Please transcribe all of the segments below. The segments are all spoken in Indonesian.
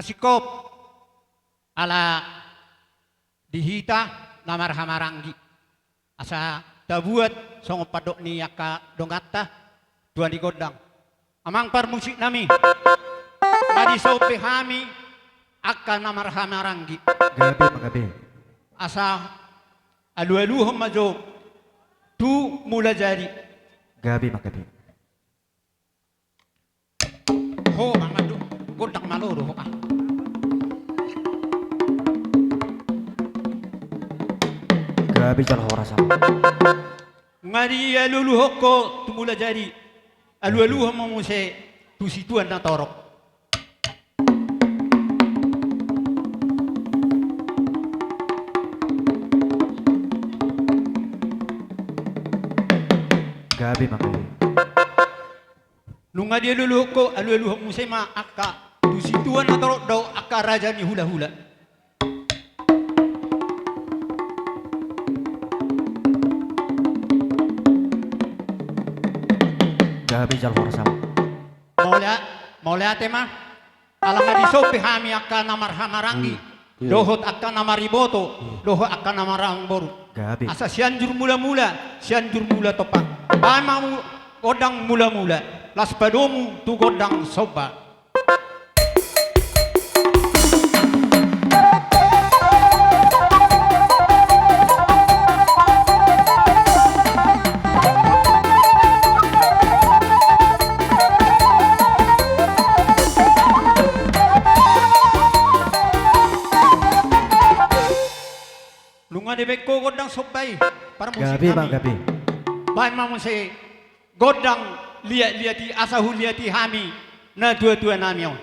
masikop ala dihita namar hamarangi asa dabuat songo padok ni yaka dongata dua di godang amang parmusik nami madi sope hami akan namar hamarangi Gabi magabi. asa alu-alu majo tu mula jari Gabi magabi. ho mangadu godang maloro ho ka Gabi jal hora sama. ngari alulu hokko tumula jari alu-alu mamuse tu situan na torok Gabi magabi. nunga dia lulu hokko alu-alu mamuse ma akka tu situan na torok daw akka raja ni hula-hula Gabi jal hora sama. Maulia tema alang ngadi sopi hami akka namar hamarangi dohot akka namar riboto dohot akka namar boru Gabi. asa sianjur mula-mula topak bamamu godang mula-mula las padomu tu godang soba lunga de beko godang sobai para musik Gabi bang kami gabi. baik mamu se godang liati asahu liati hami na dua-dua namion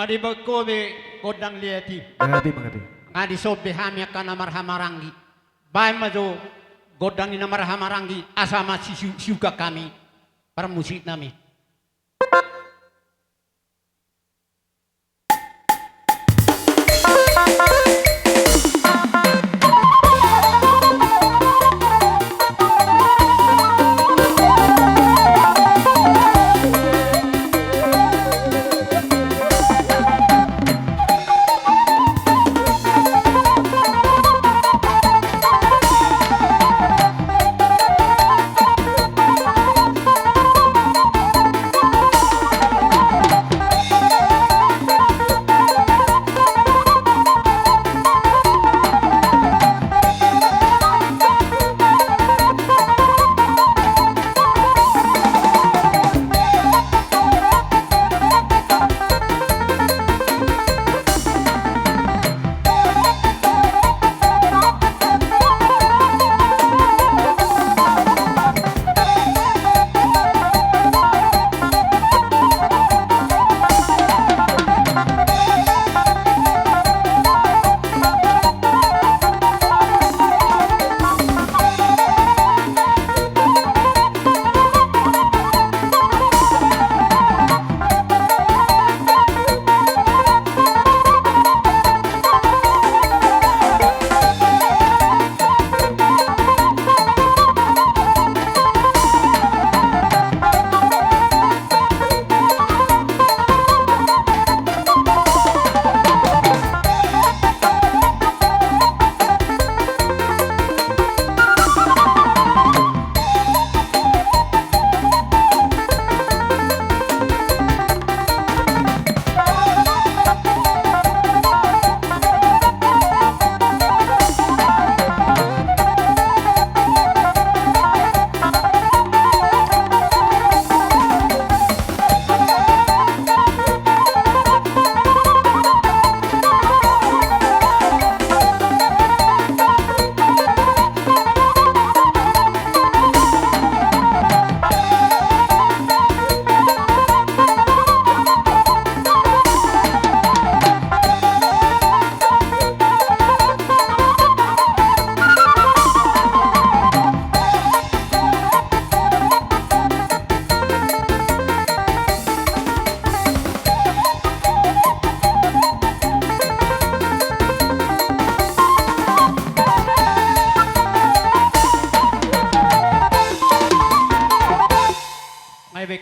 Maribag ko be godang liati. Gabi magabi. Nga di so bihami ka na marhamarangi. Bay majo godang ni na marhamarangi asama si syuga kami para musik nami.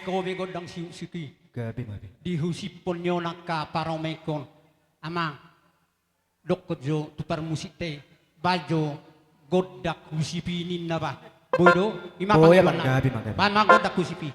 Kobe godang siki. Gabi magabi. Dihusipon nyo nagkaparamekon. Amang, dokkodyo tupar musite. Bajo, godak husipinin na ba? Boydo, Boya bang gabi magabi. Bama godak husipi.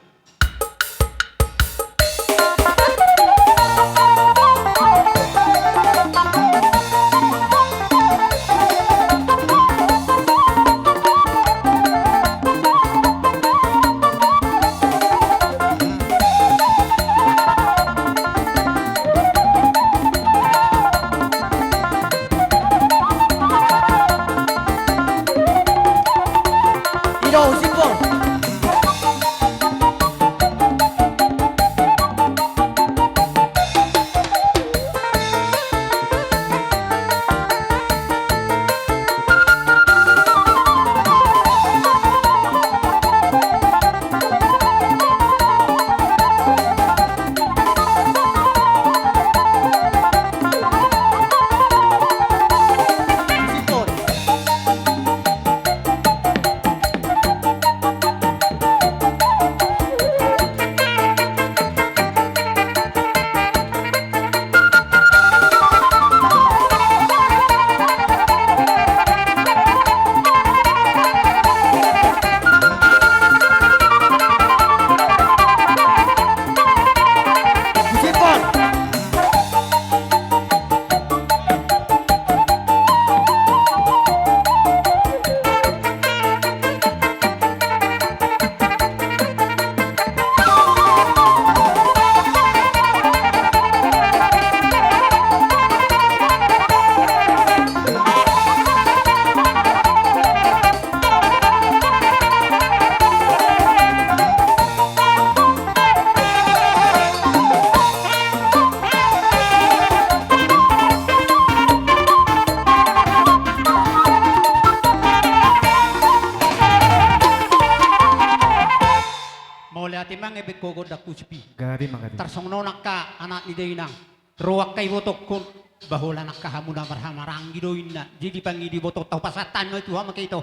ko da kuspi. Gabi magabi. Tarsong nonak ka anak ni Dainang. Ruwak kay botok kun bahula nakahamuna marhamarang gidoin na. Jadi pangidi botok tau pasatan no itu hama kaito.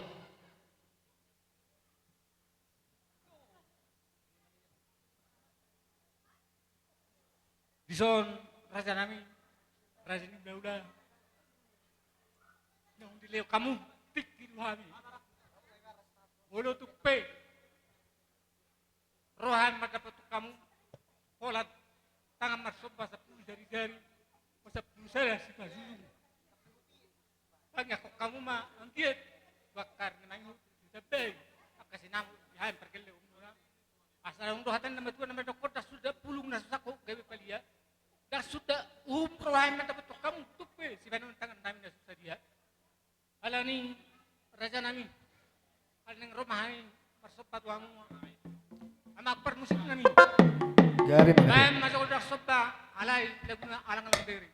Dison raja nami, raja ni udah yang dileo kamu pikir kami, bodoh tuh pe, rohan mata petuk kamu, polat tangan masuk bahasa pulih dari masa berusaha si Bazulu, banyak kok kamu mah angkiat, bakar kenang sudah pe, kasih nama ya perkele umurnya, asal untuk hatan nama tua nama dokter dah sudah pulung dah susah kok gawe palia. Dah sudah rohan mata petuk kamu tuh pe, si Bandung tangan nami dah susah dia. Ala ni raja nami, ala neng rumah ay persopat wangu, amak permusik nami. Gabi magabi. Bayam masuk udah sopa, alay laguna alang diri.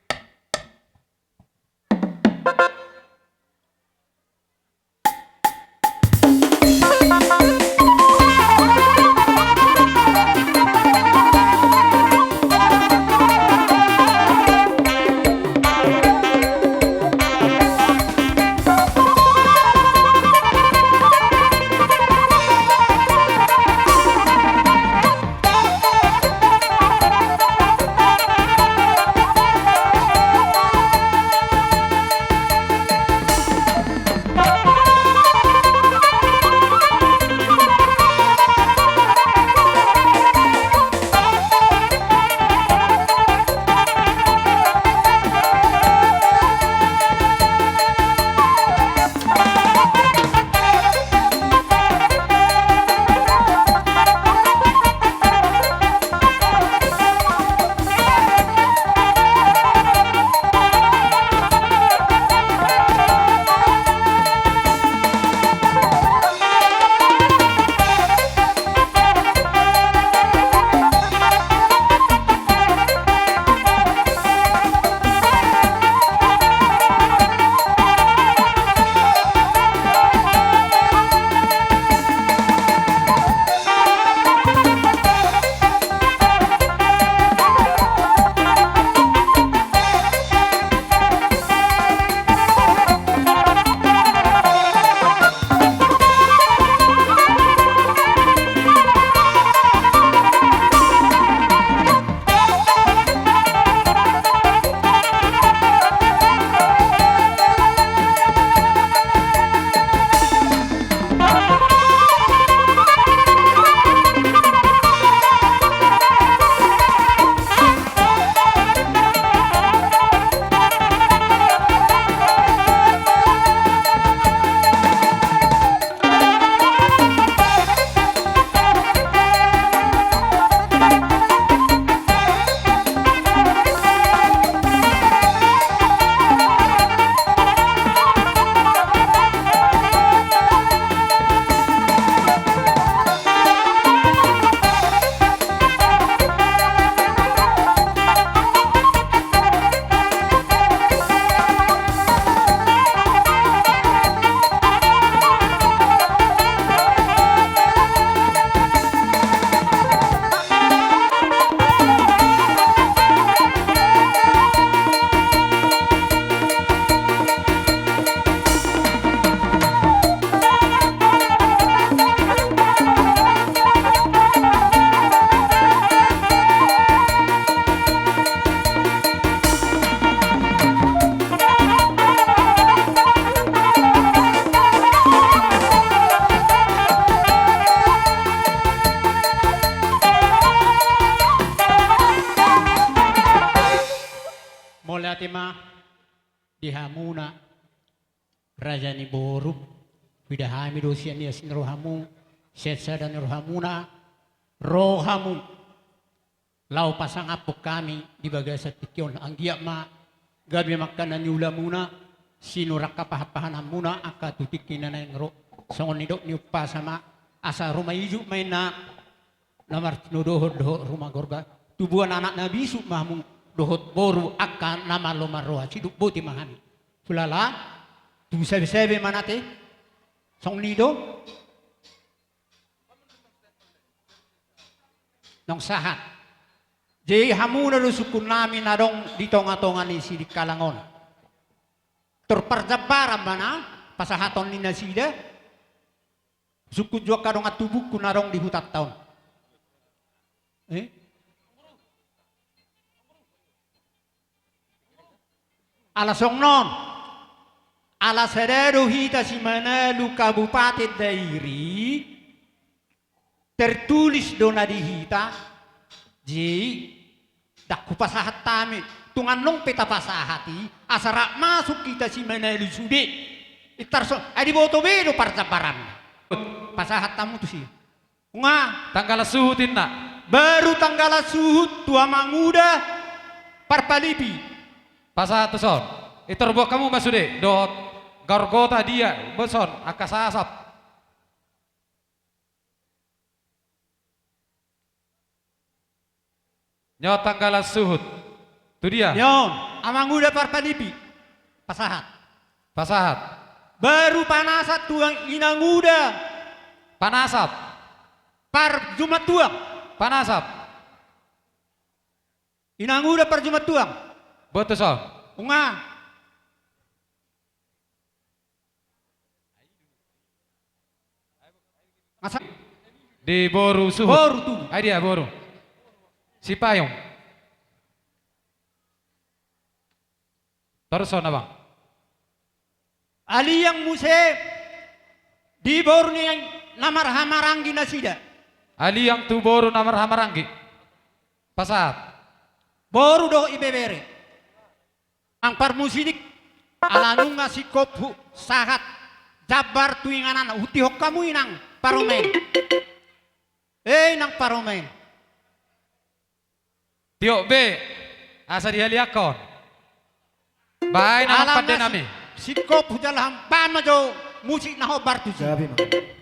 Fatima dihamuna raja ni boru bidahami dosian ya sin rohamu setsa dan rohamuna rohamu lau pasang apok kami di bagasa tikyon ang giya ma gabi makanan ni ulamuna sinurak kapahapahan muna aka tutikin na yung ro songon nidok ni upasama asa rumayiju may na namar tinudohod rumah gorga tubuhan anak nabi su mahmung dohot boru akan nama lomar roha siduk boti mahami sulala tu sebe manate song nido nong sahat. Jadi hamuna do sukun namin na dong di tonga-tonga ni si di kalangon. Terperjabaran mana pasahaton ni nasida. Sukun jua kadong atubuk kunarong di hutat taon. Alasong non. Alasadero hita si Manalu Kabupaten Dairi tertulis dona di hita ji daku pasahat tami tunganong peta pasahati asara masuk kita si Manalu sude itarso adi boto bedo parcaparan pasahat tamu tu sih nga Tanggal suhutin nak. baru tanggal suhut tua manguda parpalipi Pasal tu son. Itu buat kamu masude. Dot gargota dia beson akasasap. Nyawa tanggal suhut. Tu dia. yon amanguda parpalipi pasahat Pasahat. baru panasat tuang inanguda Panasap. par Jumat tuang Panasap. inanguda par Jumat tuang Betul son. unga masa Di boru suhut. baru tuh Ay dia boru. Si payung. Terus son abang. ali yang muse di baru ni yang namar hamaranggi nasida Ali yang tu boru nomor hamaranggi. Pasahat. baru do ibebere ang parmusidik alanung ngasih kophu sahat jabar tuinganan uti hok kamu inang paromen nang paromen Tiok B. Asa dihaliakon. Baik nama pada nami. si kophu jalam pama jo musik na ho bartu si Gabi makati.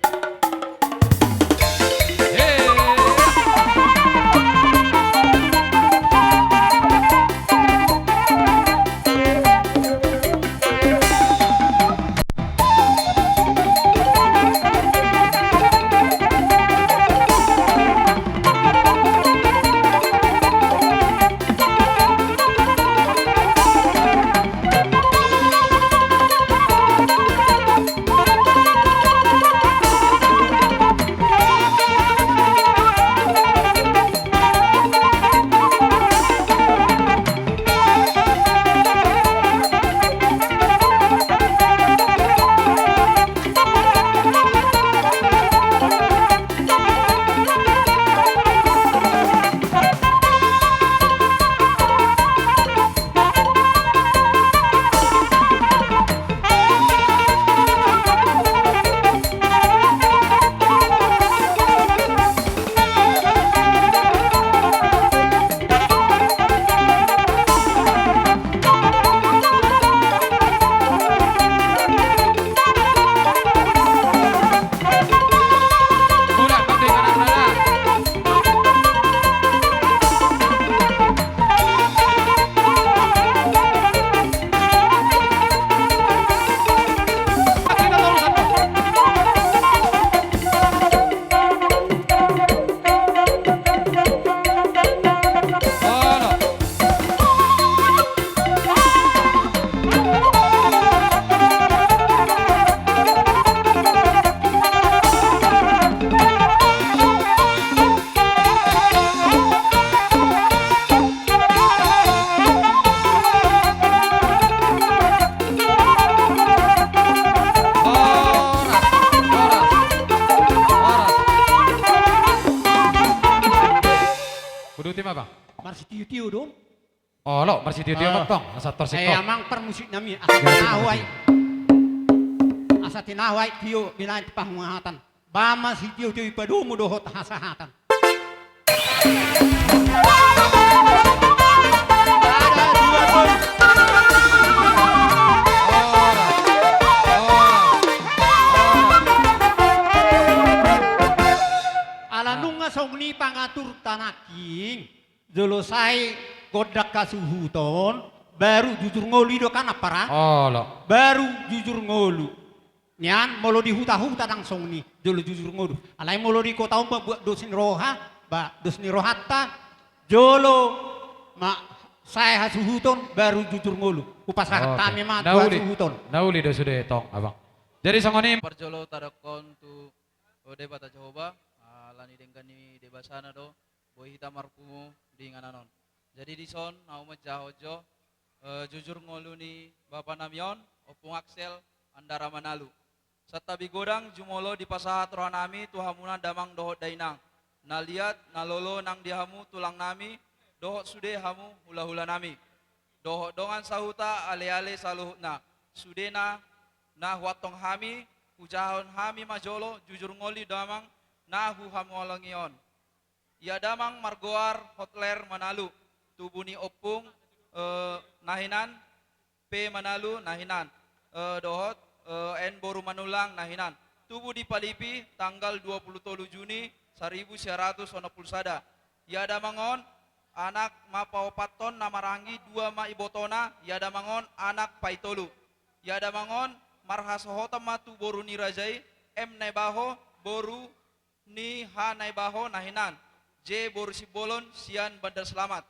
tiu-tiu dong. Oh lo, masih tiu-tiu motong, asa tersikop. Amang permusik nami asa tinawai. Asa tinawai tiu binay pahungahatan. Bama si tiu-tiu ipadumo dohot hasahatan. Ada dua ton. Alanunga songni pangatur tanaking. Jelosai godak kasuhuton baru jujur ngolu do kan apa Oh lo. baru jujur ngolu nyan molo di huta-huta langsung nih dulu jujur ngolu alai molo di kota buat dosin roha ba dus ni rohatta jolo ma saya hasuhuton baru jujur ngulu upas rahat kami mah dua hasuhuton. Nauli do sudah tong abang. Jadi songoni Parjolo tarakon tu debata Jehovah lani dengkani debasana do boy hita marpumu di ngananon. Jadi di son nau majahojo jujur ngolu ni Bapa Namion opung Axel andara manalu. Satabi godang jumolo di pasahat rohanami tuhamuna damang dohot dainang. Naliat nalolo nang dihamu tulang nami dohot sude hamu hula-hula nami. Dohot dongan sahuta ale-ale saluhutna. Sudena na huatong hami ujahon hami majolo jujur ngoli damang na hu hamu alangion. Ya damang margoar hotler manalu. Tubuni opung nahinan P manalu nahinan. Dohot en boru manulang nahinan. Tubuh di Palipi tanggal 23 Juni 1900 sada. Yada mangon anak mapaopaton namarangi dua ma ibotona yada mangon anak paitolu. Yada mangon marhasohota matu boru ni rajai M naibaho boru ni ha naibaho nahinan. J boru sibolon sian bandar selamat.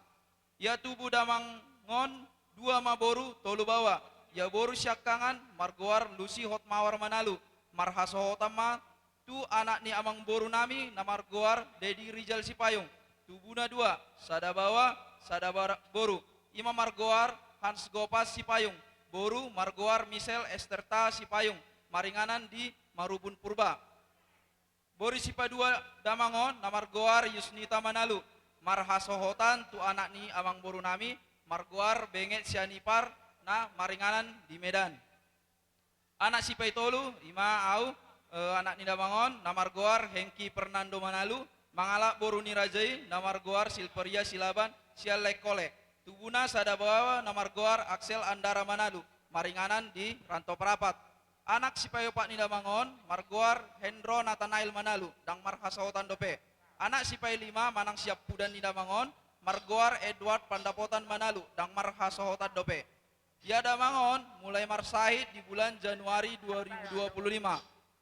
Ya tubuh damangon dua ma boru tolu bawa. Ya boru syakangan margoar lusi hot mawar manalu marhasohotama tu anak ni amang boru nami namargoar Dedi Rizal Sipayung tubuna dua sada bawa sada boru ima margoar Hans Gopas Sipayung boru margoar Michel Esterta Sipayung maringanan di Marubun Purba boru sipa dua damangon namargoar Yusnita Manalu marhasohotan tu anak ni amang boru nami margoar Benget Sianipar na maringanan di Medan. Anak si Paitolu, ima au anak ni Damangon, namargoar Hengki Fernando Manalu, mangalak boru ni Rajai, namargoar Silveria Silaban, sial lekole. Tubuna sadabawa namargoar Axel Andara Manalu, maringanan di Ranto Perapat. Anak si Payopak ni Damangon, margoar Hendro Nathanael Manalu, dang marhasahotan dope. Anak si Paylima manang siap pudan ni Damangon, margoar Edward Pandapotan Manalu, dang marhasahotan dope. Ya Damangon mulai marsahid di bulan Januari 2025.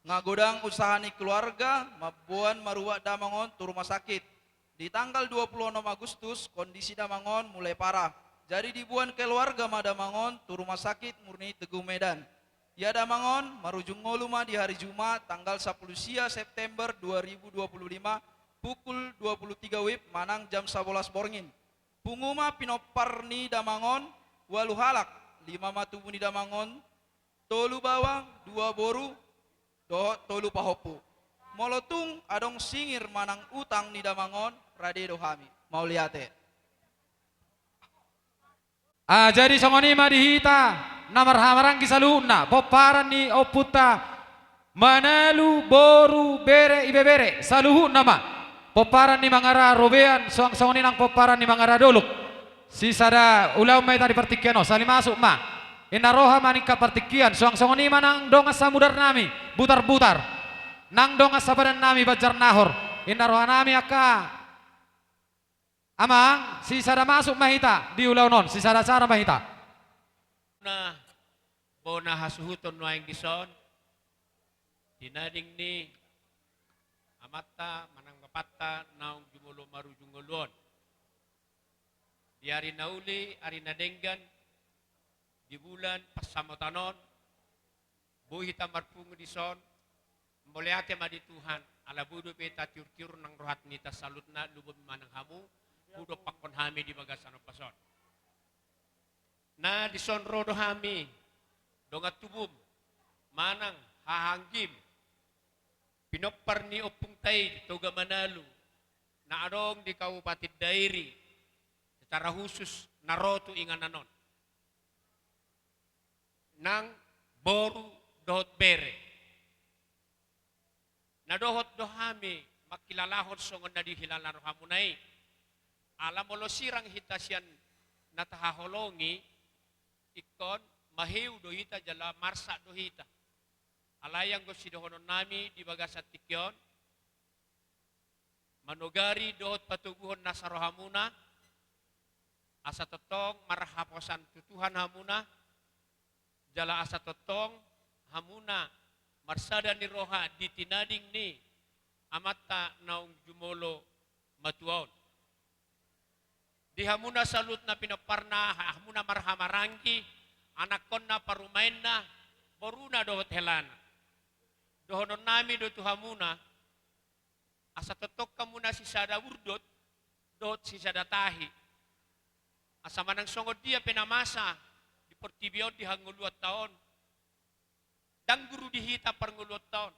Ngagodang usaha ni keluarga mabuan maruak Damangon tu rumah sakit. Di tanggal 26 Agustus kondisi Damangon mulai parah. Jadi dibuan keluarga Damangon tu rumah sakit murni Teguh Medan. Ya Damangon marujung ngoluma di hari Jumat tanggal 10 September 2025 pukul 23 WIB manang jam 11 borngin. Punguma pinopar ni Damangon walu halak 5 matu buni Damangon, tolu bawang, 2 boru, tolu pahopu. Molotung adong singir manang utang ni Damangon, rade dohami. Mau liate. jadi songoni madihita namar hamarang kisaluna poparan ni oputa manalu boru bere ibebere saluhu nama poparan ni mangara robean songoni nang poparan ni mangara doluk. Si sada ulau mai tadi partikiano sali masuk ma inaroha manika partikian song-songoni manang dongas samudar nami butar-butar nang dongas sabadan nami bajar nahor inaroha nami aka amang si sada masuk mahita di ulau non si sada cara mahita na bona hasuhuton waing dison dinading ni amatta manang mapatta naung jumulo maru jungolon di hari nauli, hari nadenggan, di bulan pasamotanon, buhi tamarpung di son, muliate madi Tuhan, ala budo peta tiur-tiur nang rohat nita salutna lubum manang hamu, budo pakon hami di bagasano pason. Na di son rodo hami, dongat tubum, manang hahanggim, pinopar ni opung tay, toga manalu, na arong di Kabupaten Dairi, secara khusus narotu ingananon nang boru dohot bere na dohot dohami makilalahon songon na dihilalan hamunay alam mo sirang hitasian natahaholongi ikon mahiw dohita jala marsa dohita alayang gosidohonon nami di bagasat tikyon manugari dohot patuguhon nasarohamuna asa totong marhaposan tutuhan hamuna jala asa totong hamuna marsada ni roha ditinading ni amatta naung jumolo matuon. Di hamuna salut na pinaparna, hamuna marhamarangki, anakon na parumain na, boruna dohot helana. Dohonon nami do hamuna, asa totok kamuna si sada urdot, dohot si sada tahi. Asa manang songod dia penamasa, di portibion di hanguluat taon. Dan guru dihita parnguluat taon.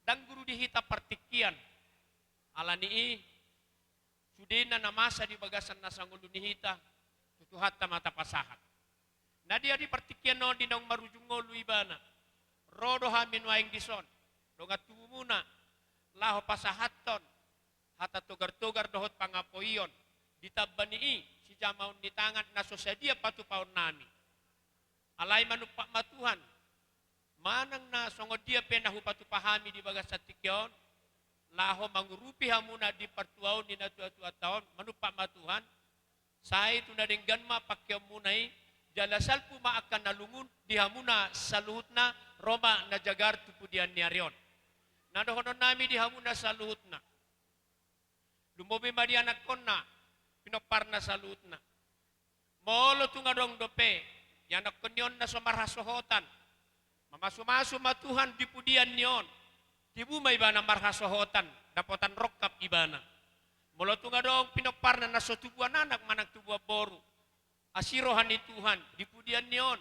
Dan guru dihita partikian. Alani sudena na masa di bagasan na sangulu nihita, tutuhat ta mata pasahat. Na dia di partikian no dinong marujungolu ibana. Rodo hamin waing dison. Donga tumuna, laho pasahaton, hata togar-togar dohot pangapoion. Ditabani si jamaun di tangan na sosadia patupaon nami. Alay manupak matuhan. Manang na songod dia penahu patupahami di bagasan tikyon. Laho mangurupi hamuna di pertuaon di natua-tua tahun manupak matuhan. Saya itu nadenggan ma pakyam munai jalasal puma akan nalungun di hamuna saluhutna Roma na jagar tupudian niarion. Nadohonon nami di hamuna saluhutna. Lumobi madi anak konna pinoparna saluhutna. Molo tungadong dope yanak konyon na somarhasohotan. Mamasu-masu matuhan di pudian nion. Tibu may ibana marhasohotan, dapotan rokap ibana. Molo tunga dong pinoparna na sotubuan anak manang tubuan boru. Asirohan ni Tuhan, di pudian niyon.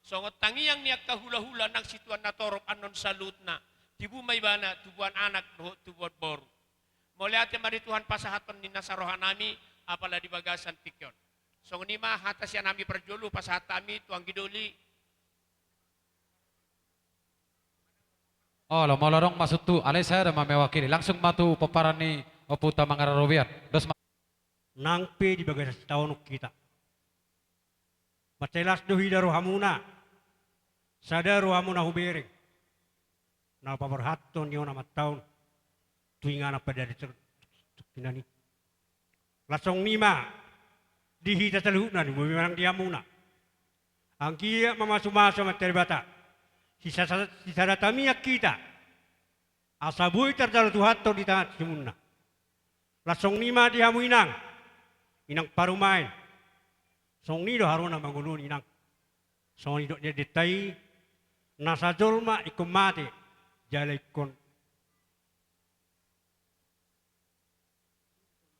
Songot tangiyang niya kahula-hula ng situan na torok anon salutna. Tibu may ibana tubuan anak tubuan boru. Muli ate mari Tuhan pasahaton ni nasarohan nami, apala di bagasan tikyon. Songot nima hatas yan nami perjulu pasahat kami tuang giduli. Oh, lo molorong masuk tu. Alay saya ada mewakili. Langsung matu paparan ni Oputa Mangararobian. Dos nangpe di bagas tahun kita. Matelas dohi daro hamuna. Sadaro hamuna hubering. Na paparhaton yo na tahun. Tuinga na pada kinani. Lasong nima dihita saluhna ni memang dia muna. Ang kia mamasu-masu materbata. Sisa tamiak kita. Asabuy terdalu tuhato di tangan simuna. Lasong nima dihamu inang. Inang parumain. Song nido haruna mangulun inang. Song nido dia detai. Nasa jolma ikum mati. Jalai kon.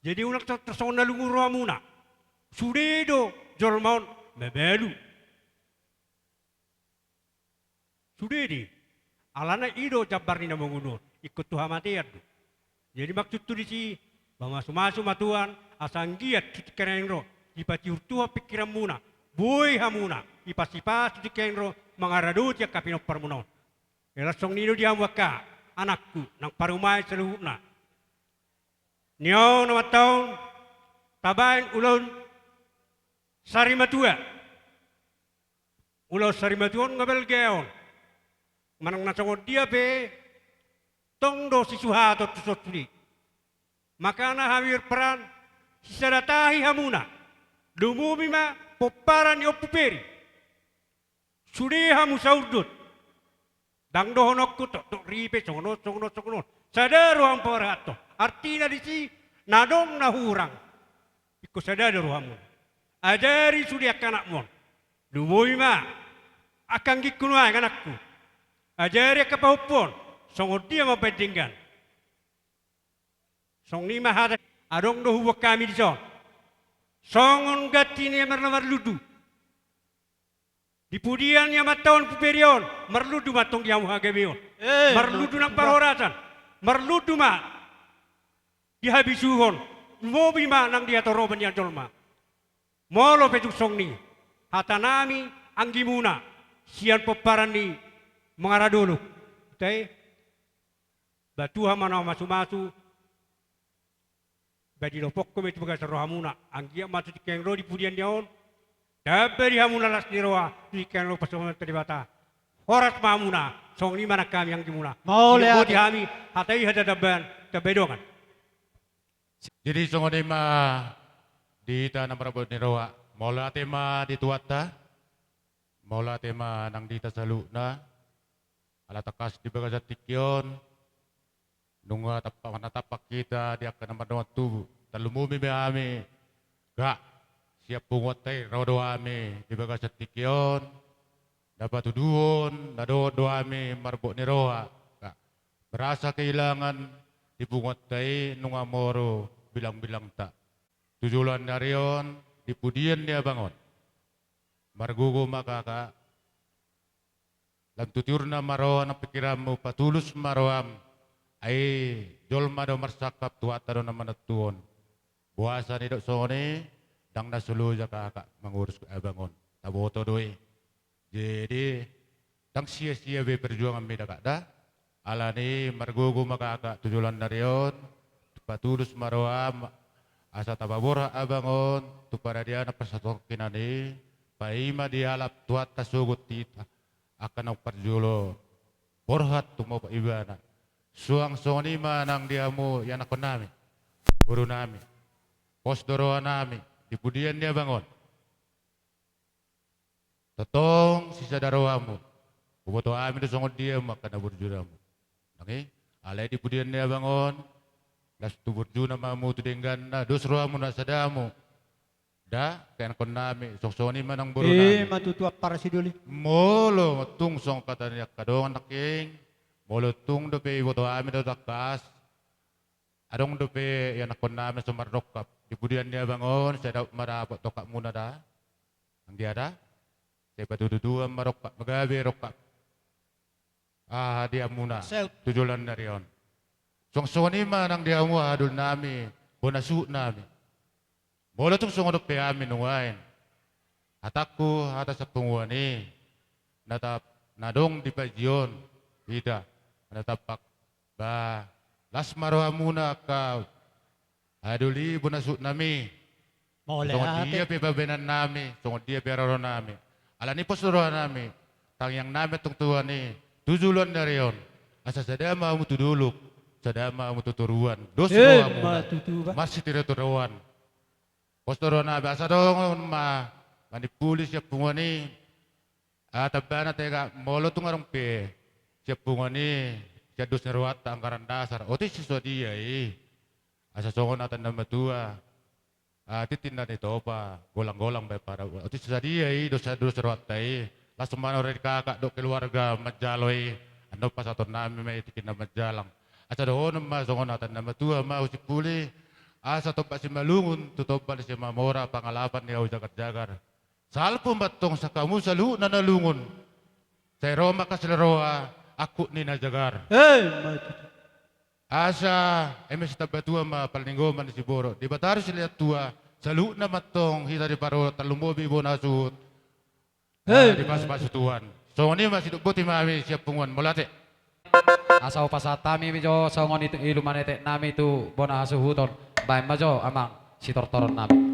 Jadi unak tersong nalunguru amuna. Sudedo jolmaon mebelu. Sudedi, alana ido jabar ni na mengunur, ikut Tuhan matiar. Jadi maksud tu di si, masu-masu matuan, asang giat kita kenengro, ipati urtua pikiran muna, boy hamuna, ipasipas tu kenengro, mangaradut ya kapinok permunon. Elasong nido dia waka, anakku, nang parumai seluhuna. Nyo nama tahun, tabain ulun, sari matua. Ulau sari matuan ngabel geon. Manang nasangod dia pe tongdo si suhato tusotli. Makana hawir peran sisadatahi hamuna. Lumumi ma poparan ni opuperi. Sudi hamu saudut. Dang dohonokku tok ripe songonot. Sadaro ang parato. Artinya di si nadong nahurang. Iko sadaro hamu. Ajari sudi akanak mon. Lumumi ma akan gikunwai anakku. Ajari ka pahupon, songod dia mapendinggan. Song ni mahada, adong do huwag kami di son. Songon gati niya marludu. Di pudian niya mataon puperion, marludu matong diyamu hagamion. Marludu ng parorasan, marludu ma. Dihabisuhon, mobi ma nang dia toroban niya jolma. Molo petuk song ni, hatanami ang gimuna, siyan paparan ni mengarah dulu, tay, batu hamana masu-masu, badi lopok kami itu bagai rohamuna, anggia masuk di kengro di pudian diaon, daberi hamuna las diroa di kengro pasungan teribata, horas mamuna, song lima nak kami yang dimuna, Mau lihat. di kami, hatai hada daban, terbedongan. Jadi songonima di tanah Prabu Niroa, mola tema di tuata, mola tema nang di tasaluna. Ala takas di bagasat tikyon, Nunga tapak mana tapak kita dia akan nama tubuh. Talumumi ami. Gak siap pungotai rodo ami di bagas tikion. Dapat tuduhon nado ami marbok ni roha. Gak berasa kehilangan di pungotai nunga moro bilang-bilang tak. Tujulan darion di pudian dia bangun. Margugo makaka. Lam tuturna maroan ang pikiranmu patulus maroam. Ay jolma do marsakap tuata do naman natuon. Buasa ni dok sone dang nasulu ja kakak mengurus abangon. Taboto doi. Jadi dang sia-sia be perjuangan beda kak dah. Alani margugo makaka tujulan darion patulus maroam asa tababora abangon tu para dia na persatokinani. Paima dialap tuat tasugut tita akan ang parjulo borhat tumo pa ibana suang soni manang diamu yan ako namin guru namin posdoroan namin dipudian dia bangon totong sisa darawamu buboto amin do songod dia maka na burjuna mo nangi alay dipudian dia bangon las tu burjuna mamu tu denggan na dosroamu na sadamu da kayan kon nami soksoni manang buru nami Matutuak para si Duli. molo matung song katanya kadong naking molo tung dope iboto amin do takas adong dope yan akon nami sumardokap dipudian dia bangon saya dapat marapot tokak muna da ang dia da saya patududuan marokap magabi rokap dia muna tujulan narion songsoni manang dia mo adul nami bonasu nami mula itong sungod pe amin nungain. Atakku atas sa pungwani. Nadong di pajion. Ida. Natapak. Ba. Las maroha muna ka. Aduli bunasut nami. Sungod dia pe babenan nami. Sungod dia pe raro nami. Alani po suruhan nami. Tangyang nami itong tuwan ni. Tujulan na riyon. Asa sadama mo tudulok. Sadama mo tuturuan. Dos roha muna. Masih tidak turuan. Postoro na basa dong manipulis siya pungani tabana tega molo tungarong pe siya pungani siya dos neruat angkaran dasar otis siswa dia asa songon atan na matua titinda nito pa golang-golang bay para otis siswa dia dos neruat tay langsung mana orang kakak dok keluarga majaloy ando pas aton nami may tikin na majalang asa doon ma songon atan na matua ma usipuli asa topa si malungun tutopa si mamora pangalapan ni jagar-jagar salpo batong sa kamu salu na nalungun sa Roma kaslaroa ako ni najagar asa emes tabatua ma palinggo man si boro di batar sila tua salu na matong hita di paro talumobi bonasut di pas-pasutuan so ni masih buti mami siap punguan molate Asaw pasatami medyo songon itu ilumanete nami tu bona hasuhuton. Baik majo amang si tortoron nami.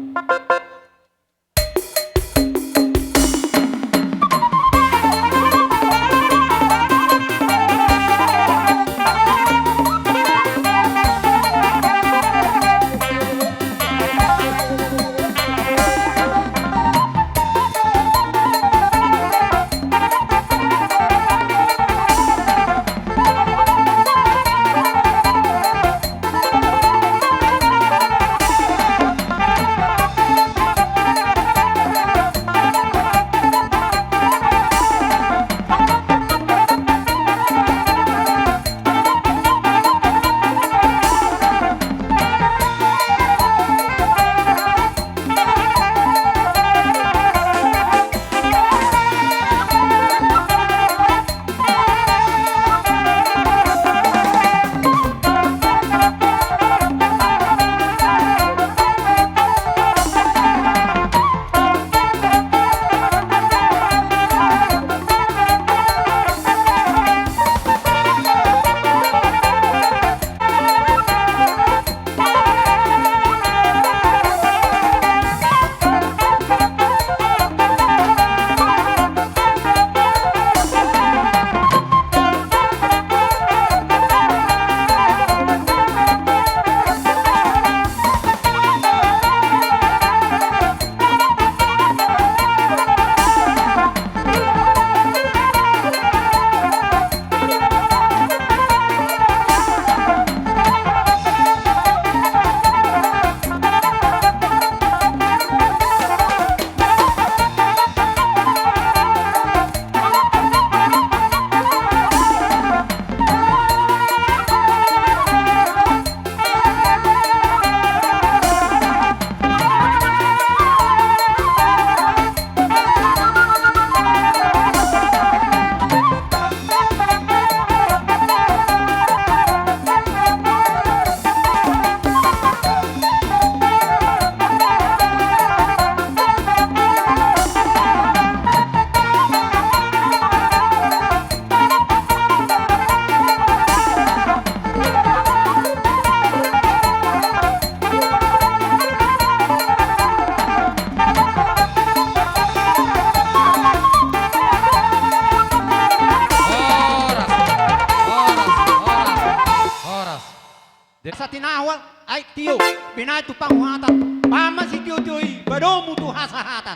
badomu tu hasahata.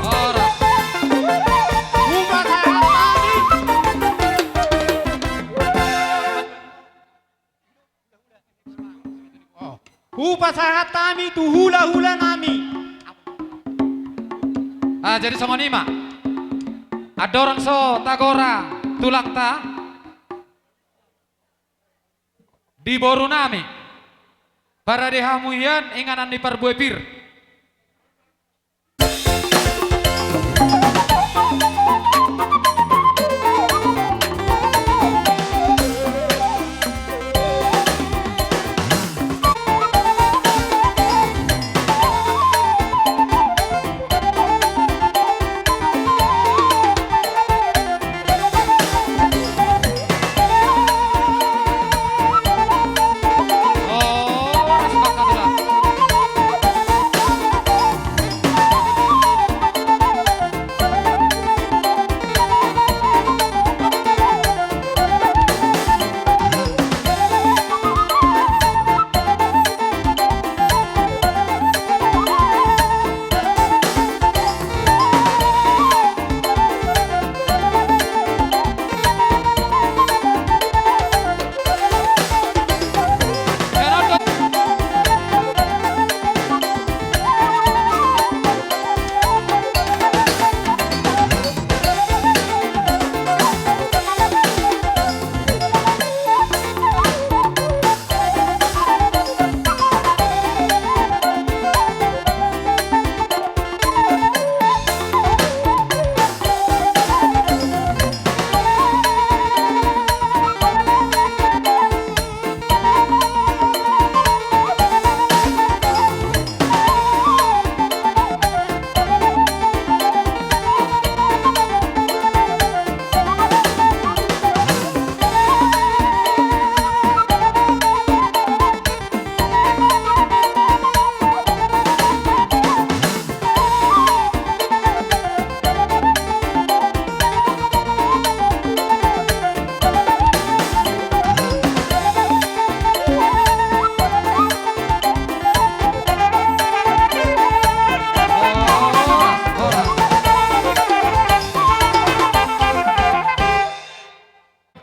Ora. Upasahatami tu hula-hula nami. Jadi songonima. Ada orang so tagora tulang ta di boru nami. Para dehamuyan inganan di parbuai pir.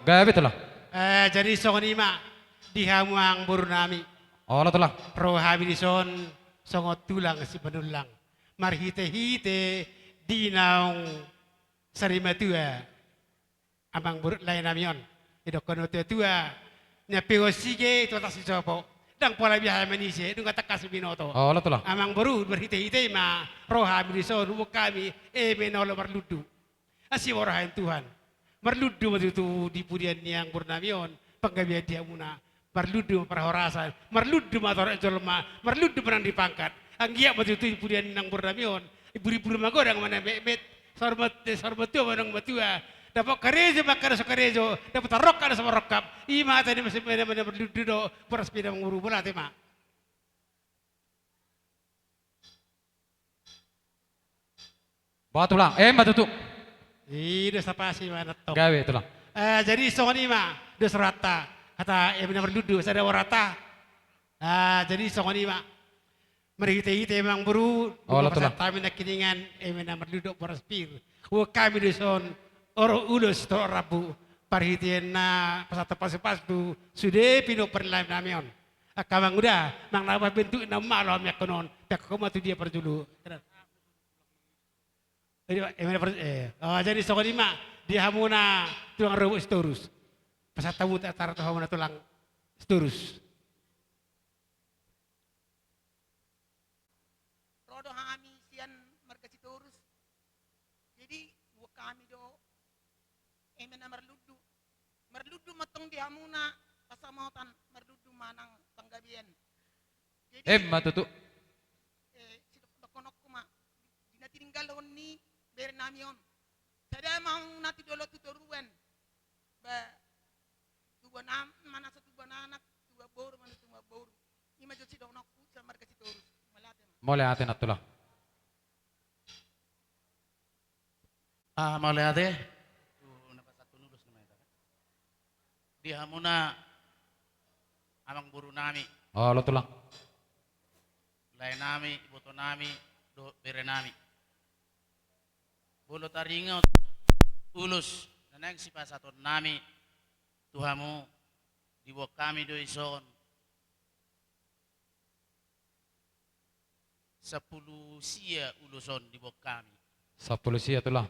Gaya betul lah. Jadi songonima dihamuang burunami. Oh lah tulang. Pro habidison songot tulang si penulang. Marhite-hite dinaung sarima tua. Amang burut lain namion. Idokono tua. Nyapego sige itu atas sopo. Dang pola biaya menise dunga takas binoto. Oh lah tulang. Amang burut berhite-hite ma pro habidison kami menolo marludu. Asih warahan Tuhan. Merludu itu di pudian yang bernamion penggabian dia muna merludu perhorasan merludu motor jolma merludu menang dipangkat anggia itu di pudian yang bernamion ibu-ibu rumah godang mana bet sorbat tu orang batua dapat karejo bakar sokarejo dapat rok ada sama rokap ima tadi masih mana merludu do peraspeda menguru bola tema. Bawa tulang. Batu tu. Ini siapa sih mana top. Gawe tulang. Jadi songonima dos rata kata benar berludu sada warata. Jadi songonima merhite-hite emang buru. Oh lah tulang. Kami nak kiningan benar berludu peraspir. Kami deson oro ulus to rabu parhitien na pasata pas-pas tu sudah pino perlaim namion. Kamang udah mang nabah bentuk nama alam ya konon. Tak koma tu dia perjulu. Jadi songonima di hamuna tulang rebuk seturus. Pasat tamu antara hamuna tulang seturus. Rodo hami sian marga seturus. Jadi kami do emena merludu. Merludu matong di hamuna pasamotan merludu manang panggabian. Jadi Batu tu. sidokonok kuma dinatinggal ni bernamion. Sada mau nati dolo tutoruan. Ba tuba nam mana satu bananak tuba boru mana tuba boru. Ima jo sidok nokku sa marga sitorus. Malate. Mole ate na tulang. Maliate di hamuna amang buru nami, Oh, lo tulang. lain nami, boto nami, do bere nami. Bolo taringo ulus nanang si pasaton nami tuhamu di bawah kami do ison 10 sia uluson di bawah kami. 10 sia tulang.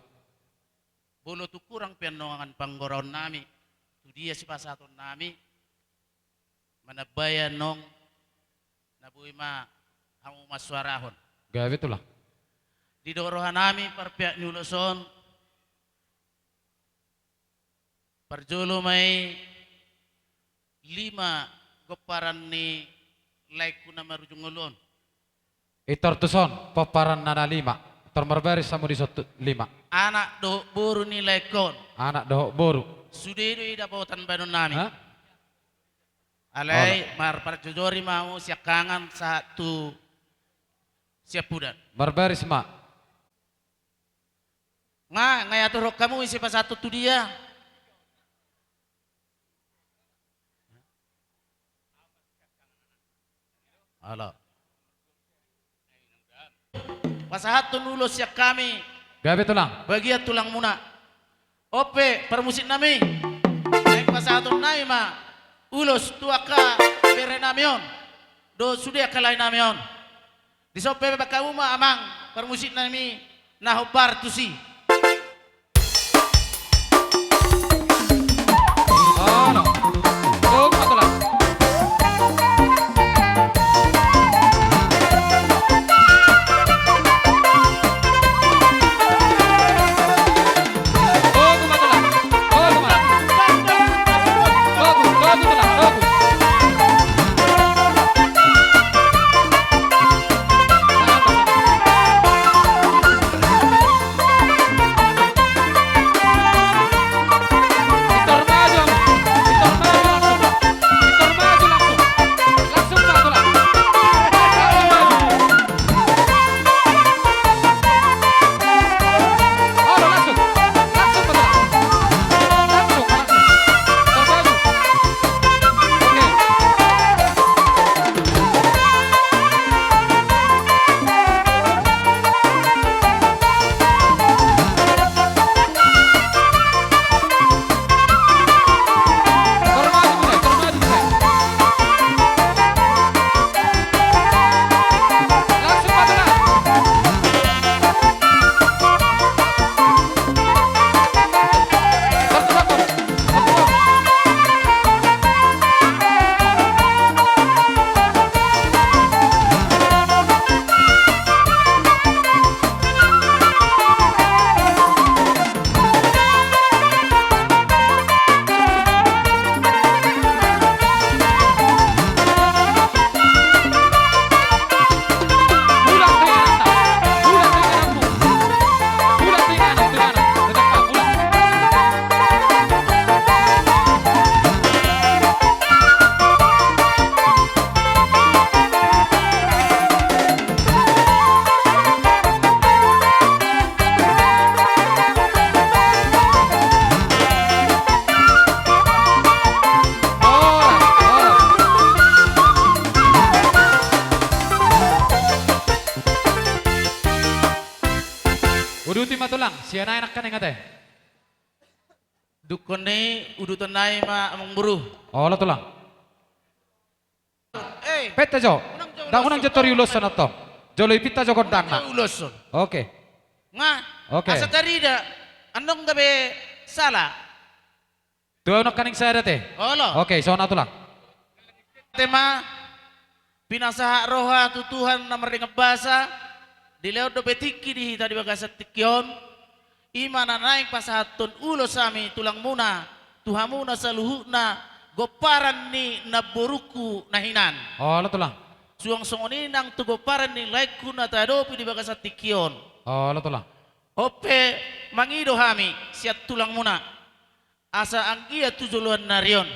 Bolo tu kurang penongan panggoron nami. Tu dia si pasaton nami. Manabaya nong nabui ma hamu maswarahon. Gawe tulang. Di dorohan nami perpiak nyuluson. Perjolo may 5 goparan ni laiku na marujung ulon. Itor tuson paparan nana 5. Termerbaris samu di 5. Anak do buru ni laikon. Anak dohok boru. Sudido ida pautan banon nami. Hah? Alai mar parjojori mau siakangan satu siap pudan. Berbaris mak. Ngaya turok kamu isi pas satu tu dia. Halo. Pasahat nulo siap kami. Gawe tulang. Bagian tulang muna. Ope permusik nami. Naik pasahat nami ma. Ulos tuaka bere namion. Do sudah kalai namion. Di sope bakamu ma amang permusik nami nahobar tusi. Oh, no. Tuh, tulang. Uduti matulang, siana enak kan yang kate. Dukun ni udutan nai ma amang buru. Oh, lo tulang. Eh, Peta jo. Dah unang jotori ulos sana to. Jolo ipita jo kodang na. uloson. Oke. Nga. Oke. Asa tarida. Anong gabe salah? Dua unak kaning saya date. Olo. Oke, so na tulang. Tema pinasaha roha tutuhan na merdeka basa dileo do betiki di tadi bagasa tikyon imana naik pasahatun ulo sami tulang muna tuhamuna saluhuna goparan ni naboruku nahinan Oh, lo tulang. suang songoni nang tu goparan ni laiku na tadopi di bagasa tikyon Oh, lo tulang. ope mangido hami siat tulang muna asa anggia tujuluan narion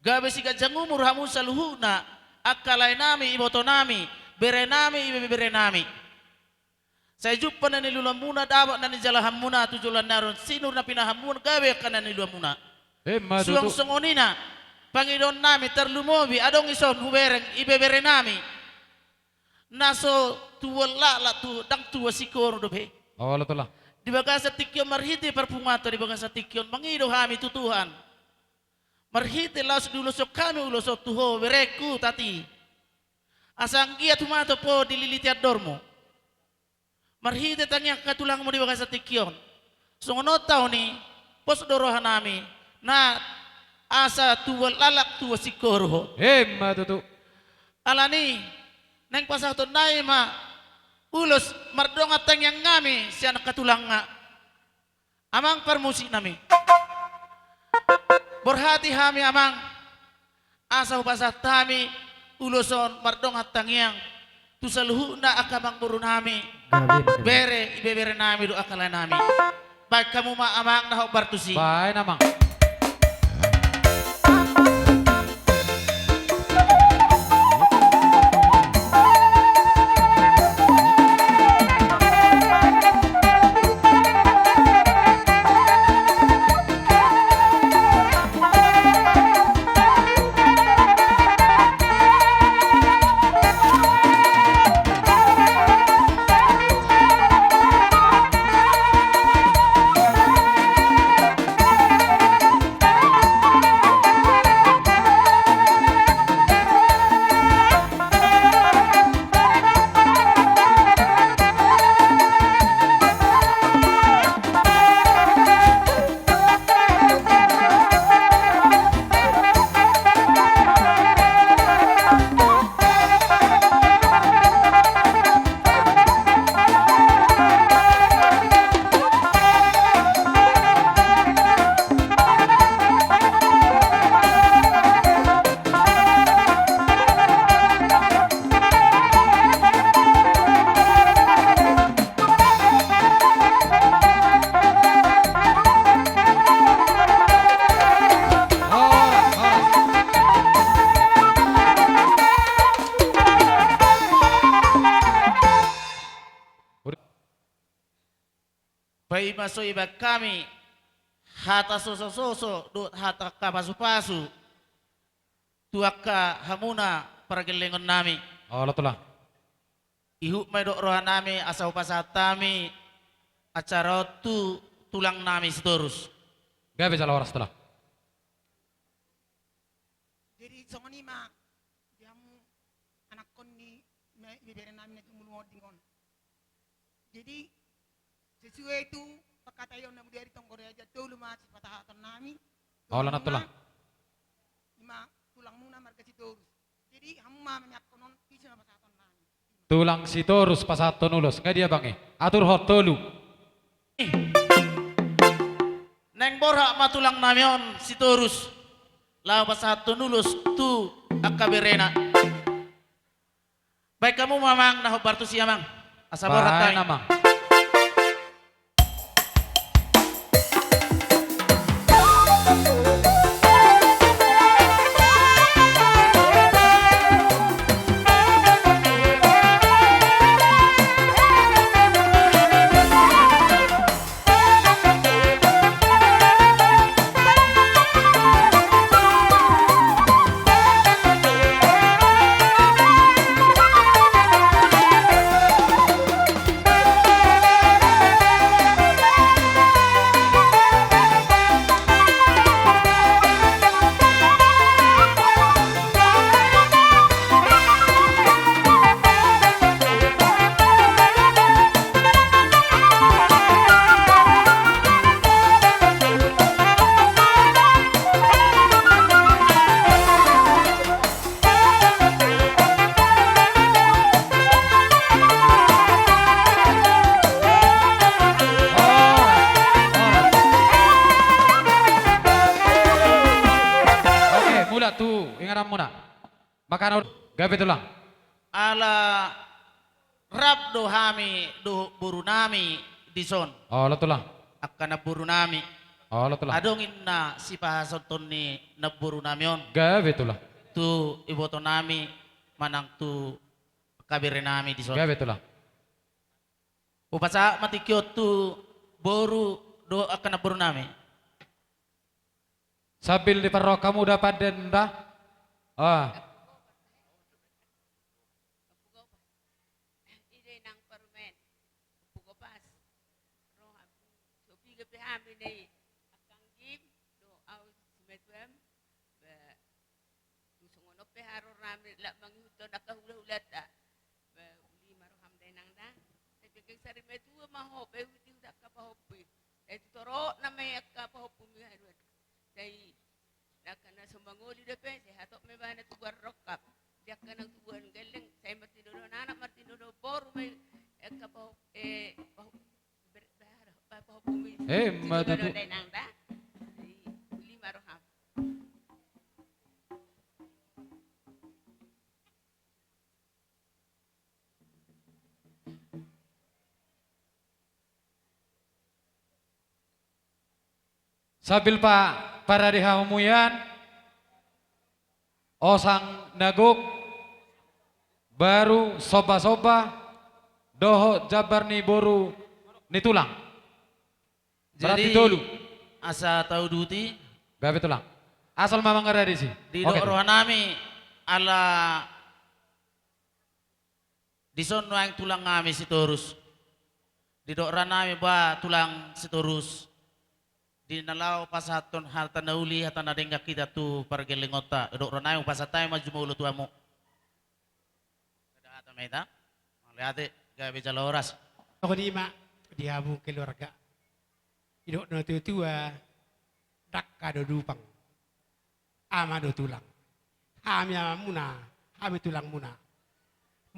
gabe siga jangumur hamu saluhuna akalai nami iboto nami bere nami ibe bere nami saya jumpa nani lulamuna dapat nani jalahamuna tujulan naron sinur na pinahamuna gawe kana ni lulamuna Matutu. Suang songonina, Panginoon nami terlumobi, adong ison hubereng ibebere nami. Naso tuwa lala tu dang tuwa sikor dobe. Oh, betul lah. Di baga sa tikyon marhiti perpungato di baga sa tikyon mangido hami tutuhan. Marhiti laos dulu so kami ulo so tuho bereku tati. Asang gia tumato po dililiti at dormo. Marhiti tanya katulang mo di baga sa tikyon. So ngono tao ni pos dorohan nami na asa tuwa lalak tuwa sikoro. Matutu. Alani neng pasahton nai ma ulos mardong atang yang ngami siya nakatulang nga. Amang permusik nami. Berhati hami amang asa pasah tami uloson mardong atang yang tusaluhu na akamang buru nami. Bere ibebere nami do akala nami. Baik kamu ma amang nahok bartusi. Baik namang. Pai maso iba kami hata soso do hata kapasu-pasu tuaka hamuna paragelengon nami. Oh, betul lah. Ihu may do rohan nami asaw pasatami acara tu tulang nami seterus. Gabe salah orang setelah. Jadi songoni ma diamu anak kon ni bibere namin na tumulungan dingon. Jadi sesuai itu pakatayon na dari tonggore aja dulu ma si patahatan nami. Oh, lanat tulah. Lima tulang muna marga si Torus. Jadi hamu ma menyak konon bisa na patahatan nami. Tulang si torus pasaton ulos. Nggak dia bang atur hot tolu. Neng borha matulang namion si Torus. Lawa pasatun ulus tu akaberena. Baik kamu mamang nahobartu siamang. Asa borha Baik tani. namang. Tu ingaran muna. Makanan gabe tulang. Ala rab do hami do buru nami dison. Oh, lo tulang. Akana buru nami. Oh, lo tulang. Adongin na si pahasoton ni na buru namion. Gabe tulang. Tu iboto nami manang tu kabire nami dison. Gabe tulang. Upasa matikyot tu boru do akana buru nami. Sambil diperok kamu dapat denda. Ah, Ide nang permen. Pugo pas. Roham. So piga pehami nei. Akang gim do au simetwem. Be usongono peharo rame la manghuto nakahula-hulat ta. Be uli maroham dai nang da. Tapi keng sari metu maho be uti udak kapahopi. Itu toro na may kapahopi mi haruan. Dai nakana sumanguli depe sehatok me bana tubar rokap. Dia kena tubuhan geleng saya marti dodo anak marti dodo boru may kapaho berbahar papaho bumi. matutu. Dai nang da. Uli maroham. Sambil Pak para dihahumuyan, osang naguk, baru soba-soba, doho jabar ni boru ni tulang. Berarti Jadi dulu, asa tahu duti gawe tulang. Asal mamang ada di sini. di Oke. rohanami ala di sono yang tulang kami sitorus. Di nami ba tulang sitorus. Di nalau pasaton harta nauli hata nadengga kita tu pargelengota. Dok ranai pasatay maju mulut tuamu. Ada ata meta. Lihat gawe jaloras. Ako ni ma, dihamu keluarga. Idok na tutua, dakka do dupang. Ama do tulang. Hami muna, hami tulang muna.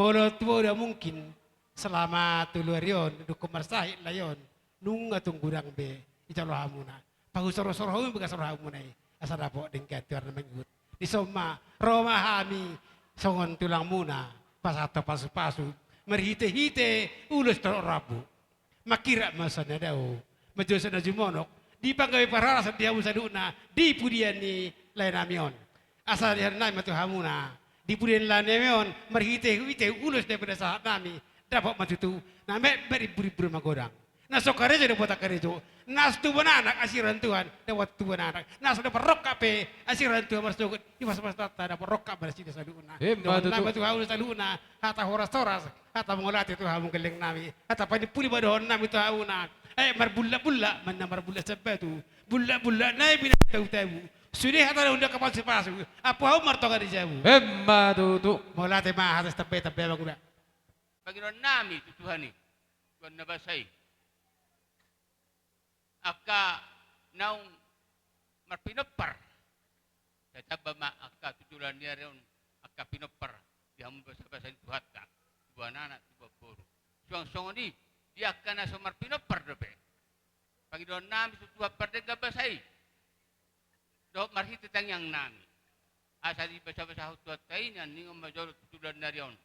Molo tuwa udah mungkin selama tuluarion, dukum marsahit layon, nunga tung gudang be, icalo hamuna. Pagu soro-soro humi buka soro hamuna asa dapo dengkat tuar na mengut. Di soma, Roma hami, songon tulang muna, pasato pasu-pasu, merhite-hite, ulus toro rabu. Makira masana daw, majosa na jumonok, di panggawi parara sa dihamu sa duna, di pudian ni lain amion. Asal dihan na matu hamuna, di pudian lain amion, merhite-hite, ulus daripada saat nami, dapat matutu, na beri-beri magodang. Nasok karejo de botak karejo. Nas tuban anak asiran Tuhan, dapat tuban anak. Nas dapat rok kape asiran Tuhan masuk. Di mas tata dapat rok kape sida saluna. Nama Tuhan ulus saluna, hata horas-horas, hata mengolati Tuhan menggeleng nami. Hata pani puli badon nami Tuhan una. Marbulla-bulla, mana marbulla sebatu. Bulla-bulla naik bina tahu-tahu. Sudah hata unda kapal sepasu. Apa hau martoga di jamu. Matutu. Molate mah harus tepe-tepe baguda. Panginoon namin, tutuhan ni. Tuhan na basay. Aka naung marpinopar. Tataba ma aka tutulan niya rin aka pinopar. Di hamu basa-basa tuhat ka. Tubuh anak, tubuh buru. Suang-suang ni, dia ka na sa marpinopar dope. Panginoon namin, tutuhat pardega basay. Doh marhititang yang namin. Asa di basa-basa tuhat kain yan, ningang majolo tutulan na rin.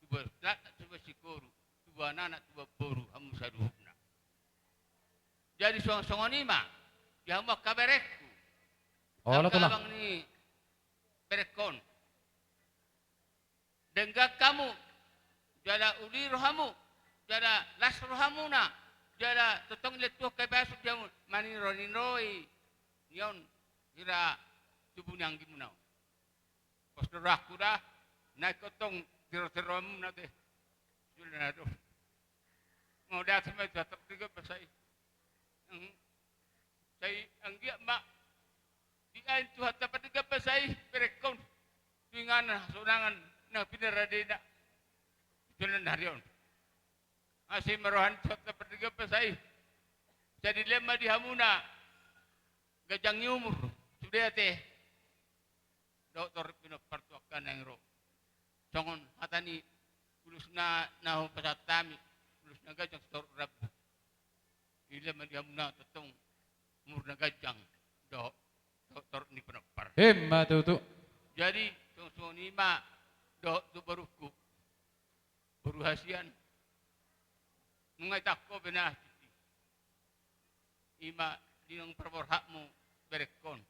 Tubuh sikuru, tubuh anak, tubuh buru, hamu sa duhub na. Jadi suang-suang ni ma, dia mau kaberekku. Oh, lo tulang. Abang ni berekon. Denggak kamu, jala uli rohamu, jala las rohamu na, jala totong letuh kebasu dia mani roninroi, nion ira tubuh yang gimunau. Postur aku dah naik kotong tiro-tiromu na deh. Sudah nado. Mau dah sampai jatuh tiga pasai. Saya anggia mak di ain Tuhan dapat tiga pasai perekon dengan sunangan na pinaradina tulan harion asih merohan Tuhan dapat tiga pasai jadi lema di hamuna gajang umur sudah teh doktor pinopartuakan yang ro songon hatani ulusna nahu pasatami ulusna gajang stor rabu ila madiamna tetong murna gajang doktor ni penepar. Matutu. Jadi sung ni ma do baruku beruhasian mengaitak ko benah ima dinong perborhakmu berekon.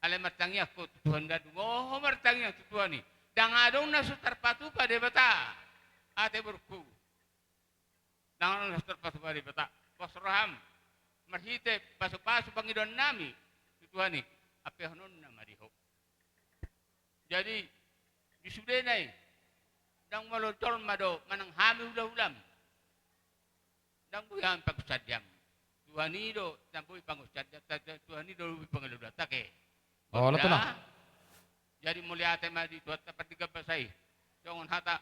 Ale martangi aku Tuhan dadu. Oh martangi aku Tuhan ni. Dang adong na sutar patu pada bata. Ate berku. Dang na sutar patu pada bata. Wasroham, marhite, pasok-pasok Panginoon nami, tutuhan ni, apehonon na mariho. Jadi di sudenay dang malotol mado manang hami ulam. Dang buyan pagsadyam. Tuhanido tampoy pangusadya tuhanido lubi pangaludata ke. Oh, lato lang. Jadi mulyate madi tuat dapat tiga pasay. Jangan hata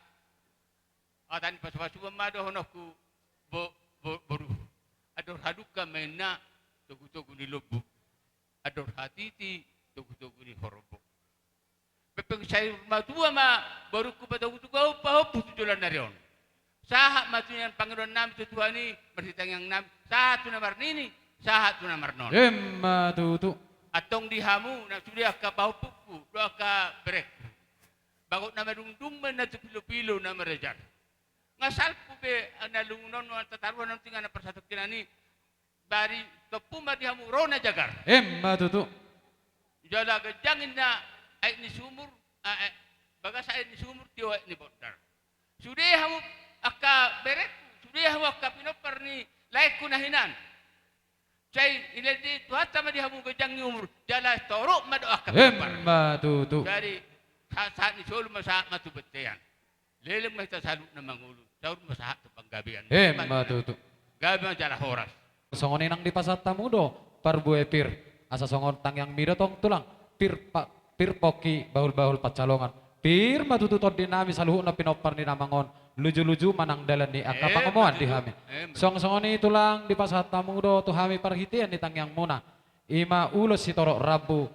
atan pasupasuba mado honokku boru. Ador haduka mena tugu-tugu ni lubu. Ador hatiti tugu-tugu ni horobo. Pepeng sayur madua ma baru ku patugu-tugu apa tujulan narion. Sahat matunya Panginoon namin tutuhani bersitang yang nam satu nomor nini satu nomor non. Matutu. Atong dihamu na sudah ka paupuku doa ka berek. Bagot na madungdung man na pilo-pilo na merejar. Ngasal po be nalungunon no tataruan ng tinga na persatok kinani bari topuma dihamu rona jagar. Matutu. Jala gajangin na ay ni sumur bagas ay ni sumur tiwa ni bondar. Sudah hamu aka berek sudah hamu aka pinopar ni laik kunahinan. Cai iledi tuata ma dihamu gajang ni umur jala torok mado aka pinopar. Matutu. Dari saat ni solo masahat matu betean. Leleng mah salut na mangulu. Saud masahat tu panggabian. Matutu. Gabi jala horas. Songonin ang di pasat tamudo parbue pir asa songon tang yang mira tong tulang pir poki bahul pacalongan pir matutu tod dinami saluhu na pinopar ni namangon luju-luju manang dalan ni aka pangomoan di hami song-songoni tulang di pasat tamudo tu hami parhitian ni tang yang muna ima ulos si torok rabu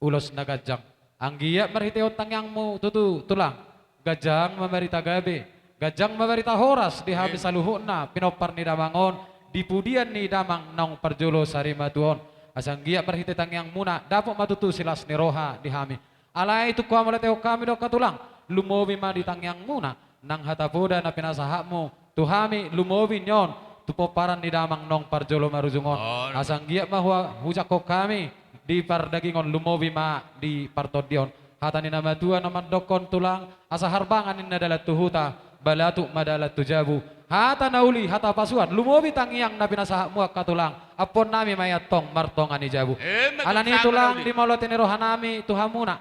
ulos na gajang anggiya marhiteo tang yang mu tutu tulang gajang mamarita gabi gajang mamarita horas di hami saluhu na pinopar ni namangon dipudian ni damang nong perjolo sarimatuon asang giya perhititang yang muna dapat matutu silas ni roha di hami alay itu kuha malateo kami do katulang lumobi ma di tang yang muna nang hatapuda na pinasahakmu tu hami lumobi nyon tupoparan ni damang nong perjolo marujungon asang giya mahua hujako kami di pardagingon lumobi ma di partodion hatani na matua na mandokon tulang asa harbangan ni nadalat tuhuta balatu madalat tujabu hata nauli hata pasuan lumobi tangiang na pinasahakmu katulang apon nami mayatong martongan ni jabu alani tulang di molotin ni rohanami tuhamuna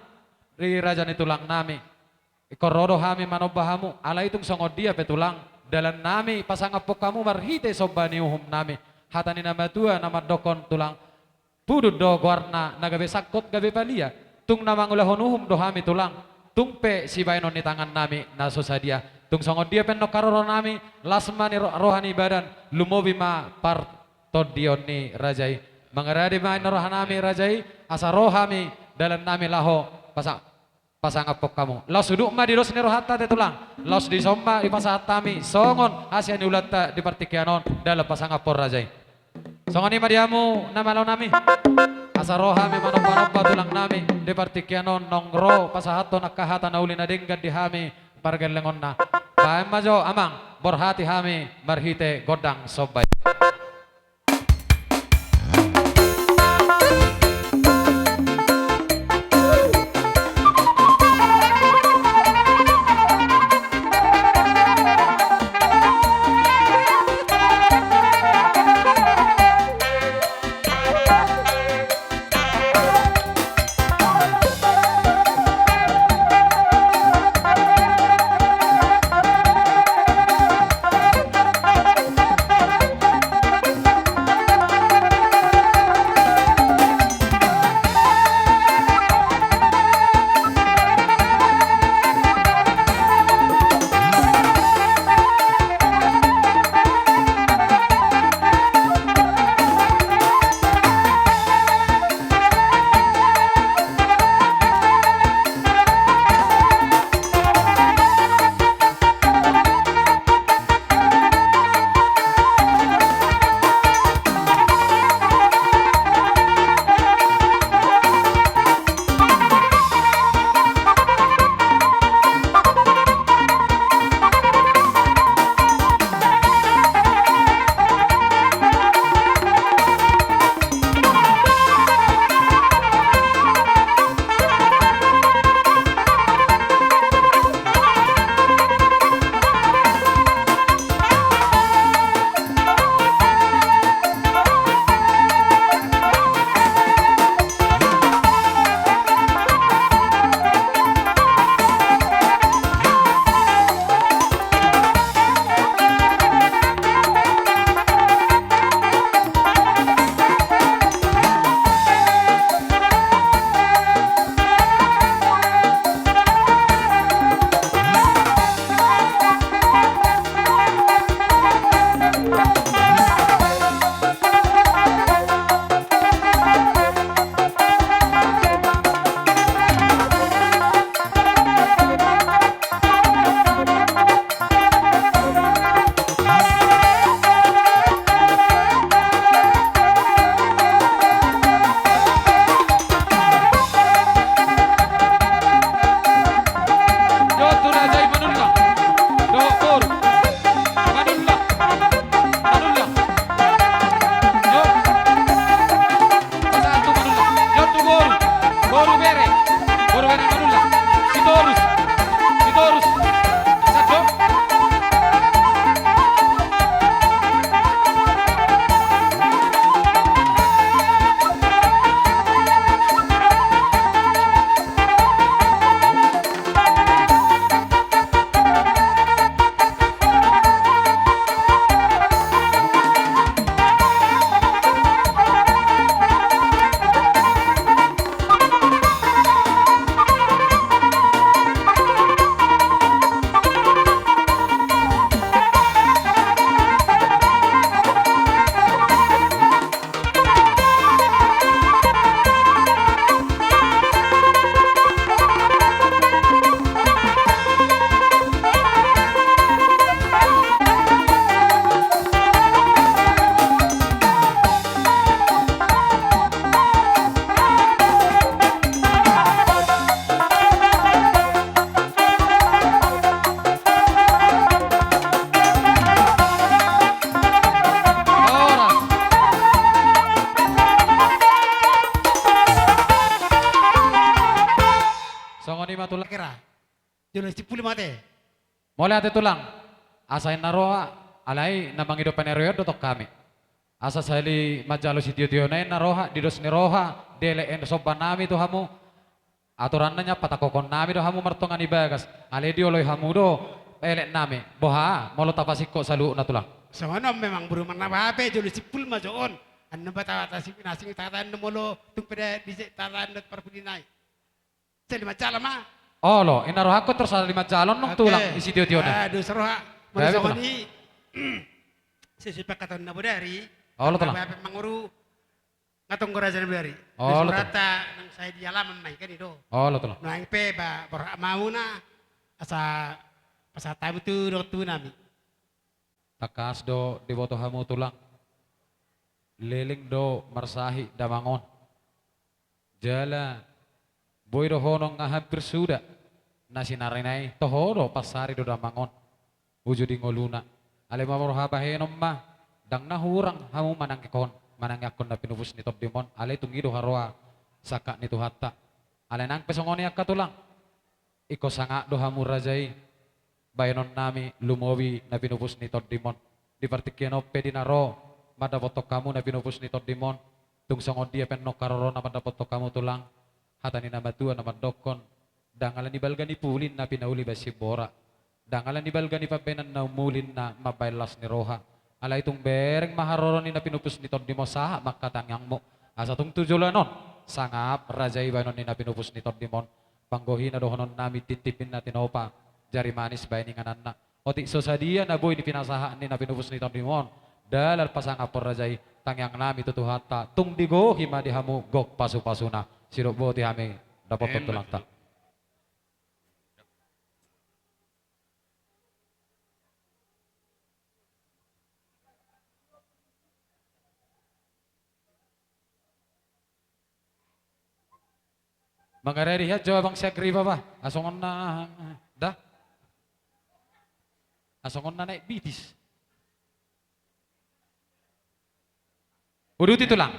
ri raja ni tulang nami ikorodo hami manobahamu ala itong songod dia petulang dalan nami pasangapok kamu marhite sobani uhum nami hata ni namatua namadokon tulang pudud do guarna nagabe sakot gabe palia tung namangulahon uhum do hami tulang tungpe si bainon ni tangan nami nasosadia tung songod dia penok karoro nami lasmani rohani badan lumobi ma partodion ni rajai mangaradi ma rohanami rajai asa rohami dalam nami laho pasangapok kamu los duduk ma di los ni rohata te tulang los di somma di pasatami songon asia ni ulata di partikianon dalam pasangapor rajai songon ni madiamu nama lo nami asa rohami manopa tulang nami di partikianon nongro pasahato nakahata nauli na dinggan di hami pargelengon na bae majo amang borhati hami marhite godang sobay boru bere manula, sitorus, sajo. Songoni matulang Kira. Jono 10 mate. Mulai ate tulang. Asain naroha alai namang hidup peneroyo dotok kami. Asa sali majalo si tio nain naroha didos niroha dele en soban nami tu hamu. Aturannya patakokon nami do hamu martongan ibagas. Ale dioloy hamu do elek nami. Boha molo tapasiko salu na tulang. Sono memang buru mana bape jono 10 majoon. Anno batawata si pinasing tatan molo tung pada dise tatan dot perpudinai. Sa 5 calon mah. Oh lo, inaroha ko terus ada 5 calon nung tulang isi tio na. Aduh seroha. Bae, Masa betul. ni sesuai kata na bodari. Oh, lo tulang. Bape manguru ngatong gorajan bodari. Oh, lo rata nang saya di alaman mai kan itu. Oh lo tulang. No ang pe ba mau na asa pasata tu tu nami. Takas do diboto hamu tulang. Leling do marsahi damangon. Jala boy do honong nga hampir suda. Nasi narinay tohoro pasari do damangon. Ujo di ngoluna. Ale mamoroha bahenom ma. Dang nahurang hamu manang kikon. Manang yakon na pinubus ni Top Dimon. Ale tungido haroa. Saka ni Tuhatta. Ale nang pesongoni akka tulang. Iko sanga do hamu rajai. Bayanon nami lumowi na pinubus ni Top Dimon. Di partikiano pedinaro. Madapotok kamu na pinubus ni Top Dimon. Tung songon dia penno karoro na madapotok kamu tulang. Hatani na matua na mandokon. Dangalan ni balga ni pulin na pinauli basi bora. Dangalan ni balga ni pabenan na umulin na mabailas ni roha. Ala itong bereng maharoro ni na pinupus ni Top Dimon saha makatangyang mo. Asa tung tujulanon. Sangap rajay banon ni na pinupus ni Top Dimon. Panggohi na dohonon nami titipin na tinopa. Jari manis bayi ni nganan na. Oti sosadia na boy ni pinasahaan ni na pinupus ni Top Dimon. Dalal pasangapor rajay tangyang nami tutuhata. Tung digo hima dihamu gok pasu-pasuna. Sirokbo ti hami dapat tulang tak. Mangareri ya jawab bang siagri ba? Asongon na dah. Asongon na naik bitis. Udut itu lang.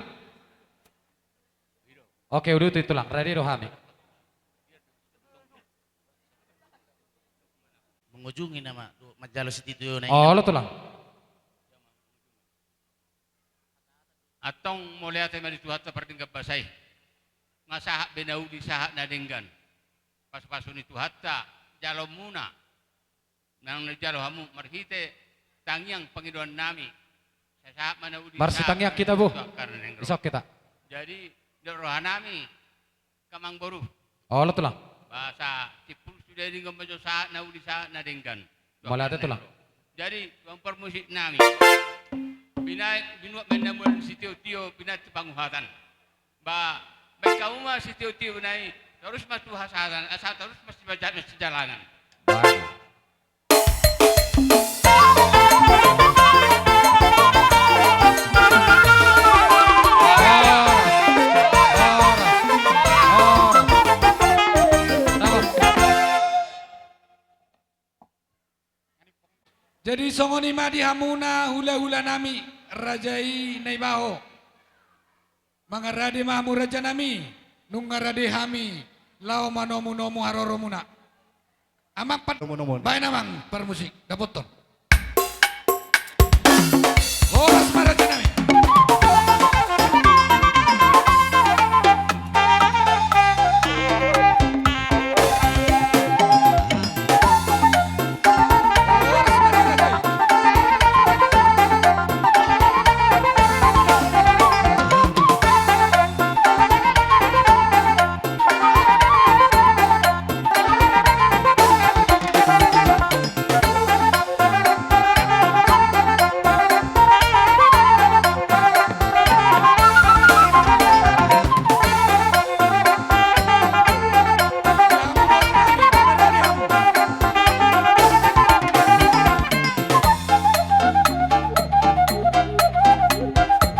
Oke, udut itu lang. Ready rohami. Mengunjungi nama Majalo City itu na. Oh, lo tulang. Atong mulai ate mali tuhat sa pardingga basay. Nga sahak benau di sahak nadinggan. Pas-paso ni tuhatta, jalo muna. Nang najalo hamu marhite tangyang pangiduan nami. Sa sahak manau di Marsi tangyak kita bu. Isok kita. Jadi roha nami kamang boru. Oh, lo tulang. Bahasa tipul sudah di ngomong sahak nau di sahak nadinggan. Mulai ate tulang. Jadi mempermusik nami. Binuat menemukan si tio-tio binat panguhatan. Baik kamu mah si tio-tio naik terus mas tuh hasaran, asal terus mesti baca mesti jalanan. Baik. Jadi songoni madi hamuna hula-hula nami rajai naibaho. Mangarade mahmu raja nami nungarade hami lao manomu nomu haroromuna. Amang pat Nomon-nomon. bae namang permusik dapoton. Horas maraja nami.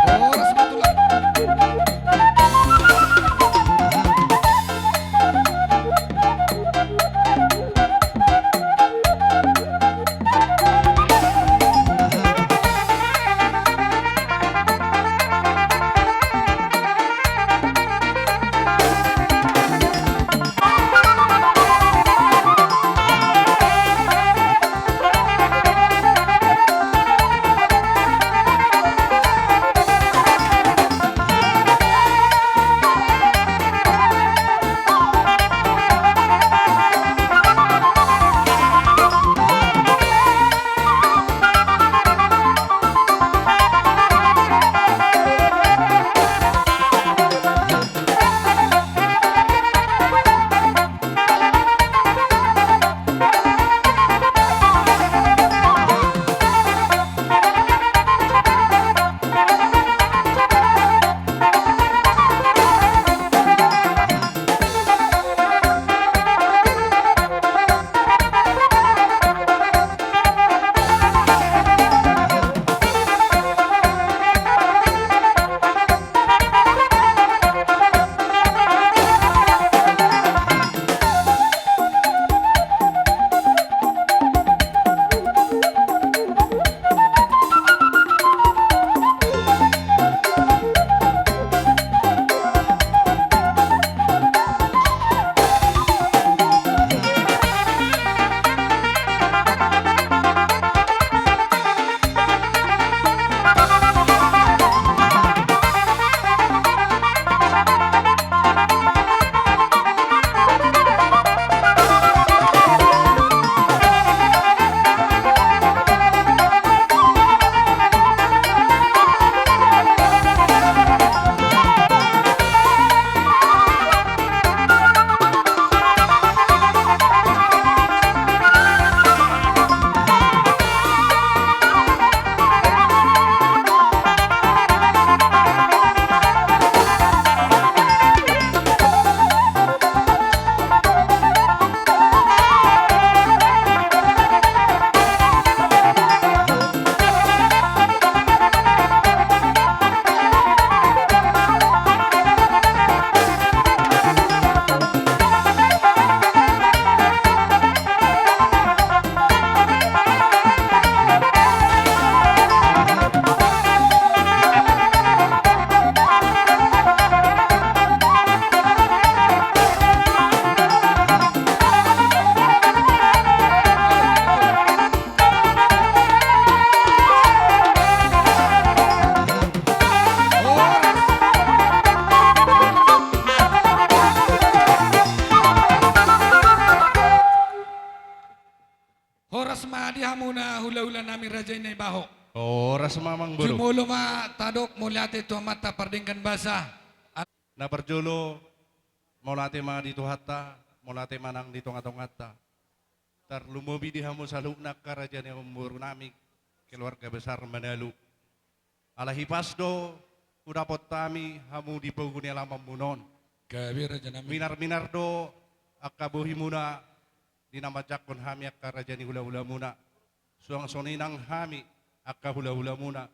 Horas matulang. Horas ma di hamuna hula-hula nami raja inay baho. Oras mamang buru. Jumulo ma tadok mulyate tu mata pardingkan basa. Na perjolo molate mga dito hatta, molate manang dito ngatong hatta. Tar lumobi di hamu sa luknak karajan yang memburu nami keluarga besar Manalu. Alahipas do udapot tami hamu di paguni alam munon. Gabi raja nami. Minar-minar do akabuhi muna dinamajakon hami akarajani hula-hula muna. Suang soninang hami akka hula-hula muna.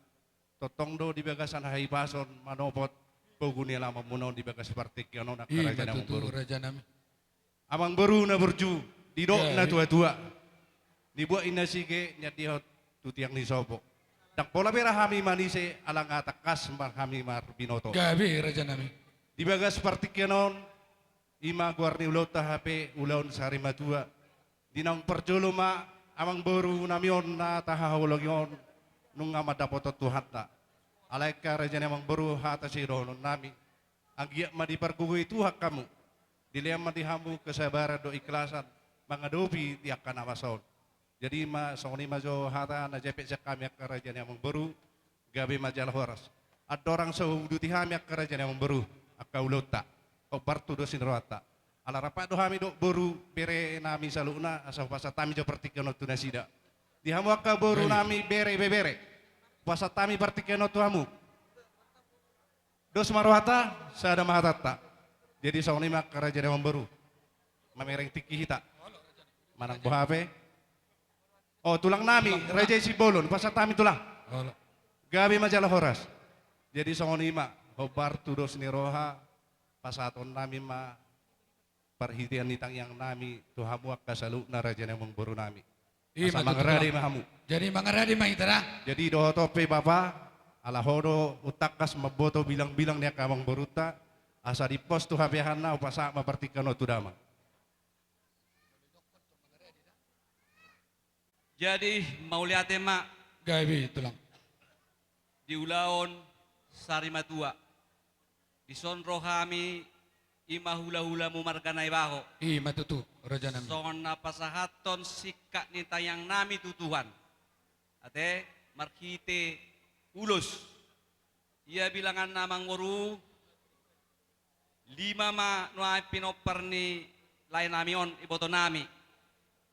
Totong do di bagasan haipason manopot paguni alam munon di bagas partik yanon akarajani yang memburu. Raja nami. Amang baru na berju di dok na tua-tua. Dibuat ina sige nyatihot tutiang ni sopo. Tak pola pera hami manise alang atakas mar hami mar binoto. Gabi raja nami. Di bagas partikenon, ima guarni ulau tahape ulaun sari matua. Dinang perjolo ma amang boru namion na tahahawologion nung ama dapotot tuhatta. Alay ka rajane amang boru hata si rohonon nami. Ang giyak ma di pargugui tuhak kamu. Diliam ma dihamu kesabaran do ikhlasan. Mangadopi di akan amason. Jadi ma songni majo hata na jepek sak kami ak rajane amang boru. Gabi majalah horas. Ada orang sahuduti hami ak rajane amang boru. Akka ulota. Kau partu do sinroata. Ala rapat do hami do boru bere nami saluna asal pasatami jo pertikeno tunasida. Di hamu akka boru nami bere bebere. Pasatami pertikeno tu hamu. Dos marwata sada mahatata. Jadi sauni mak kerajaan yang baru. Mamereng tiki hita. Manang bohape. Oh tulang nami raja si bolon pasatami tulang. Gabi majalah horas. Jadi sauni mak hobar tu dos niroha pasaton nami ma perhitian nitang yang nami tuhamu akka salu na raja yang baru nami. Asa mangeradi mahamu. Jadi mangeradi mahitara. Jadi doho tope bapa ala hodo utakas maboto bilang-bilang niya kamang boruta asa di pos tu habihanna upasa mapartikano tu dama. Jadi mau lihat mak Gabi tulang. di ulaon sarimatua. Di son rohami ima hula-hula mu marganay baho. Matutu raja nami. Son napasahaton sikak ni tayang nami tutuhan. Ate markite ulos. Ia bilangan namang waru 5 ma nuay pinopar ni lain namion iboto nami.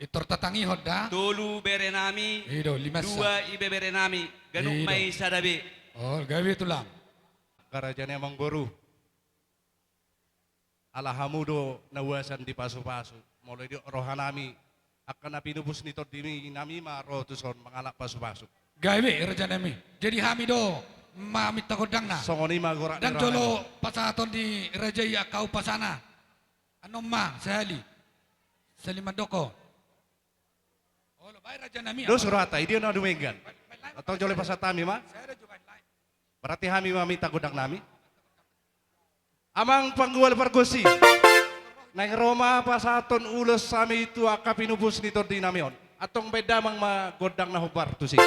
Itor tatangi hoda. Dulu bere nami. Ido 5 2 ibe bere nami. Ganuk may sadabi. Oh gabi tulang. Karajane amang boru. Ala hamudo nawasan di pasu-pasu. Mulai di rohanami akan napinubus nito dimi nami ma rotuson mangalak pasu-pasu. Gabi raja nami. Jadi hamido mamit takodang na. Songoni magora Dan jolo pasaton di raja ya kau pasana. Anom ma sehali. Salimadoko. Oh lo bay raja nami. Dos surata idio na dumengan. Atau jole pasatami ma? Berarti hami mamita godang nami. Amang panggual pargosi. Nang Roma pasaton ulos sami itu akapinubus nito dinamion. Atong beda mang magodang na hubar tu sih.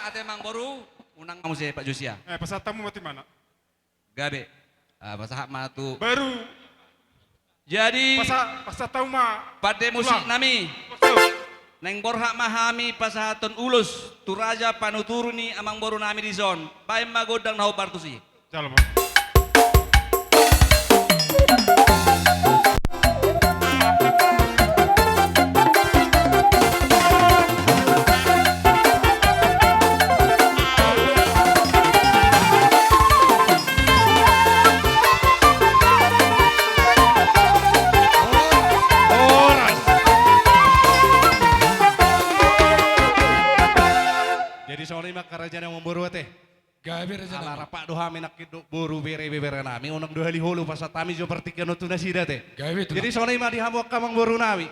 ate mang boru unang kamu sih Pak Josia. Pasal tamu mati mana? Gabe. Pasal hak matu. Baru. Jadi Pasal tahu mah. pada musik nami. Neng borhak mahami pasahaton ulus turaja panuturuni amang boru nami di zon. Baim magodang nahu bartusi. Jalan. Jadi soalnya mah kerajaan yang memburu teh. Gabe raja Ala rapak doha menakit boru bere nami unang doha lihulu pasal tami jo pertikian tu nasida teh. Gabe tu. Jadi soalnya mah dihamu kamang boru nami.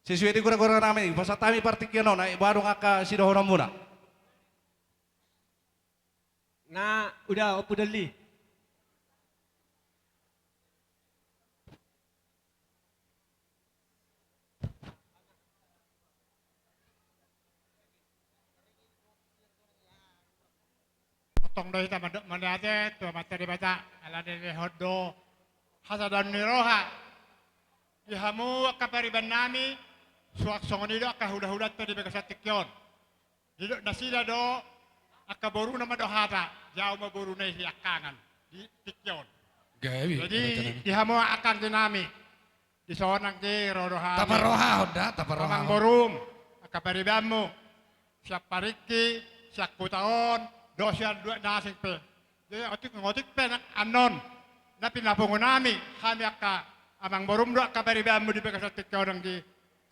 Sesuai di gura-gura nami pasal tami pertikian na baru ngaka si dohona muna. Nah, udah opo dali. Potong dari sama mandate tuh materi baca ala dari hodo hasadan niroha dihamu kapariban nami suak songonido aka huda-huda tadi bekas tikyon didok nasida do aka boru nama do hata jauh ma boru nai akangan di tikyon Gabe. jadi dihamu akan dinami di sonang di rodoha Taparoha hoda taparoha. Mamang borum aka paribanmu siap pariki siap putaon dosian dua nasing pe. Jadi ngotik pe nak anon. Na pinapungo nami kami aka amang borum do aka baribamu di pekasatik ka orang di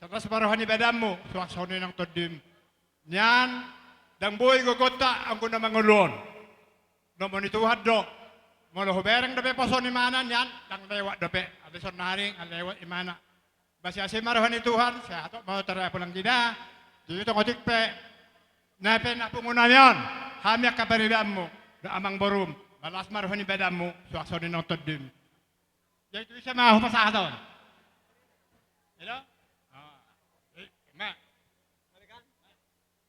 terus baruhan ni badamu suaksone nang todim. Nyan dang boy gogota ang kuna mangulon. No monituhad do. Molo hubereng dape poson ni mana nyan dang lewat dape abison naring ang lewat imana. Basi ase maruhan ni Tuhan sa ato mau tara pulang gina. Dito ngotik pe. Na pinapungo nami Kami akan beribamu, da amang borum, balas maruhani badamu, suaksoni nang todim. Jadi itu bisa mahu pasahadon. Hello? Ma.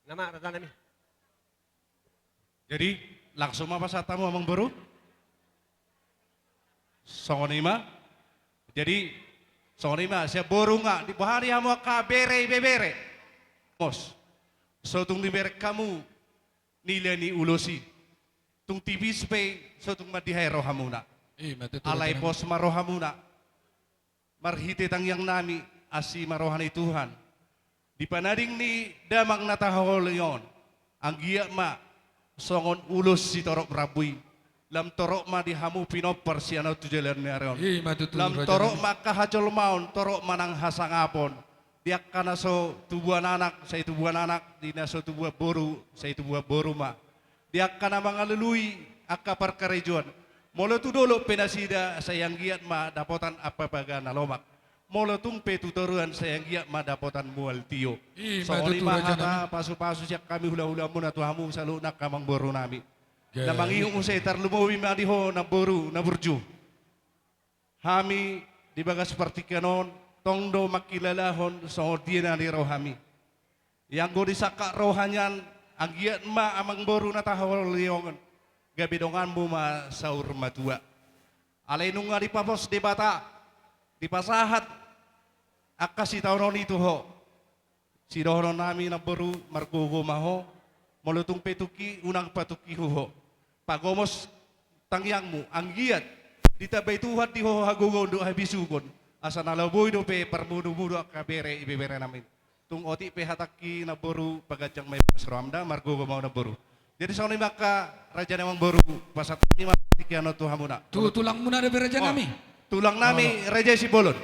Nama rata nami. Jadi langsung apa satamu amang boru? Songonima. Jadi songonima saya boru nggak di bahari hamu kabere bebere. Mos. Sotung di berek kamu nilai ni ulosi tung tibis pe sotung madihay rohamuna alay pos marohamuna marhite tang yang nami asi marohani Tuhan di panaring ni damang natahol yon ang giya ma songon ulos si torok rabui lam torok ma dihamu pinopper si ano tujalan ni aron lam torok ma kahacol maun torok manang hasangapon diak kana so tubuhan anak sa tubuhan anak dina so tubuh boru sa tubuh boru ma diak kana mga lului aka perkarejuan molo tu dolo penasida sayang giat ma dapotan apa baga nalomak molo tung pe tutoruan sayang giat ma dapotan mual tio so lima hata pasu-pasu siak kami hula-hula muna tuhamu salu nak kamang boru nami namang iyong usay tarlumawi ma diho na boru na burju hami di baga seperti kanon tongdo makilalahon sa ordina ni rohami. Yang go disaka rohanyan ang giat ma amang boru na tahawal liyongan. Gabidongan mo ma saur matua. Alay nung nga di papos di bata. Di pasahat. Akasi taunon ito ho. Sidohonon namin na boru margugo maho. Molutong petuki unang patuki ho. Pagomos tangyang mo ang giat. Di tabay tuhat di ho hagugon do habisugon. Asa nalaboy do pe permudu-mudu kabere ibebere namin. Tung oti pe hataki na boru pagadyang may pasramda margo mau na boru. Jadi sa maka raja namang boru pasat ni matikiano to hamuna. Tulang muna de raja nami. Tulang nami raja si bolon.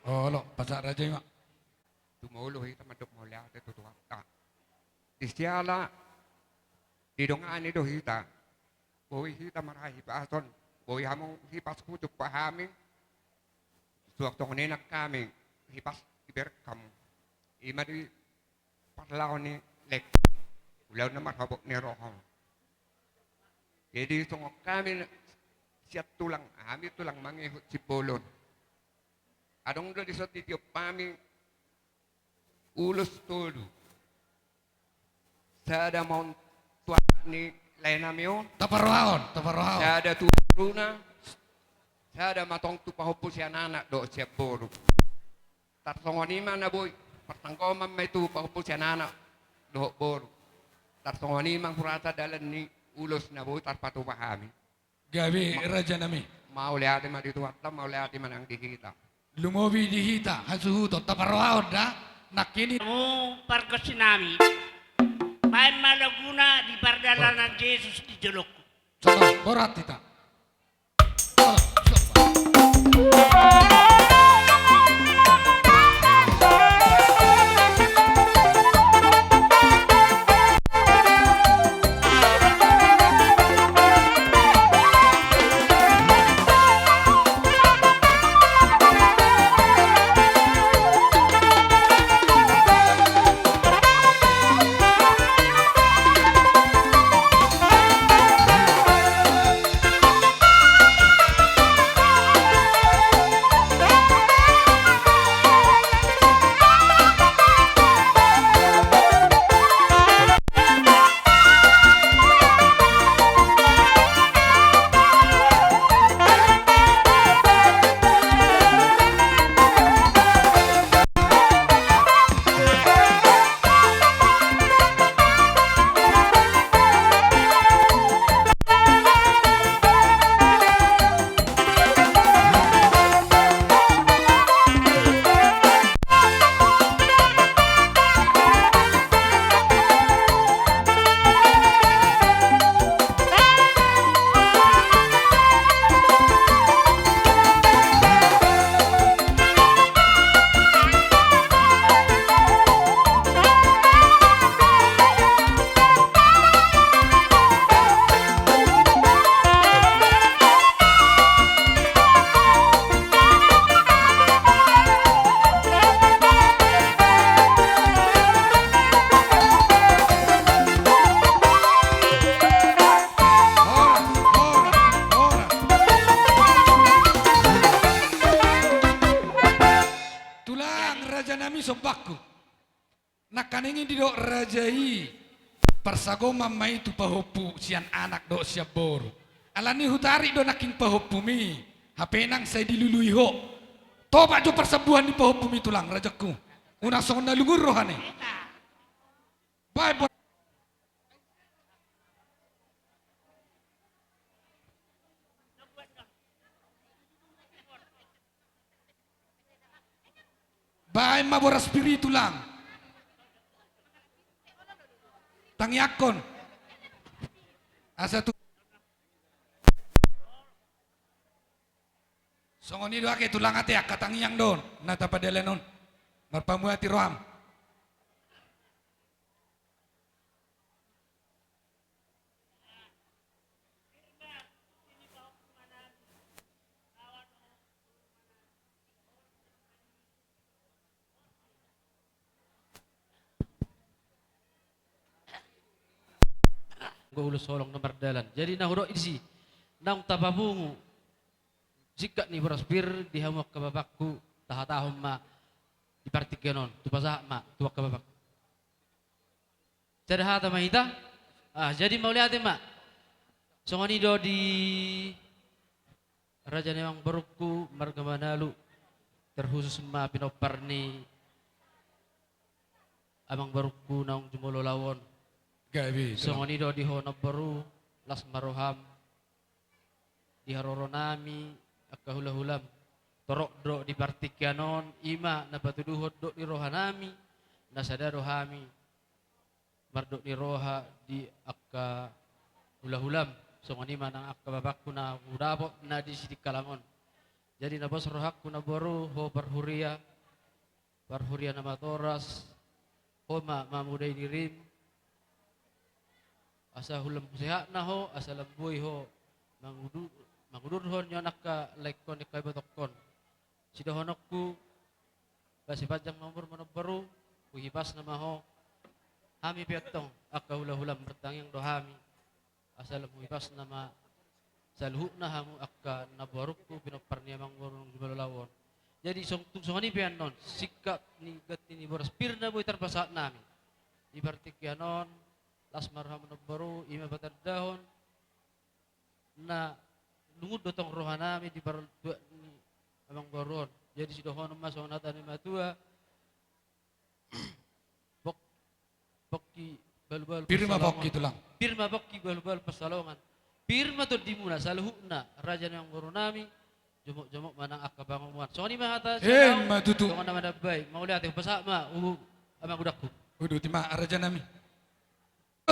Oh lo pasat raja ma. Tumulo hita madok mo la te tutuwa ta. Istiala didongani do hita. Boy hita marahi pason. Boy hamong hipas kutuk pahami. Suwak tong nenak kami hipas iber kamu. Ima di parlaw ni lek. Ulaw na marhabok ni rohong. Jadi tong kami siap tulang, kami tulang mangihut si bolon. Adong do di sotitio pami ulos todo. Saya ada mau tuan ni lain namion. Taparohaon. Saya ada turuna. Saya ada matong tu pahopo si anak do siap boru. Tarsongonima na boy. Pertangkoman may tu pahopo si anak do boru. Tarsongonima kurata dalan ni ulos na boy tarpatu pahami. Gabi raja nami. Mau lihat ma dito atta mau lihat manang dikita. Lumobi dihita hasuhuto taparohaon da nakini. Kamu parko sinami. May malaguna di pardalanan Jesus di Jolokku. Sama borat kita. Sobakku. Nakaningin di dok rajai persagoma mai tu pahopu sian anak dok siap boru. Alani hutari do naking pahopu mi. Hapenang saya dilului ho. Toba jo persebuhan di pahopu mi tulang rajaku. Una song na lungur rohane. Bye bye. Bahay mabora spiritu lang. Tangyakon. Asa tu. Songoni doa ke tulang ate akatangyang don. Nata padelenon. Marpamuati roham. Ulo solong na mardalan. Jadi nahuro isi nang tapabungu jika ni beraspir di hamak kababakku tahatahom ma di partikenon tu pasah ma tuak kababak. Jadi hata mahita jadi mau lihat ma songoni do di raja nemang berukku marga manalu terkhusus ma pinopar ni amang berukku nang jumolo lawon. Songoni do di hono baru las maroham di haroronami akahula-hulam torok do di partikianon ima na patuduhot do di rohanami na sada rohami mardok di roha di akka hula-hulam songoni manang akka babakku na udapot na di sidik kalangon jadi na bos rohakku na baru ho parhuria na matoras ho mamudai dirim asa hulam sehat na ho asa lamboy ho mangudur ho nyo nakka laikon ikay batokon sidahonokku basi pajang nomor manobaru kuhipas na maho hami piatong akka hula-hulam bertangyang do hami asa lamuhipas na ma salhu na hamu akka nabarukku pinoparniamang borong jubalawon jadi songani pianon sikap ni gati ni boraspir na boy tarpasat nami di partikyanon lasmarham baru ima batar dahon na lungud dotong rohanami di baru dua ni abang baron jadi sidohon mas onat ani matua bokki bal-bal Pirma bokki tulang. Pirma bokki bal-bal pasalongan. Pirma to dimuna saluhna raja yang baru nami jomok-jomok manang akabanguan. Soni mahata matutu. Songon nama baik. Mau lihat pasama amang udakku. Udah tima araja nami.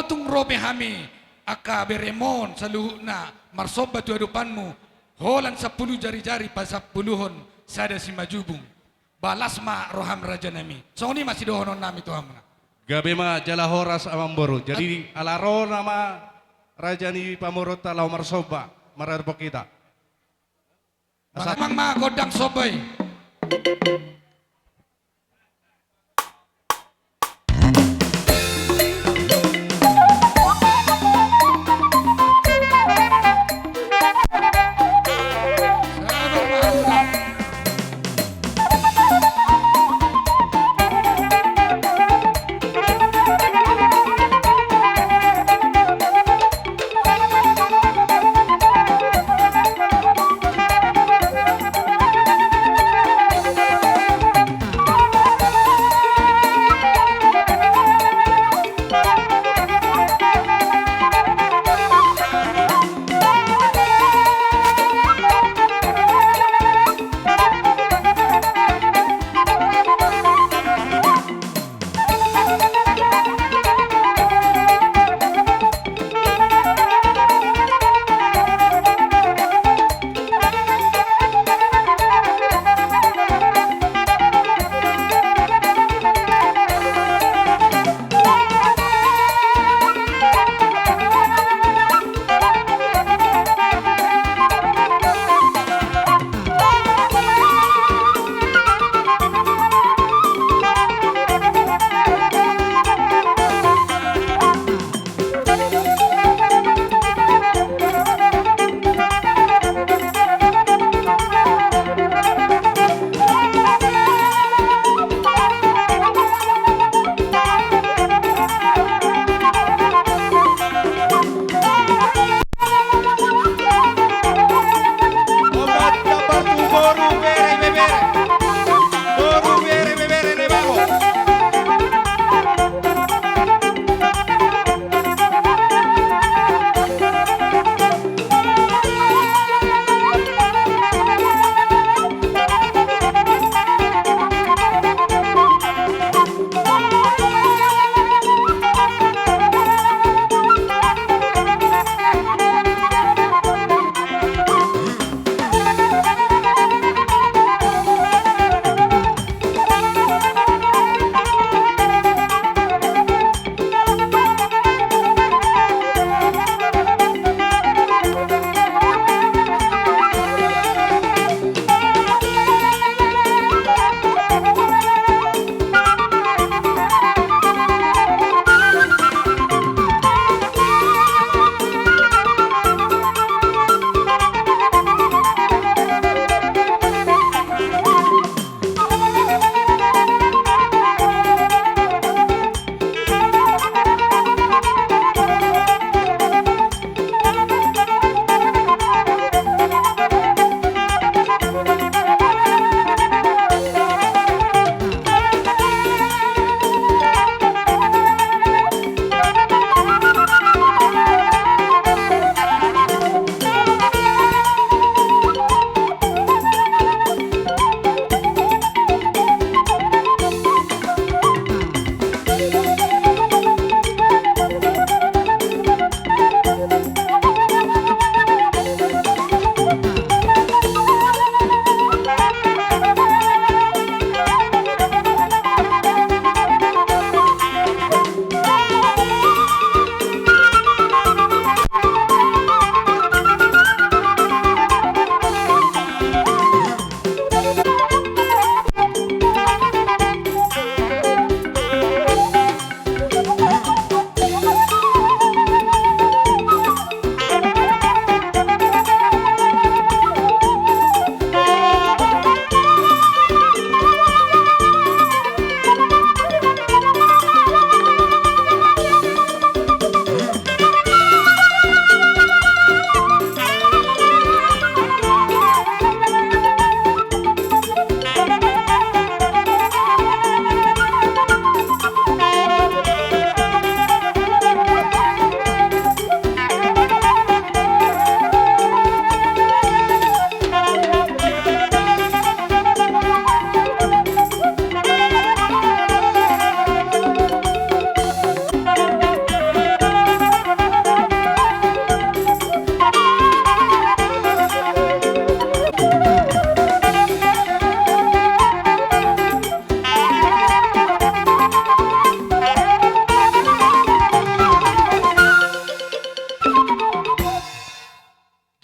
Tung robe hami aka beremon saluhna marsoba tu adupanmu holan 10 jari-jari pasapuluhon sada si majubung balasma roham raja nami. Soni masih dohonon nami tu hamna. Gabe ma jala horas amang boru. Jadi alaro nama raja ni pamorota lau marsoba mararpo kita. Mang ma godang sobai.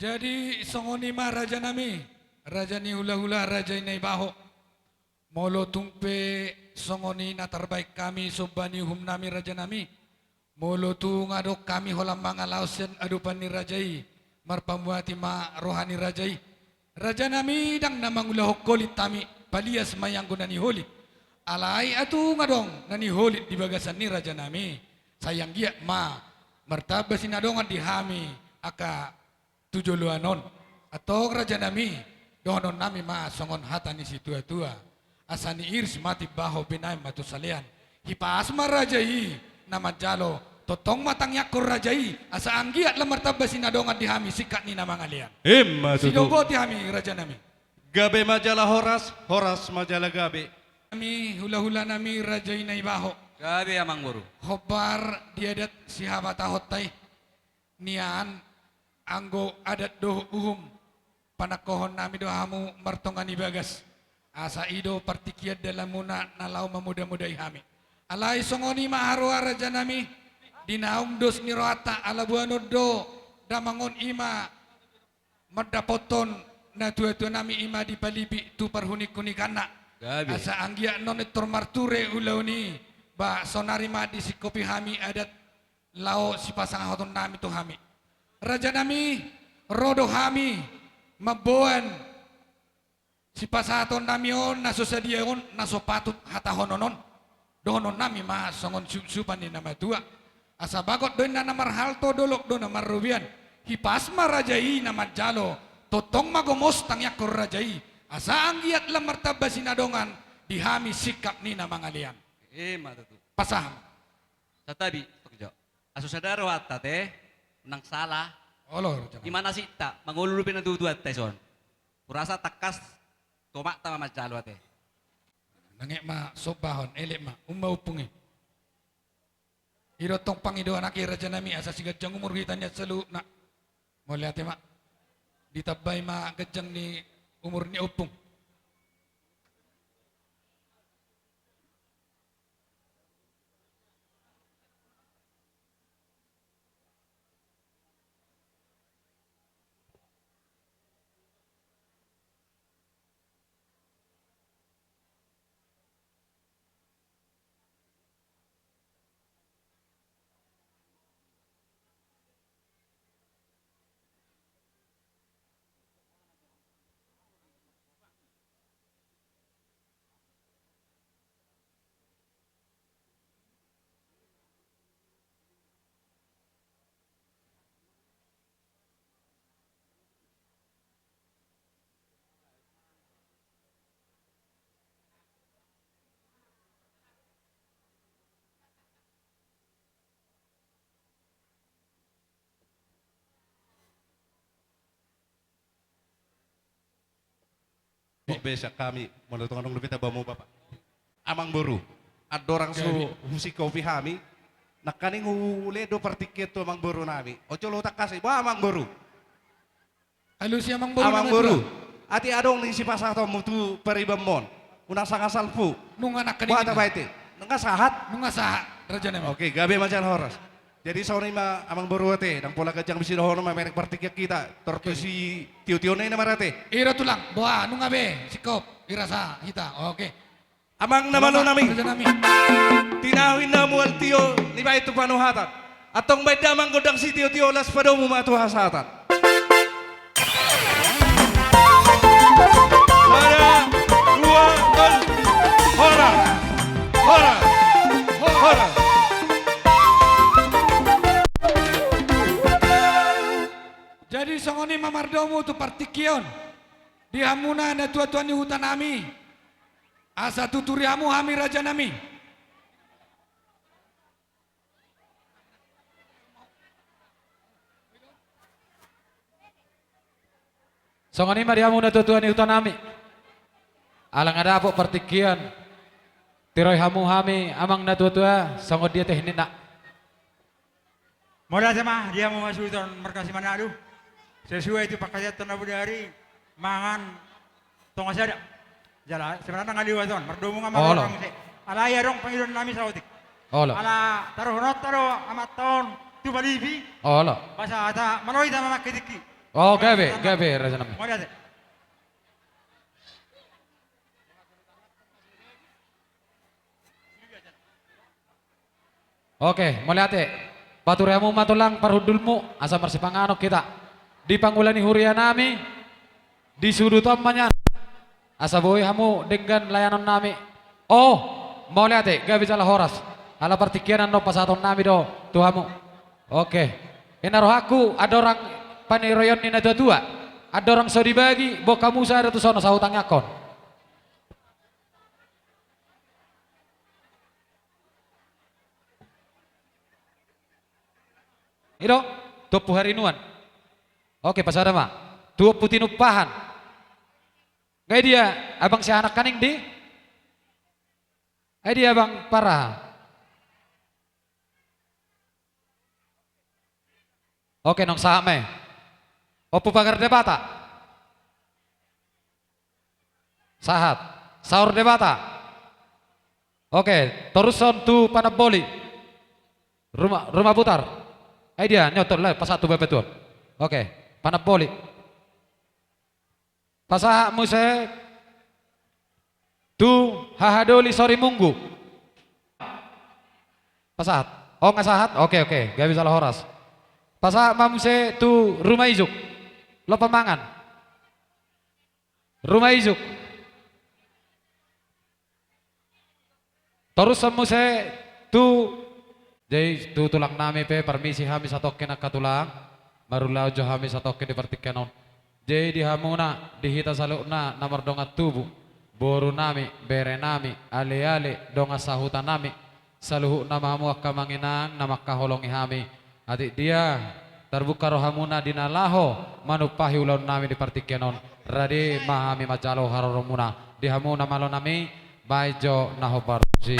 Jadi songoni mah raja nami, raja ni hula-hula, raja inai baho. Molo tumpe songoni na terbaik kami sobani hum nami raja nami. Molo tu ngadok kami holam mangalausen adupan ni rajai. Marpamuati ma rohani rajai. Raja nami dang namang ulah hokolit tami palias mayang nani holit. Alai atu ngadong nani holit di bagasan ni raja nami. Sayang gia ma martaba sinadongan di hami aka tujuluanon atau raja nami dohonon nami ma songon hatani si tua-tua asani irs mati baho binai matu salian hipas ma rajai nama jalo totong matang yakor rajai asa anggiat lemar tabba sinadongan di hami sikat ni nama ngalian tutu. sidogo ti hami raja nami Gabe majalah Horas, Horas majalah Gabe. kami hula-hula nami rajai nai baho Gabe amang boru. hobar diadat si habata hotai nian anggo adat doh uhum panakohon nami dohamu martongani bagas asa ido partikiat dalam muna nalau memuda-mudai hami alai songoni maharua raja nami dinaung dos niroata ala buano do damangon ima merdapoton na tua-tua nami ima di palibi tu parhuni-kuni kana asa anggia nonetor marture ulauni ba sonari ma di sikopi hami adat lao si pasang hoton nami tu hami raja nami rodo hami maboan si pasaton nami on naso sadiaon naso patut hata hononon dohonon nami ma songon supan ni nama tua asa bagot doin na namar halto dolok do namar rubian hipas ma rajai nama jalo totong magomos tangyak kor rajai asa anggiat lamar tabba sinadongan di hami sikap ni nama ngalian Mata tu. pasaham Tatabi, pagjo. Aso sadaro atta te. Nang salah. Olor. Gimana sih tak mangululupin na duduat teson. Kurasa takas tomak tama majalo ate. Nangek ma sobahon elek ma umma upungi. Irotong pangido anak raja nami asa sigat jang umur hitanya selu nak. Mo lihat ma. Ditabay ma gajang ni umur ni upung. Besa kami menutong anong lupita bamu bapak. Amang boru. Adorang su husi kopi hami. Nakaning hule do partiket to amang boru nami. Ojo lo tak kasih. Ba amang boru. Halo si amang boru. Amang boru. Ati adong ni si pasato mutu peribamon. Una sanga salfu. Nung anak kaning. Buat apa itu? Nunga sahat. Nunga sahat. Raja nami. Oke, gabe macam horas. Jadi sore ma amang boru ate. Dang pola kajang bisi dohono ma merek partiket kita. Tortusi tiu-tiu na marate. Iro tulang. Boa nunga be. Sikop. Irasa hita. Oke. Amang namalo nami. Raja nami. Tinawin na mo al tiyo ni ba ito panuhatan. Atong may damang godang si tiyo-tiyo las pa daw mo matuhasatan. Para, dua, gol. Hora. Hora. Hora. Jadi songoni mamardomu tu partikion. Di hamuna na tua-tua ni hutan nami. Asa tuturi hamu hami raja nami. Songoni mariamu na tutuan ni hutanami. Alang ada po partikian. Tiroy hamu hami amang na tutua songod dia teh nina. Mula sama dia mau masuk markasi Manado. Sesuai itu pakaian tanah budari mangan tong asada. Jala sebenarnya ngaliwaton merdomu ngamal orang sih. Ala ya dong pangidon nami sautik. Ola. Ala taruh not taruh amaton tu balibi. Ola. Basa ata maloi ta mamak kediki. Oh, gabe raja nami. Mau lihat? Oke, melihat baturiamu matulang parhudulmu asa marsipanganok kita. Di panggulani huria nami di sudut amanyan asa boy hamu dengan layanan nami. Oh, mau lihat gabi salah horas. Ala partikianan no pasaton nami do tuhamu. Oke. Inaroh aku ada orang paniroyon ni tua. Ada orang so dibagi, bo kamu saya ada tu sono sahutang akon. Ido, topu harinuan. Oke, pas ada mah. Dua putih nupahan. Gak dia, abang si anak kaning di. Dia abang parah. Oke, nong sahame. Opo pagar debata. Sahat. Sahur debata. Oke, toruson tu panaboli. Rumah putar. Dia nyotor lah pas satu bebetul. Oke, panaboli. Pasah muse tu hahadoli sori munggu. Pasahat. Oh nggak sahat? Oke, gak bisa lah horas. Pasah mamse tu rumah izuk. Lo pemangan. Rumah izuk. Terus semuse tu jadi tu tulang nami pe permisi hami satoke nak katulang marulah jo hami satoke di partikenon. Jadi di hamuna di hita salukna namar dongat tubuh boru nami bere nami ale donga sahutan nami saluhu nama hamu akamanginang nama kaholongi hami adik dia terbuka rohamuna dinalaho manupahi ulon nami di partikenon radi mahami majalo haroromuna di hamuna malo nami baijo nahobarji.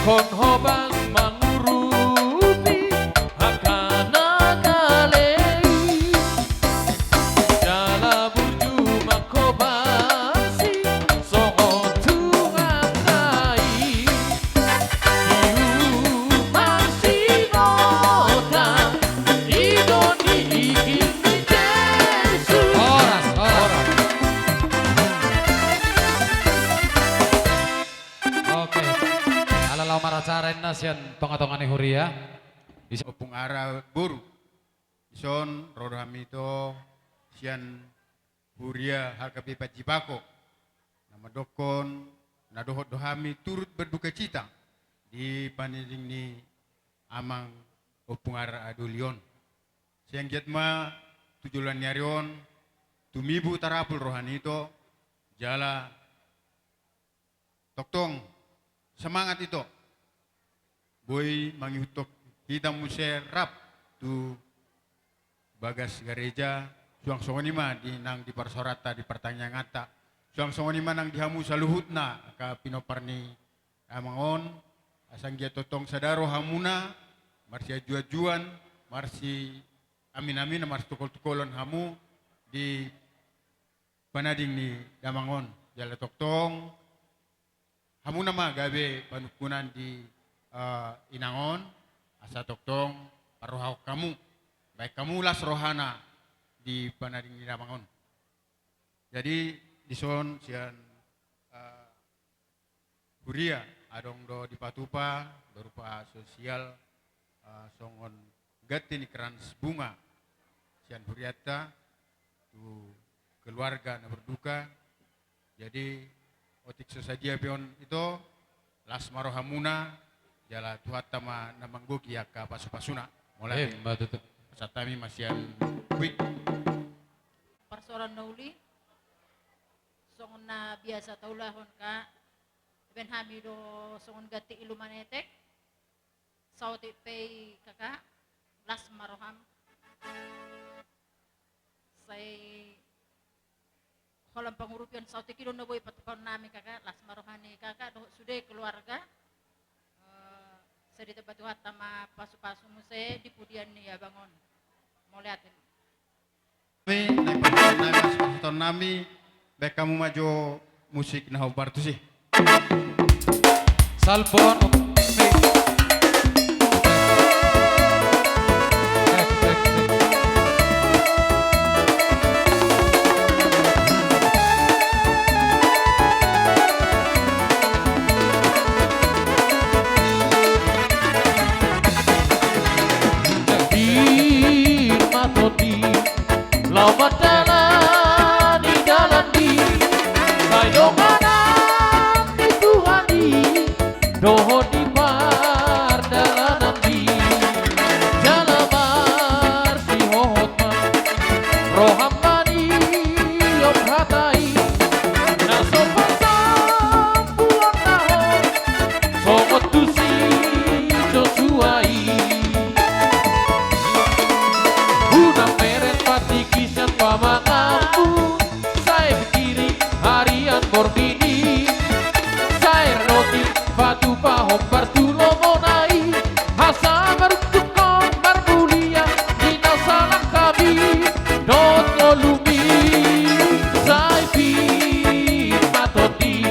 kon hobang mangurupi hakana kalei jala burju makobasi songo tungakai hiu masinota idoni ikimi Yesus oras oke ala maracaren nasian tonga-tongane huria bisa opung ara buru ison rodohamito sian huria hakapi pacipako nama dokon nadohot dohami turut berduka cita di paniling ni amang opung ara adulion siang giatma tujulan nyarion tumibu tarapul rohanito jala toktong semangat itu boy mangihutok hitam muserap tu bagas gereja suang songonima di nang di parsorata di pertanyaan ngata suang songonima nang dihamu saluhutna ka pinoparni amangon asang gia totong sadaro hamuna marsi ajuan marsi amin marsi tukol-tukolon hamu di panading ni damangon jala toktong hamu nama gabe panukunan di inangon asa toktong parohau kamu baik kamu las rohana di panading di damangon jadi dison sian huria adong do di patupa berupa sosial songon gati ni kerans bunga sian huriata tu keluarga na berduka jadi otik sesaji pion itu las marohamuna jala tuhatama namanggoki yaka pasu-pasuna mulai satami masian quick parsoran nauli songon na biasa taulahon ka ben hamido songon gati ilumanetek sauti pay kaka las maroham say kolam pangurupian sauti kilo na boy patupan namin kaka las marohani kaka do sude keluarga sa dito batuhat tama pasu-pasu mo sa dipudian niya bangon mau liatin nami nami baik kamu maju musik nah bartu sih salpon Lawat jalan di jalan di Sayonganan di Tuhan di Doho di pardalanan di Jalamar si hohotman Rohamani yom hatai Nasopan sampuan tahun Songot tusi Josuai Udang meret pati kisah pamanganku Saya kiri harian borbini Saya roti patu pahom bartulo monai Hasa mertukong barbulia Dina salam kami Dot lolumi Saya pin matoti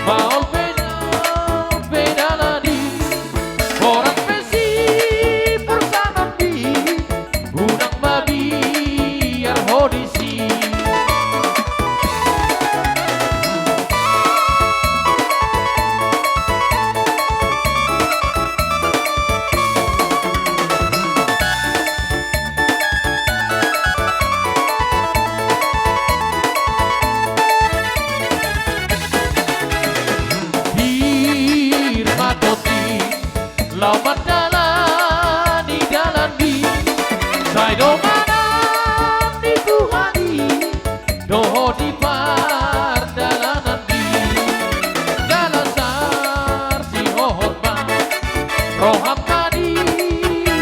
Maol pedalani Orang pesi bersama di Udang babi yang hodisi Hirmatoti Lawat jalan di jalan di Sayonganan di Tuhani Doho di pardalanan di Jalan sar si hohotma Rohamani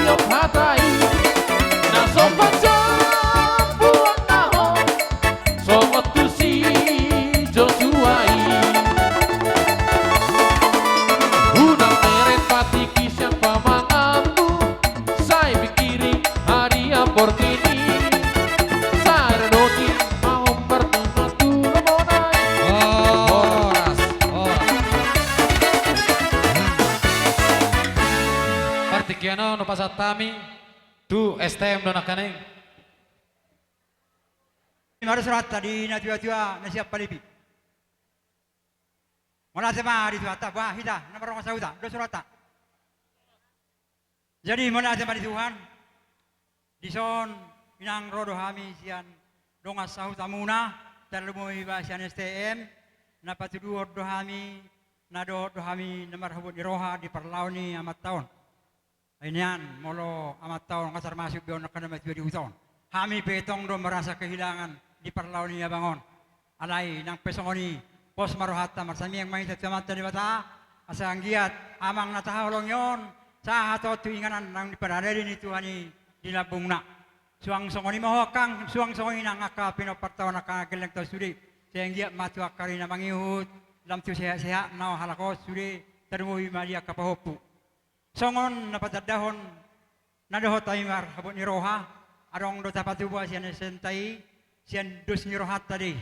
yom hatai Nasopan sampuan tahun Songot tusi Josuai Udang tikiano no pasatami tu STM do nakaneng. Mari surat tadi na tua-tua na siap palipi. Mula tema di surat wah hita na marong sauta do surat. Jadi mula tema di Tuhan di son inang rodo hami sian donga sauta muna terlumui basian STM na patudu do hami na do hami na marhabut di roha di parlauni amat tahun. Ainian molo amat tahun kasar masuk bion na kana di uton. Hami petong do merasa kehilangan di parlaw niya bangon. Alay nang pesongoni pos maruhata marsami ang mahita tamata di bata asang giat amang natahalong yon sa hato tuinganan nang diparadari ni Tuhan ni dilabong na. Suang songoni mahokang suang songoni nang aka pinopartaw na kagalang to sudi. Sayang giat matuak kari na mangihut lam tu seha na halakos sudi termuhi malia kapahopu. Songon napatadahon nadoho taimar habot ni roha arong do tapatuba siya sentai sian dos ni rohat tadi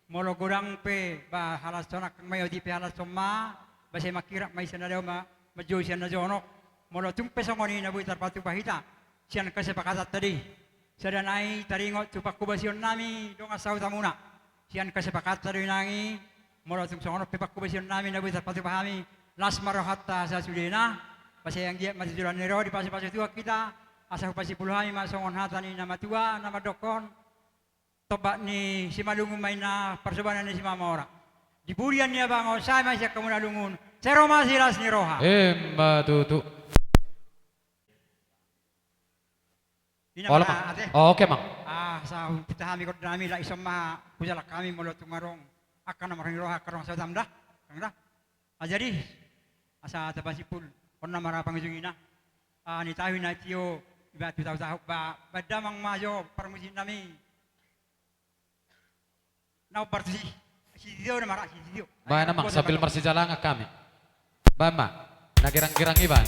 molo godang pe ba halas sonak mayo di pe halas somma ba say makira may sanadaw majo sian na jonok molo tumpe songoni na buitar patu bahita sian kasepakatan tadi sadanai taringot tupak kubasion nami dong asau tamuna sian kasepakatan tadi nangi molo tum songono pe kubasion nami na buitar patu bahami las marohatta sa sudena ba say ang giat masijuran ni ro di pasi-pasi tua kita asa pasi puluhani masongon hatani nama tua nama dokon toba ni si malungun may na persobanan ni si mama ora. Diburian niya bango sama siya kamunalungun. Sero masilas ni roha. Matutu. Wala ma. Oke mang. Sa pitahami ko dami la isang pusala kami mula tumarong akan namarang roha karong sa tamda. Kangda. Jadi asa tabasipul pernah marapang jungina. Ni tahu na tiyo iba tu tahu ba badamang majo permusin nami. Nau parti si dio na mara si dio. Ba namang sambil marsijalang kami. Bama, nagirang-girang iban.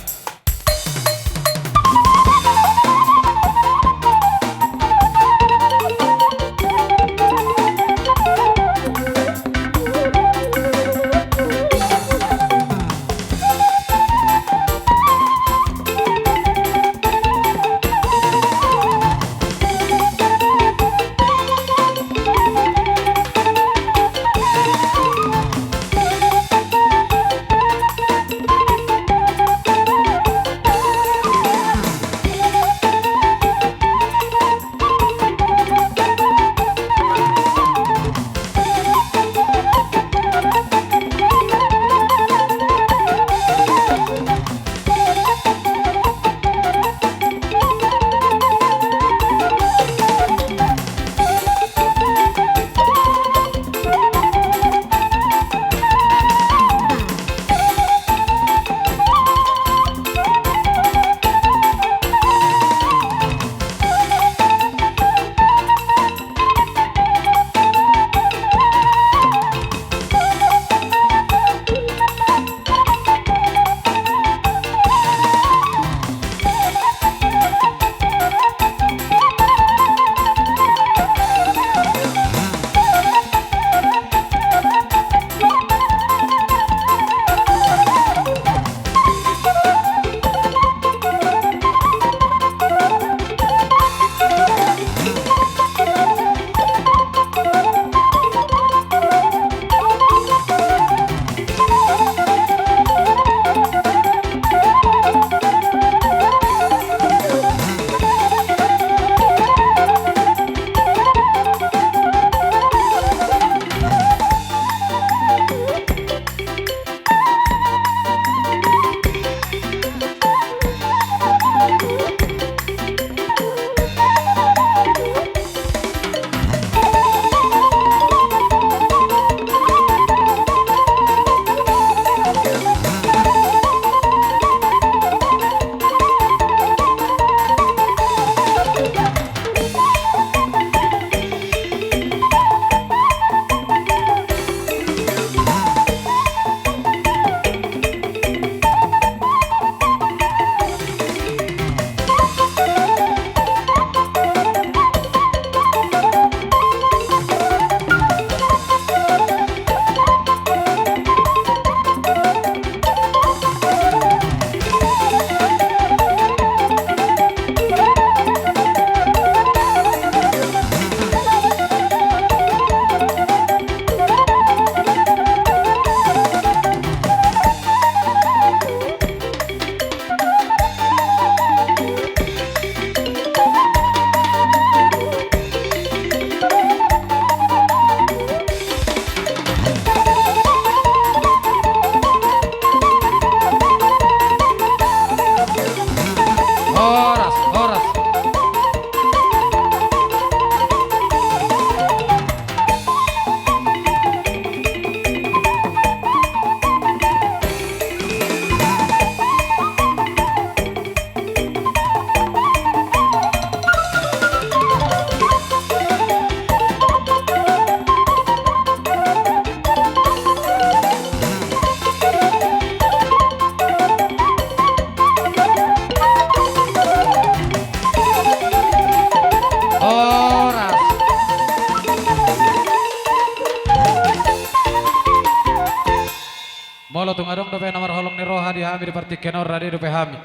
dope nomor holong ni roha di hami di partikenor radi dope hami.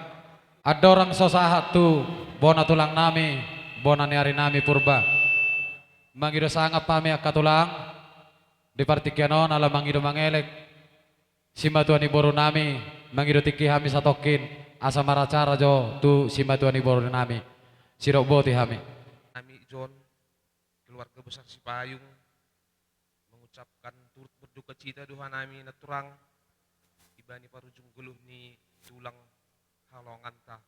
Ada orang sosahat tu bona tulang nami, bona ni hari nami purba. Mangido sangap pami akatulang di partikenon ala mangido mangelek. Sima tuani boru nami, mangido tiki hami satokin asa maracara jo tu sima tuani boru nami. Sirok boti hami. Kami John, keluarga besar Sipayung, mengucapkan turut berduka cita duha nami naturang ibani parujung guluh ni tulang halongan ta.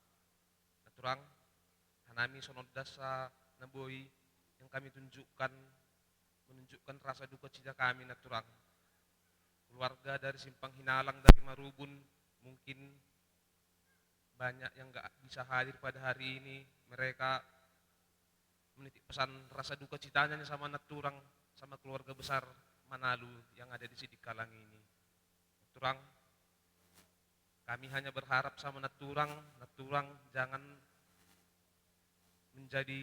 Naturang hanami sonod dasa naboi yang kami menunjukkan rasa duka cita kami naturang. Keluarga dari Simpang Hinalang dari Marubun mungkin banyak yang gak bisa hadir pada hari ini. Mereka menitip pesan rasa duka citanya sama naturang, sama keluarga besar Manalu yang ada di Sidikalang ini. Naturang, kami hanya berharap sama naturang jangan menjadi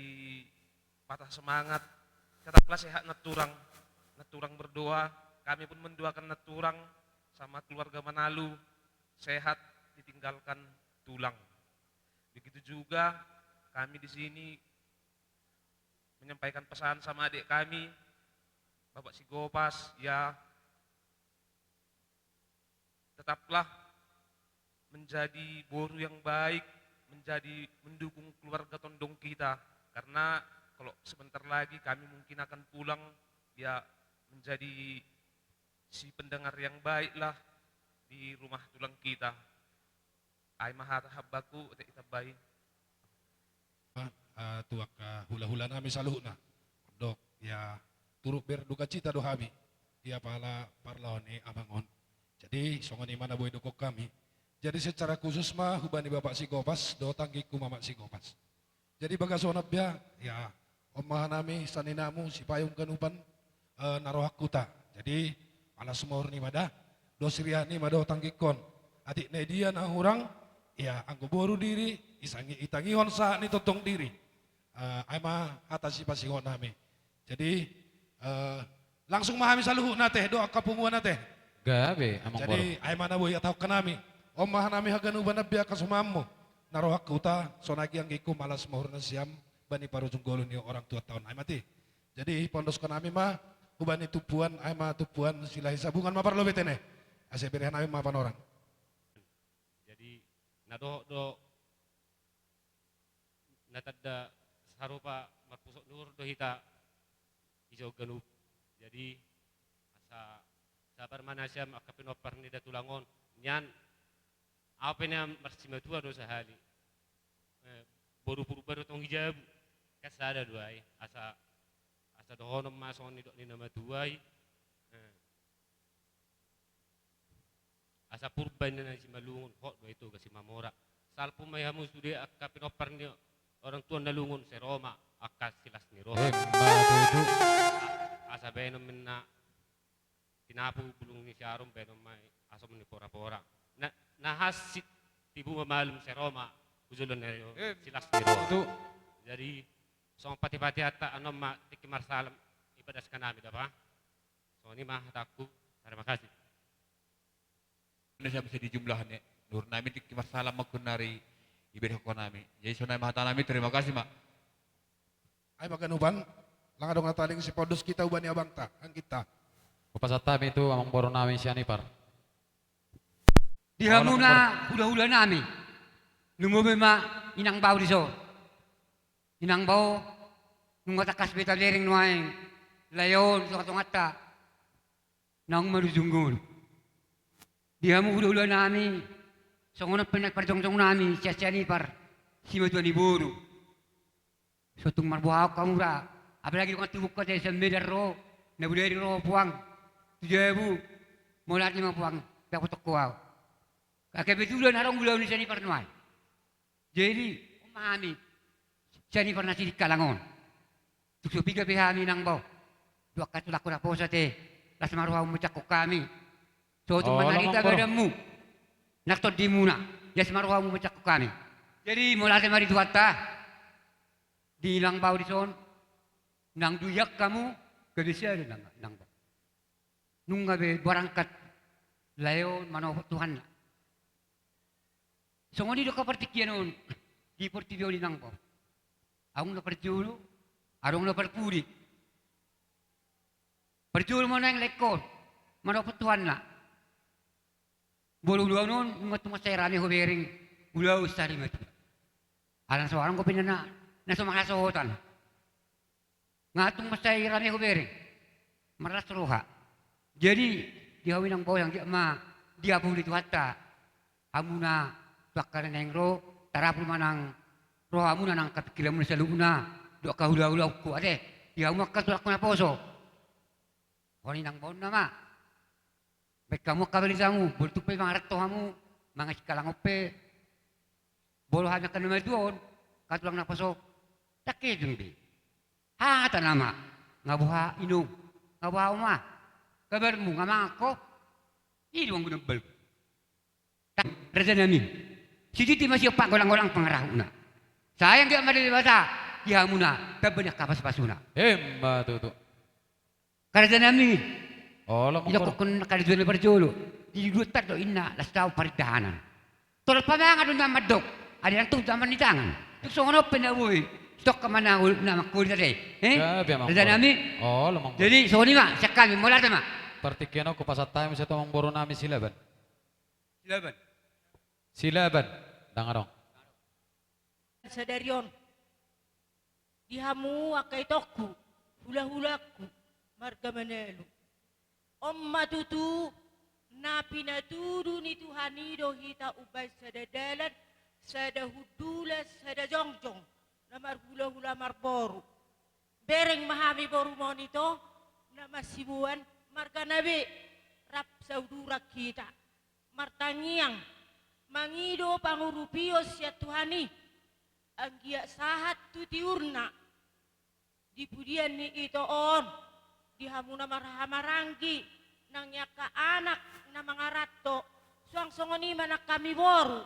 patah semangat. Tetaplah sehat naturang berdoa, kami pun mendoakan naturang sama keluarga Manalu sehat ditinggalkan tulang. Begitu juga kami di sini menyampaikan pesan sama adik kami, Bapak Sigopas, ya tetaplah menjadi boru yang baik, mendukung keluarga tondong kita. Karena kalau sebentar lagi kami mungkin akan pulang, ya menjadi si pendengar yang baik lah di rumah tulang kita. Ay mahat habbaku utek itabay. Tuak hula-hula nami saluhna. Dok ya turut berduka cita do hami. Ya pala parlawan ni amangon. Jadi songon mana boy dokok kami. Jadi secara khusus mah hubani Bapak Sigopas do tanggiku Mama Sigopas. Jadi bagasonap ya omah nami saninamu si payung kanupan narohak kuta. Jadi alas semua ni mada do siriani mado tanggikon. Adik nedia na hurang ya anggo boru diri itangihon sa ni totong diri. Aima atasi pasingon nami. Jadi langsung mahami saluhu nate doa kapunguan nate. Gabe amang boru. Jadi aima na boy atau kanami. Omah nami hagan uban nabya kasumammo. Narohak kuta sonagi ang giku malas mahur na siyam bani parujung golon ni orang tua tahun aimati. Jadi pondos kanami mah uban ni tupuan aima tupuan silahi sabungan mapar lobetene. Ase berihan nami mapan orang. Jadi do natadda sarupa marpusok nur do hita ijo ganup. Jadi asa sabar manasyam akapinopar ni datulangon nyan apa ni marsimatua do sahali boru purba do tong hijab kasada duai asa dohonom mason ni do ni nama duai asa purba ni na si malungon hot do itu kasi mamora salpo may hamu sude akapinopar ni orang tua nalungon si Roma akas silas ni Roma. Asa benom na tinapu bulung ni si Arom benom may asom ni pora-pora. Nahasit tibu mamalum si Roma kujulon na yo silas ni Roma. Jadi so pati-pati ata ano ma tikimar salam ibadas ka namin apa? So ni mahataku. Terima kasih. Ini saya bisa dijumlahan ya. Nur namin tikimar salam makunari ibadah ko nami. Jadi sunay mahata nami, terima kasih mak. Ay maganuban, lang adong nataling si Podos kita uban ni abang ta, ang kita. Kupasatami itu amang boru namin siya ni par. Di hamuna hula-hula nami. Numubi ma inang bau diso. Inang bau nungatakas beta lering nuaing layon sa katungata nang marujunggol. Di hamu hula-hula nami. So ngunang pinagparjong-jong nami siya ni par si Matuan ni Boru. So tung marbuhaw kamura. Apalagi kung tibuk ka sa medar ro. Nabudari ro puang. Tujabu. Mulat lima puang. Piakutok kuwaw. Kakabitulan harang gulaw ni siya ni par nuay. Jadi umami siya ni par na Sidikalangon. Tuksupiga pihami nang baw. Dua katulak ko na po sa te. Las maruhaw mo ko kami. So tung manarita badamu. Naktod di muna, ya semaruha mo macak ko kami. Jadi mula sa mari duwata, di lang bau di son, nang duyak kamu, kadisya rin nang bau. Nung gabi barangkat layo mano Tuhan Songoni do kapartikian on. Di portibio di nang po. Aung na perjulu, arong na perpuri. Perjulu mo na yung lekor. Manopetuan na. Bulu-bulu nun, ngatong masayarani hubering. Ulaw sa rimot. Alang seorang ko pinana na sumakasuhutan. Ngatong masayarani hubering. Maras roha. Jadi, dihawin ang boyang dia boleh tuata. Amuna bakar nengro tarapul manang roh amuna nang kapikiran mun saluna do ka hula-hula ku ade dia makka tulak na poso honi nang bon nama baik kamu kabali jamu bol tupe mangarat to hamu mangas kalangope bolo hanya kan medon katulang na poso takke jumbi ha ta nama ngabuha inu ngabuha uma kabarmu ngamang ako ini wong gunebel Raja Nami, si Titi masih pak golang-golang pengerahuna. Sayang dia mari bahasa, ya muna, tabanyak kapas pasuna. Hemba tuh. Raja Nami, oh lo ilo kokon kalijuan berjolo, di dutar do inna lastau paridahanan. Tol pamangan do namadok, ada yang tuh zaman di tangan. Tuk songono penawui, stok kemana nama kulit tadi, Raja Nami. Oh lo mang. Jadi soni mak, sekali molar tema. Partikian aku pasat time saya tomong boro nami silaban. Silaban, dangarong. Sadarion, dihamu akai tokku, hula-hulaku, marga manelu. Omma tutu, napi natudu ni Tuhani dohita ubay sadadalan, sadahudula, sadajongjong, namar hula-hula marboru. Bereng mahami boru monito, nama sibuan, marga nabi, rap saudura kita. Martangiang, mangido pangurupio siya Tuhani, ang giya sahat tutiurna, dipudian ni itoon, dihamuna marhamaranggi, nang yaka anak na mga rato, suang songoni manak kami boru,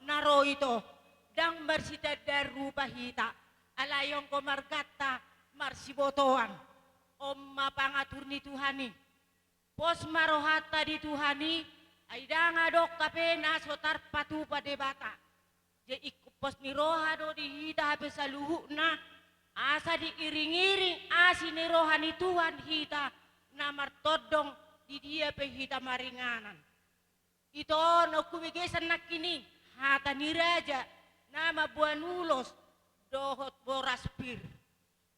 naro ito, dang marsita daru pahita, alayong ko margata, marsibotoan, om mapangatur ni Tuhani, pos marohata di Tuhani, Aida ngadok kape na sotar patu pada bata. Je ikupos ni roha do dihita habis saluhu na asa diiring-iring asi ni roha ni Tuhan hita na martodong di dia pe hita maringanan. Ito no kumigesan na kini hata ni raja nama buanulos dohot boraspir.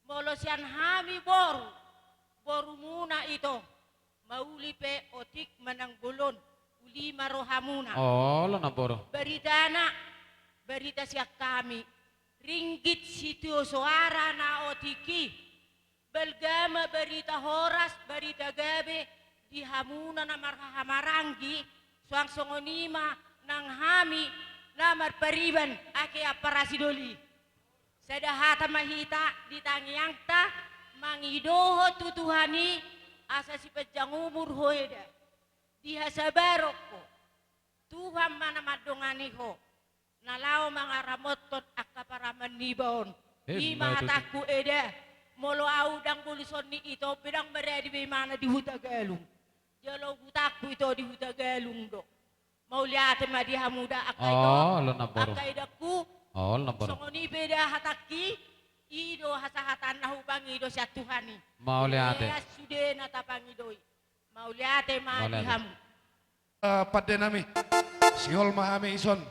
Molosian hami boru muna ito mauli pe otik manang bulon. Lima rohamuna. Oh, lo naboro. Berita siap kami. Ringgit situ suara na otiki. Belgama berita horas, berita gabe. Di hamuna na marhamaranggi. Suang songonima nang hami. Namar pariban ake aparasidoli. Sedahata mahita ditangiang ta. Mangidoho tutuhani. Asa si pejang umur hoeda. Diha sabaroko Tuhan mana madongani ho nalao mga ramotot akaparaman nibon di mataku eda molo audang bulison ni ito pedang berada di mana di Hutagalung jalo hutaku itu di Hutagalung do mau lihat ma di hamuda akai daku songoni beda hataki ido hasahatan nahubang ido siya Tuhani mau lihat sudah natapang idoi mau lihat ma dihamu. Pada nami, siol mahami ison,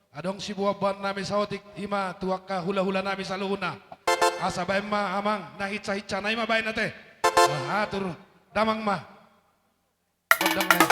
adong si buah ban nami saotik ima tuaka hula-hula nami saluhuna. Asa bae ma amang nahitsa-hitsa na ima bae nate. Atur damang ma. Kodang na.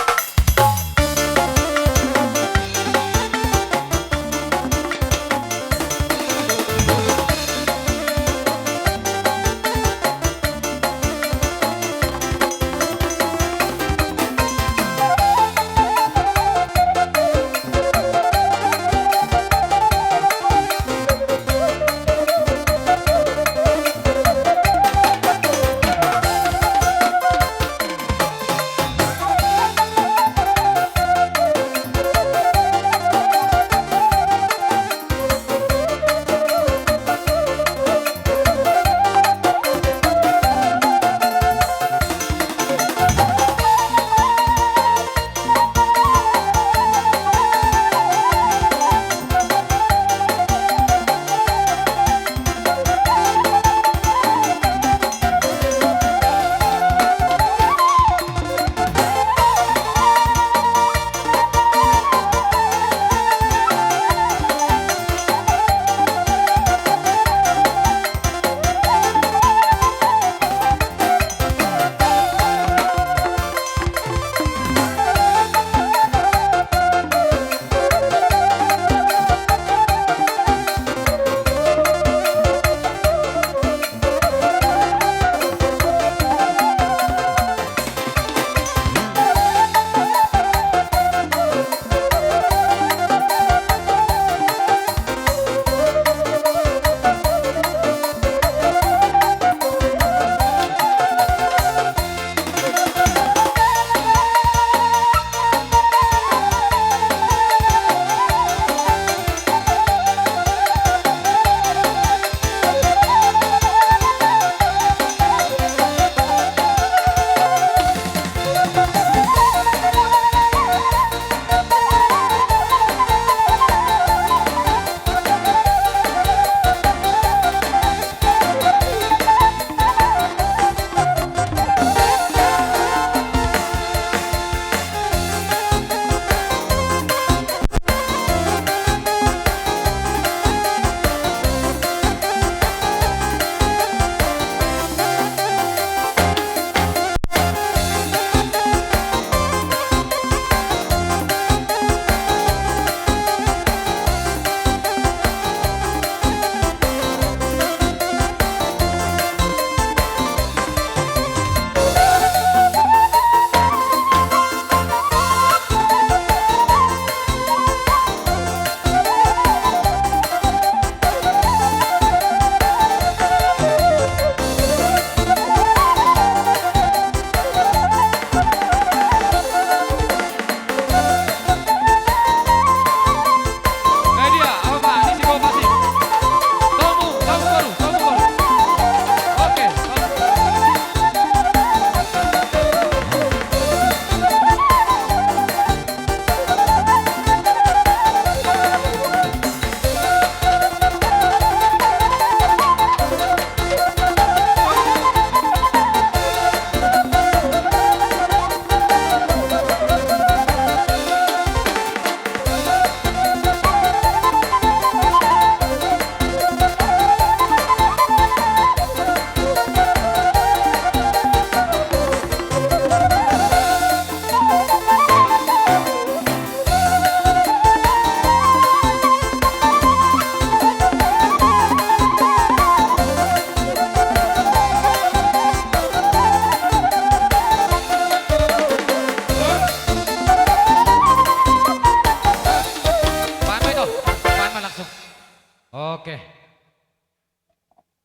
Oke.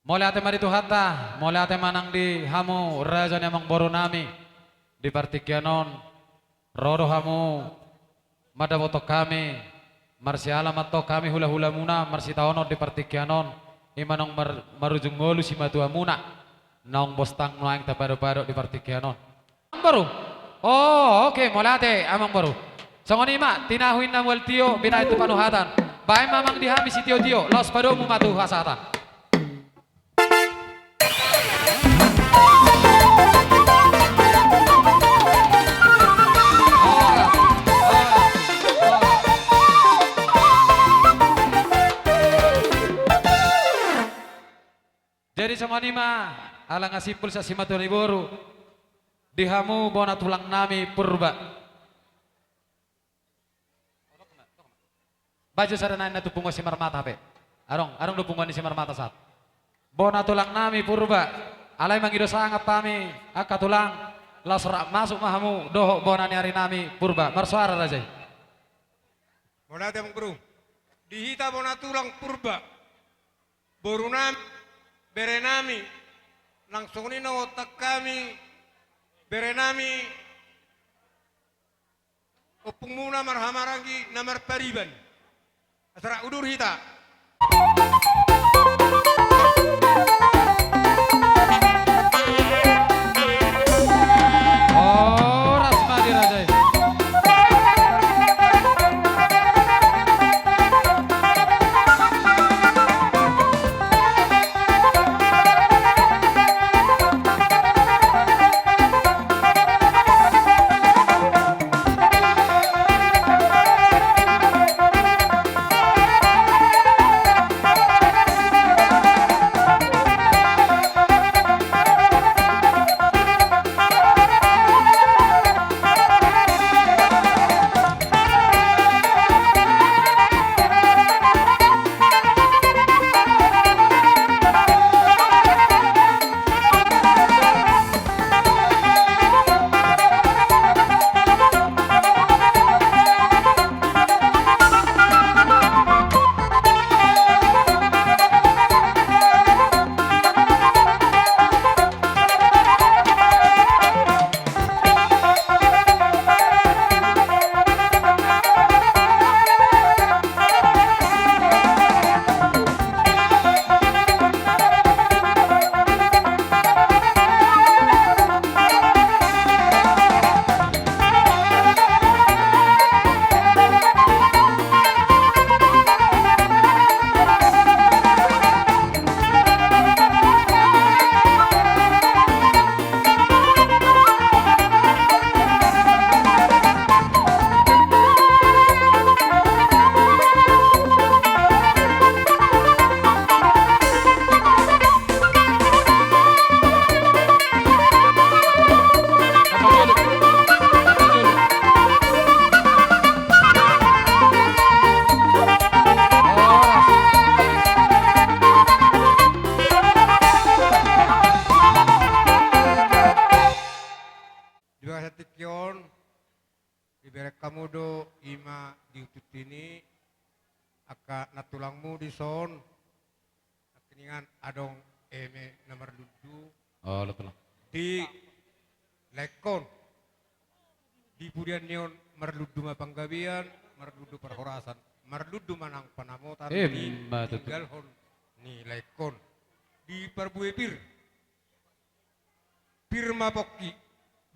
Mulai ate mari tuhata, mulai ate manang di hamu raja nemang boru nami di partikianon rodo hamu mada botok kami marsi alamat to kami hula hula muna marsi taono di partikianon imanong marujung ngolu si matu amuna naong bostang noang taparo-paro di partikianon. Baru. Oh, oke, mulai ate amang baru. Songoni ma tinahuin na mual tio bina itu panuhatan. Bae mamang dihami si tio los pado mu matu hasatan. Jadi songoni ma alang asipul sa simatun iboru dihamu bona tulang nami purba. Baju sarana na tupungo si marmata pe. Arong tupungo ni si marmata saat. Bona tulang nami purba. Alay mangido sangat pami akatulang lasra masuk mahamu doho bona ni hari nami purba. Marsuara rajai. Bona temang guru. Dihita bona tulang purba. Borunam berenami langsung ni na otak kami berenami opung muna marhamarangi namar pariban asara udur hita Oh rasmadi rajai. kamudo ima diututini aka natulangmu di son akiningan adong eme nomor dudu Oh, betul. di lekon di pudian neon merludu mapanggabian merludu perhorasan merludu manang panamotan di tinggal hon ni lekon di perbuai pirma pokki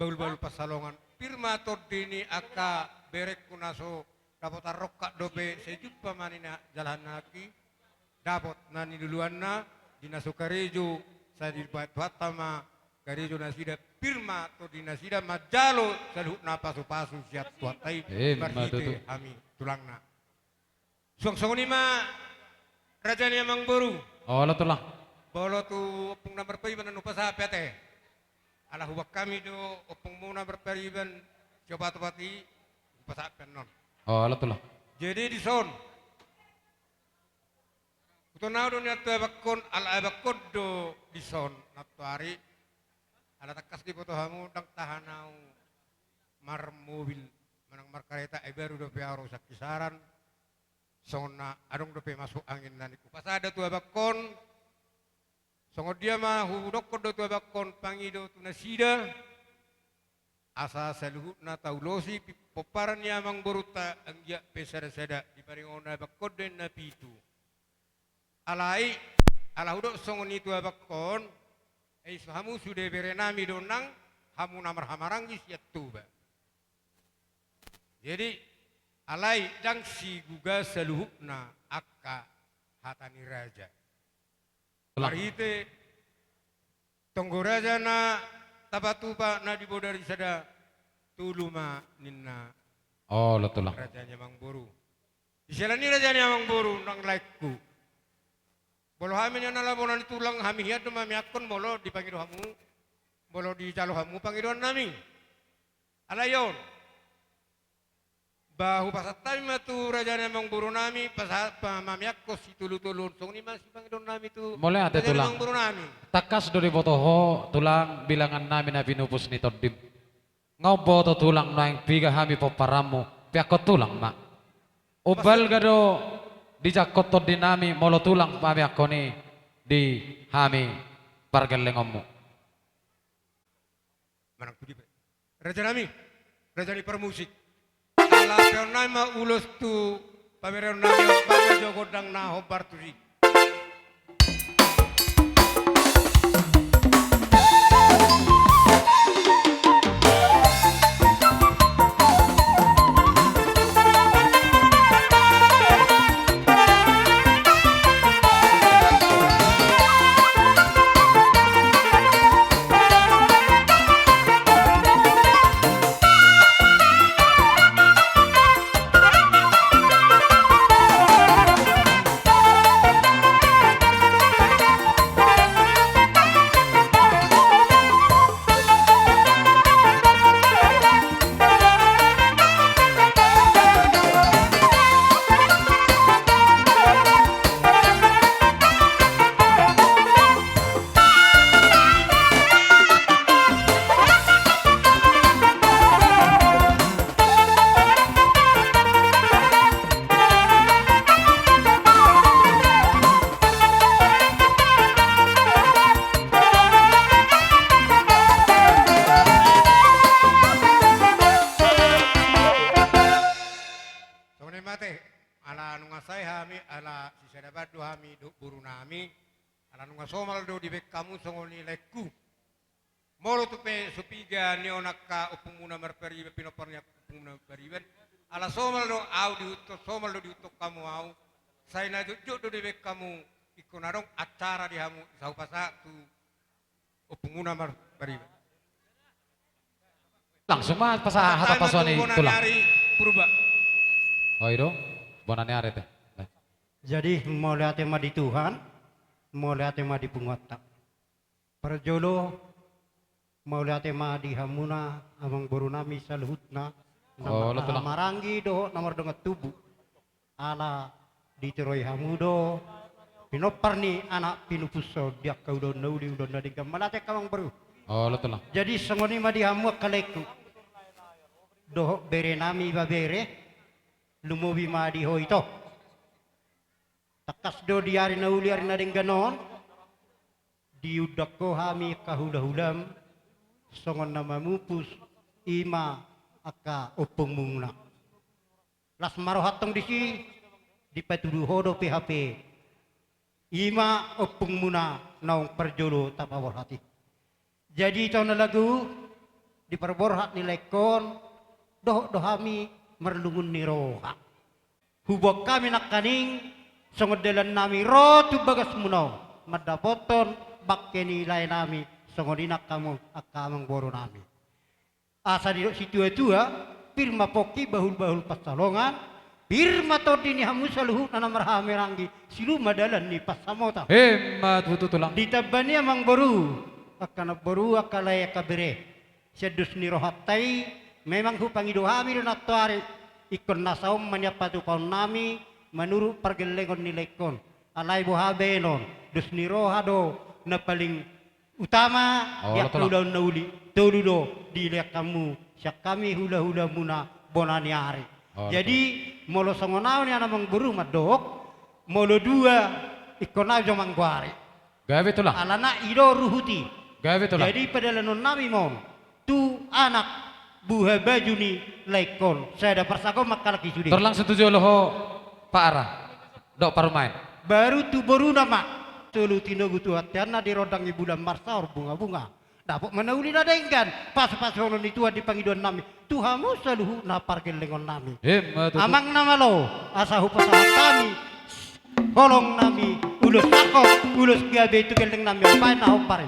baul-baul pasalongan pirma tordini aka berek kunaso dapat arokka dobe sejut pamanina jalan naki dapat nani duluan na dinaso karejo saya dibuat watama karejo nasida pirma to dinasida majalo salut na pasu-pasu siap tuatai marhite ami tulangna suang-suang ni ma raja ni amang boru oh lah tulang bolo tu opung na berpaiban anu pasapete ala hubak kami do opung muna berpaiban coba tepati pasapen non oh lah tulang jadi di son kutonau do niat bakon ala bakon do di son natu hari ala takas di foto hamu dang tahanau mar mobil manang mar kereta baru do piaro sak kisaran songona adong dope masuk angin naniku. Pas ada tua bakon, songo dia mah hudok do tua bakon pangido tunasida, asa saluhutna taulosi poparan yamang boruta anggia pesada sada di paringona bakon den napitu. Alai ala hudok songo ni tua bakon, hamu sudah berenami donang, hamu namar hamaranggi siat tuba. Jadi alai dang si guga saluhukna akka hatani raja. Marhite tonggo raja na tabatupa na dibodari sada tuluma ninna. Oh, betul lah. Rajanya Mangboru. Isilani rajanya Mangboru nang laikku. Bolo haminya nalabonan tulang hami hiat mami akon bolo dipanggil hamu. Bolo di jalo hamu panggilan nami. Alayon. Bahu pasatami matu rajanya Mangboru nami pasat mami akos itulu-tulun. Song ni masih panggilan nami tu. Mulai ada tulang. Mangboru nami. Takas dari botoho tulang bilangan nami na binupus ni todim. Ngau boto tulang naing piga hami poparamu piakot tulang mak. Ubal gado di jakot to dinami molo tulang mami ako ni di hami pargalengomu. Manang tudi raja nami, raja ni permusik. Ala peon nama ulos tu pamereon nami baga jogodang na hobar tudi. Ala nunga say hami ala sisa dapat do hami do buru nami ala nunga somal do di bek kamu songoni lekku molo tupe supiga neonaka upumuna merperi pinopornya upumuna periben ala somal do au diutuk somal do diutuk kamu au saya na do do di bek kamu ikonarong acara di hamu sau pasa tu upumuna merperiben langsung mah pasah hata pasoni tulang. Purba. Oh itu bonannya are teh. Jadi mau lihat tema di Tuhan, mau lihat tema di Pungota. Perjolo mau lihat tema di Hamuna, amang borunami saluhutna, nama maranggi do nomor dengan tubuh. Ala di Teroy Hamudo, pinoparni anak pinupuso dia kau do nauli do nadika malate kamang baru. Oh betul lah. Jadi sengoni ma di hamu kaleku. Do bere nami babere. Lumubi ma di ho ito. Takas do di ari na uli ari na ding ganon. Diudak ko hami kahulah-hulam. Songon na mamupus ima aka upung mungna. Las marohatong di si di patudu hodo PHP. Ima upung muna naung perjolo tapawar hati. Jadi ito na lagu di perborhat ni lekon do hami merlungun ni roha. Hubok kami nak kaning songodelan nami rotu bagas munaw. Madapoton bakke nilai nami songodinak kamu akamang boro nami. Asa di situ tua pirma poki bahul-bahul pasalongan pirma todini hamu saluhu nanamar hamerangi silu madalan ni pasamota. Hemat butuh tulang. Ditabani amang boru akana boru akalaya kabere. Sedus ni rohatai memang hupangido hami do natwari ikon nasaum manyapatu paun nami menurut pergelengon nilekon alai bohabenon dus ni rohado na paling utama ya udah nauli toludo dilek kamu siak kami hula-hula muna bonani hari Jadi molo songonau ni anak mengburu madok, molo dua ikona jo mangguari. Gawe tulang. Alana ido ruhuti. Gawe tulang. Jadi pada lenon nami mon, tu anak buha baju ni lekol. Saya ada persako makal lagi sudi. Terlang setuju loh Pak Ara. Dok parumain. Baru tu baru nama. Tulu tino gutu hatiana di rodang ibu dan marsar bunga-bunga. Dapat menauli nadengkan. Pas-pas hono ni tuan dipanggidon nami. Tuhamu saluhu napar gelengon nami. Amang nama lo. Asahu pasahat kami. Kolong nami. Ulus takok. Ulus gabe itu geleng nami. Apa na opar.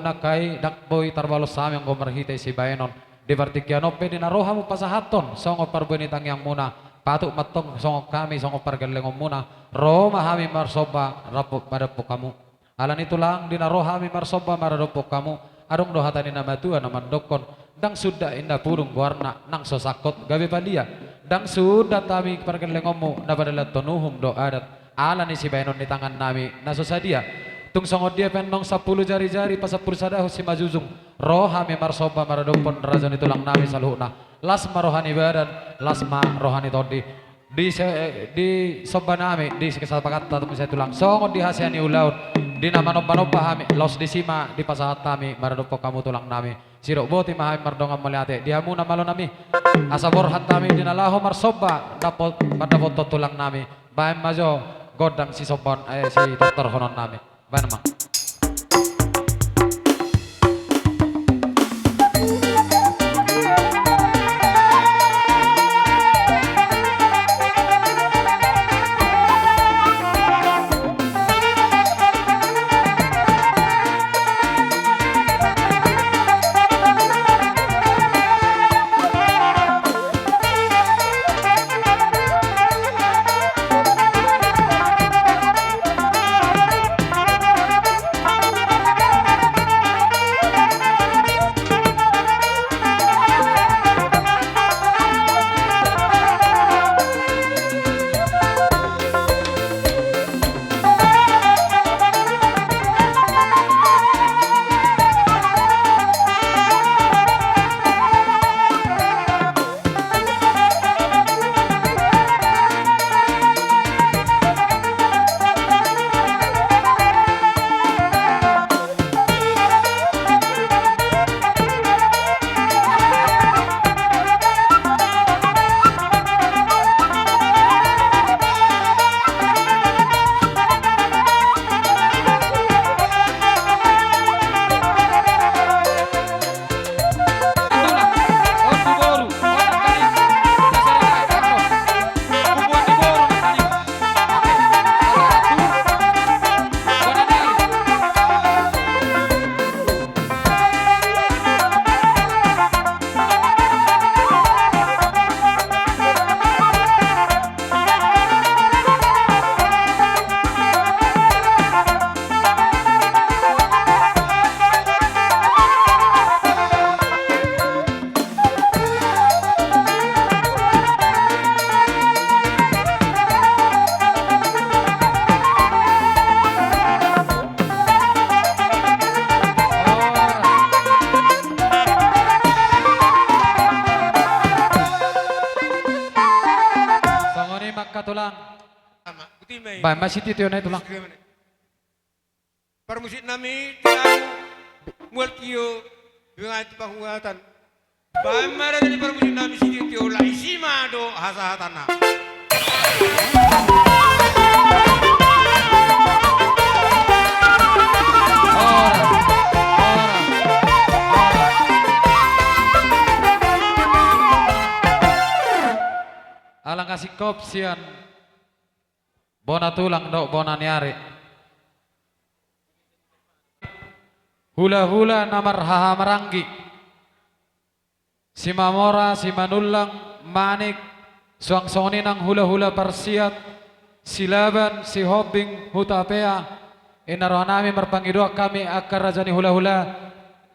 Nakai dakboy tarbalo sami ang gomarhite si bayanon di partikianope di naroha mo pasahaton songo parbunitang yang muna patuk matong songo kami songo pargalengom muna Roma hami marsoba rapot madapo kamu alan itu lang di naroha hami marsoba madapo kamu adong dohatani nama tua naman dokon dang sudah indah purung warna nang sosakot gabi palia dang sudah tami pargalengommu napadalat tonuhum do adat alan si bayanon di tangan nami nasosadia tung songod dia pendong 10 jari-jari pas 10 sadahu si majuzung roha mi marsoba maradopon razon itu lang nami saluhna lasma rohani badan lasma rohani todi di soba nami di kesapakat tatap saya tulang songod di hasiani ulaud di nama noba-noba hami los di sima di pasahat kami maradopo kamu tulang nami sirok boti mahami mardongan meliate diamu nama lo nami asa borhat kami di nalaho marsoba dapot pada foto tulang nami bahem majo godang si soban si dokter honon nami Banama. Ba masih tito na ito lang. Permusik nami tiang mual kio dengan itu pahungatan. Ba mara dari permusik nami si tito la isima do hasahatan na. Alang kasih kopsian bona tulang dok bona niari hula-hula namar haha maranggi si mamora si manulang manik suang soni nang hula-hula parsiat silaban si hobing hutapea inaroh nami merpangidua kami akar rajani hula-hula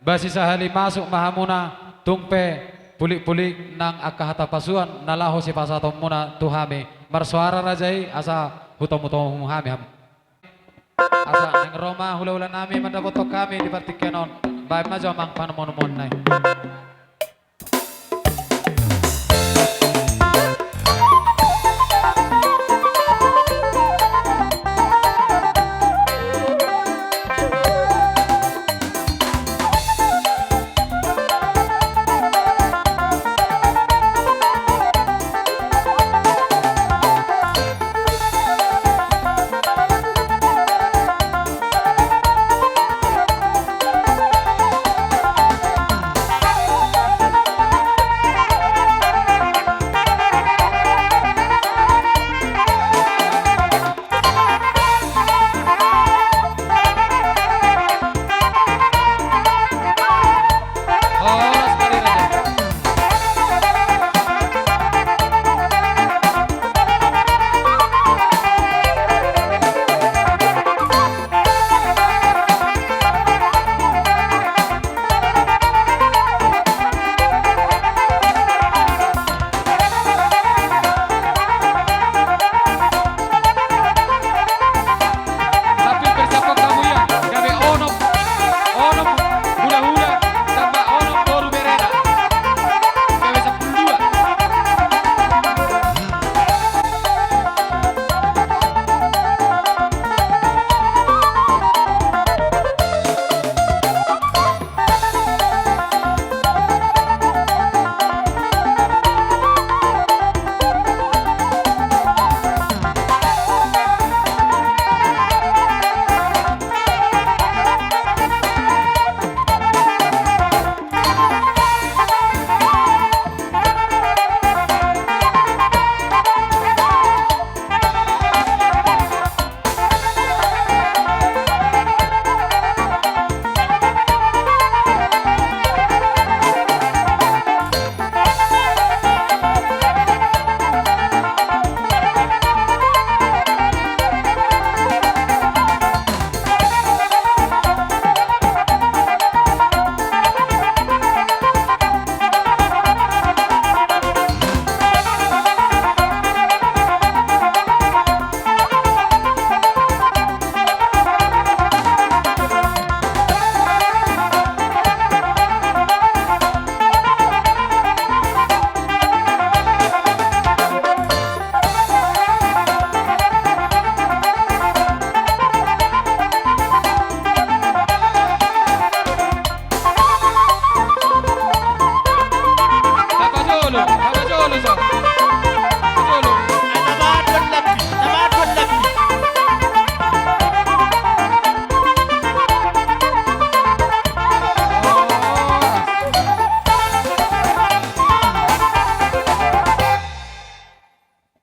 basi sahali masuk mahamuna tungpe pulik-pulik nang akahata pasuan nalaho si pasatom muna tuhami marsuara rajai asa hutom-hutom hami ham asa nang Roma hula-hula nami mandapoto kami di partikenon baik majo mang panomon-mon nai.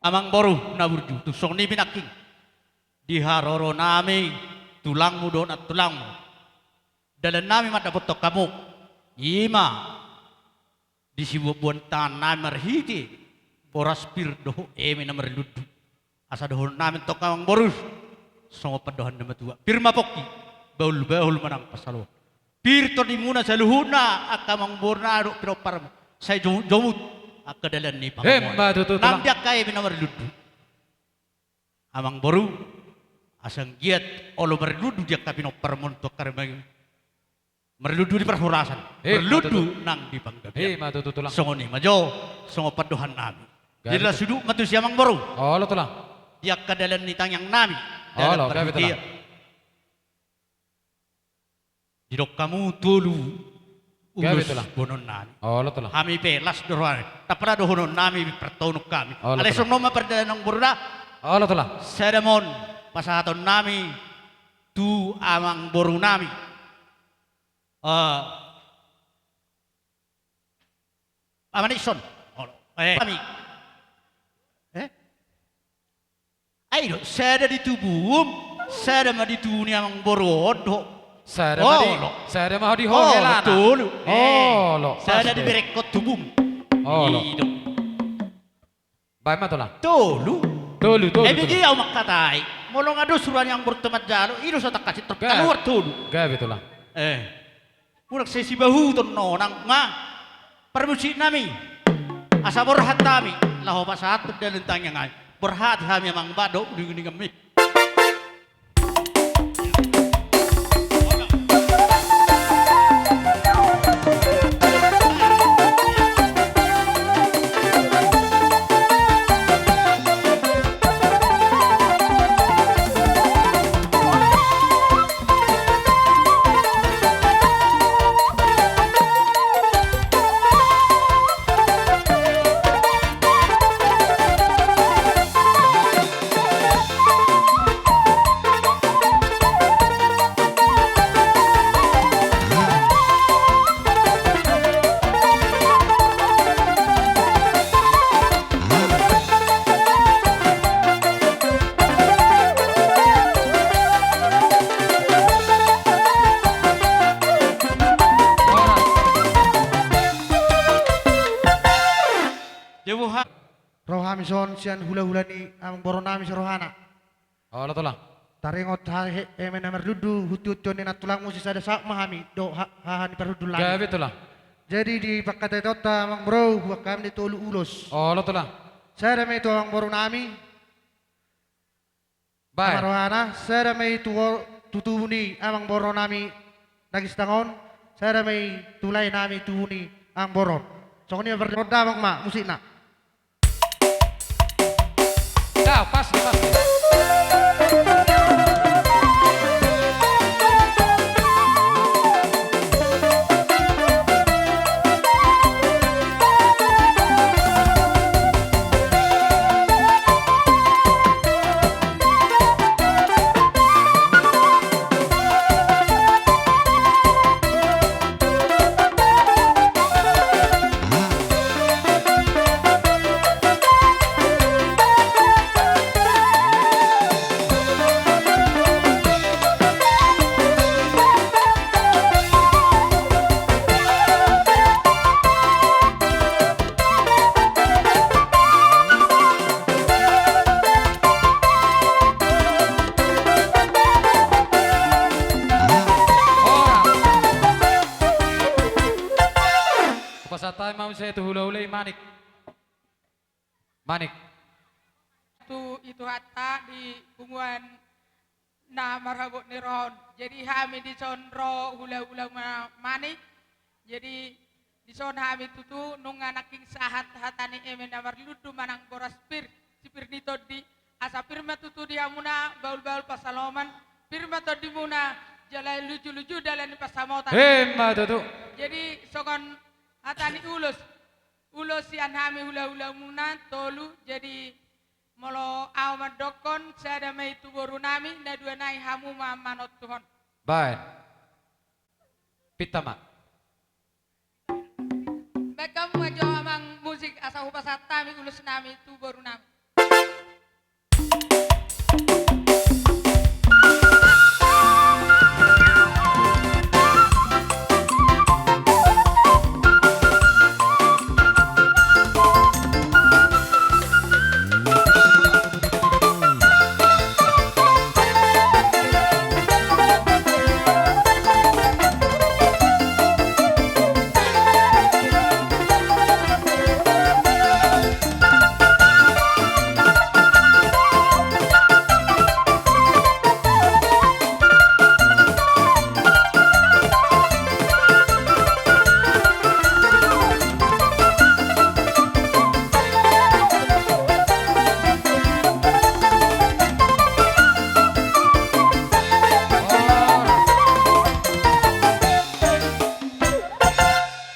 Amang boru na burju tusong ni binaking diharoro nami tulang mo doon at tulang mo dalan nami madapat to kamu ima di sibubuan tan nami marhiti boras pirdo emi na marludu asa dohon namin to kamang boru songo padohan na matua pirma poki baul manang pasalo pirto di muna sa luhuna at kamang bornado pero para sa jomut akadalan ni Pangamuan. Namdiak kaya minamarludu. Amang boru asang giat olo marludu diak tapi no permontok karemang marludu di perhurasan. Marludu nang di panggabian. Songo ni majo songo paduhan nami. Jadi lah sudu matu siamang boru. Oh lo tulang. Diak kadalan ni tangyang nami. Oh lo kaya betul. Jidok kamu tulu ulus bonon nami. Oh lo tulang. Kami pelas doron. Tapra dohonon nami pertonok kami. Alesong noma perdalan ng burda Allah telah. Sedemon pasahaton nami tu amang boru nami. Aman ison. Kami. Ayo, saya di tubuh, saya mah di dunia amang boru. Saya mah di hogelana. Betul. Lo. Saya di berekot tubuh. Lo. Baik mah telah. Tolu. Tolu. Au makatai. Molo ngado suruhan yang bertemat jalo, ilo sa takasi terkeluar tolu. Gabi telah. Purak sesi bahu ton no nang nga. Permusi nami. Asa borhat nami. Laho pasat dan lentang yang ay. Borhat kami mang bado di kami. Rohami son sian hula-hula ni amang boronami sa rohana. Allah telah. Taringot emen namar dudu hutut ni natulang mo si sada sak mahami do hahani parudul lagi. Gabi telah. Jadi di pakatay tota amang bro huwag kami dito ulos. Allah telah. Saya may ito amang boronami. Baik. Amang rohana, saya may tutuni amang boronami nagistangon. Saya may tulay nami tuhuni ang boron. So kung niya berdoda amang ma musik na. Pasti. Pasatay mau saya tu hula-hula manik. Itu hatta di bunguan na marhabut ni rohon. Jadi kami di sonro hula-hula manik. Jadi di son kami tutu nung anaking sahat hatani emen namar ludu manang boraspir sipir nito di asa firma tutu dia muna baul-baul pasaloman firma to di muna jalai lucu-lucu dalam pasamotan. Tutu. Jadi sokon hatani ulos sian kami hula-hula muna tolu jadi molo awmat dokon sada may tuboru nami na dua nai hamu manot Tuhan. Baik. Pitama. Baik kamu aja amang musik asa hupasat tami ulus nami tuboru nami.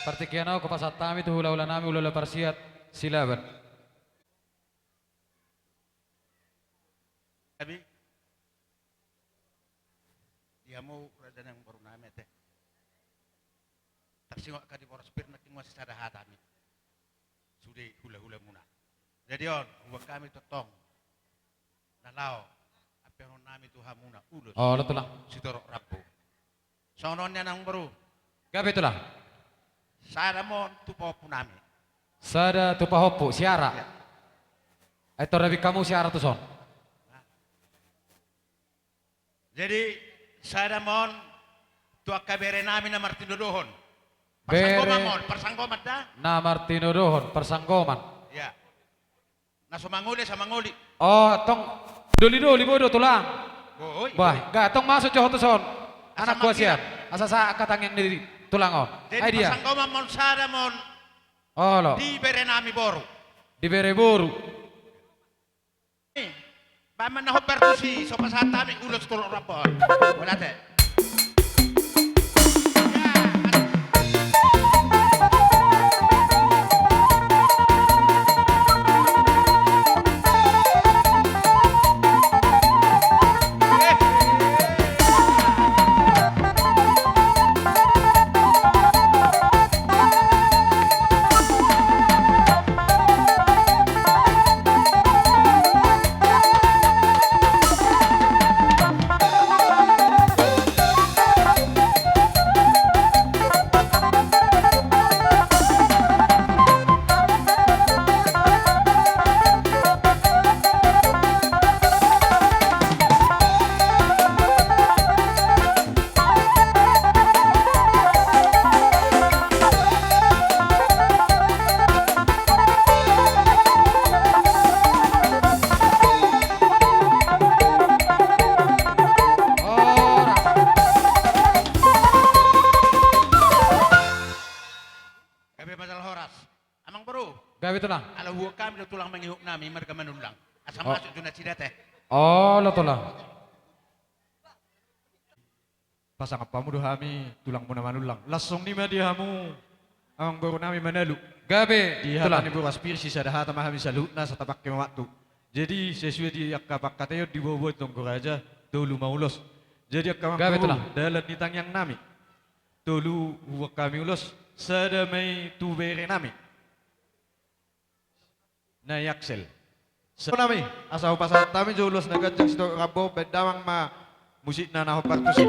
Partikianau ko pasatami tu hula-hula nami hula-hula parsiat silaban. Tapi dia mau raja yang baru nama teh. Taksingok ka di poros pir naking masih sada hatami. Sudah hula-hula muna. Jadi on, buat kami totong. Nalao, apa yang nami tu hamuna ulus. Oh, betul lah. Sitorok rabu. Sononnya nang baru. Gabe itulah. Sada mon tu popu nami. Sada tu pahopu siara. Itu rabi kamu siara tu son. Jadi sada mon tu akabere nami na Martino Dohon. Bere. Persanggoman mon, persanggoman dah. Na Martino Dohon, persanggoman. Ya. Na sumanguli sa manguli. Oh, tong doli-doli bodo tulang. Boy. Bah, gak tong masuk johor tu son. Anak gua siap. Asa sa katang yang di tulang on. Jadi Ai dia. persanggoman mon sada mon Oh lo. di bere nami boru. Di bere boru. Paman na pertusi so pasatami ulos tulok rapon. Wala te. Gawe tulang. Ala huwag kami na tulang mangihok namin, marga manulang. Asa Oh. masuk doon na sila te. Oh, lo tulang. Pasang apa mu dohami tulang mu manulang. Langsung ni madihamu. Ang baru nami manalu. Gabe Di tulang. hatan ibu aspir si sadaha tamahami salutna sa tabak ke waktu. Jadi sesuai di akapak katanya di bawah tunggu raja dulu maulos. Jadi akam Gabe tulang. dalam nitang yang nami. Dulu huwag kami ulos sadamay tubere nami. Na yaksel. Sa nami asaw pasat tami julos na gadyang sito rabo bedawang ma musik na nahopartusi.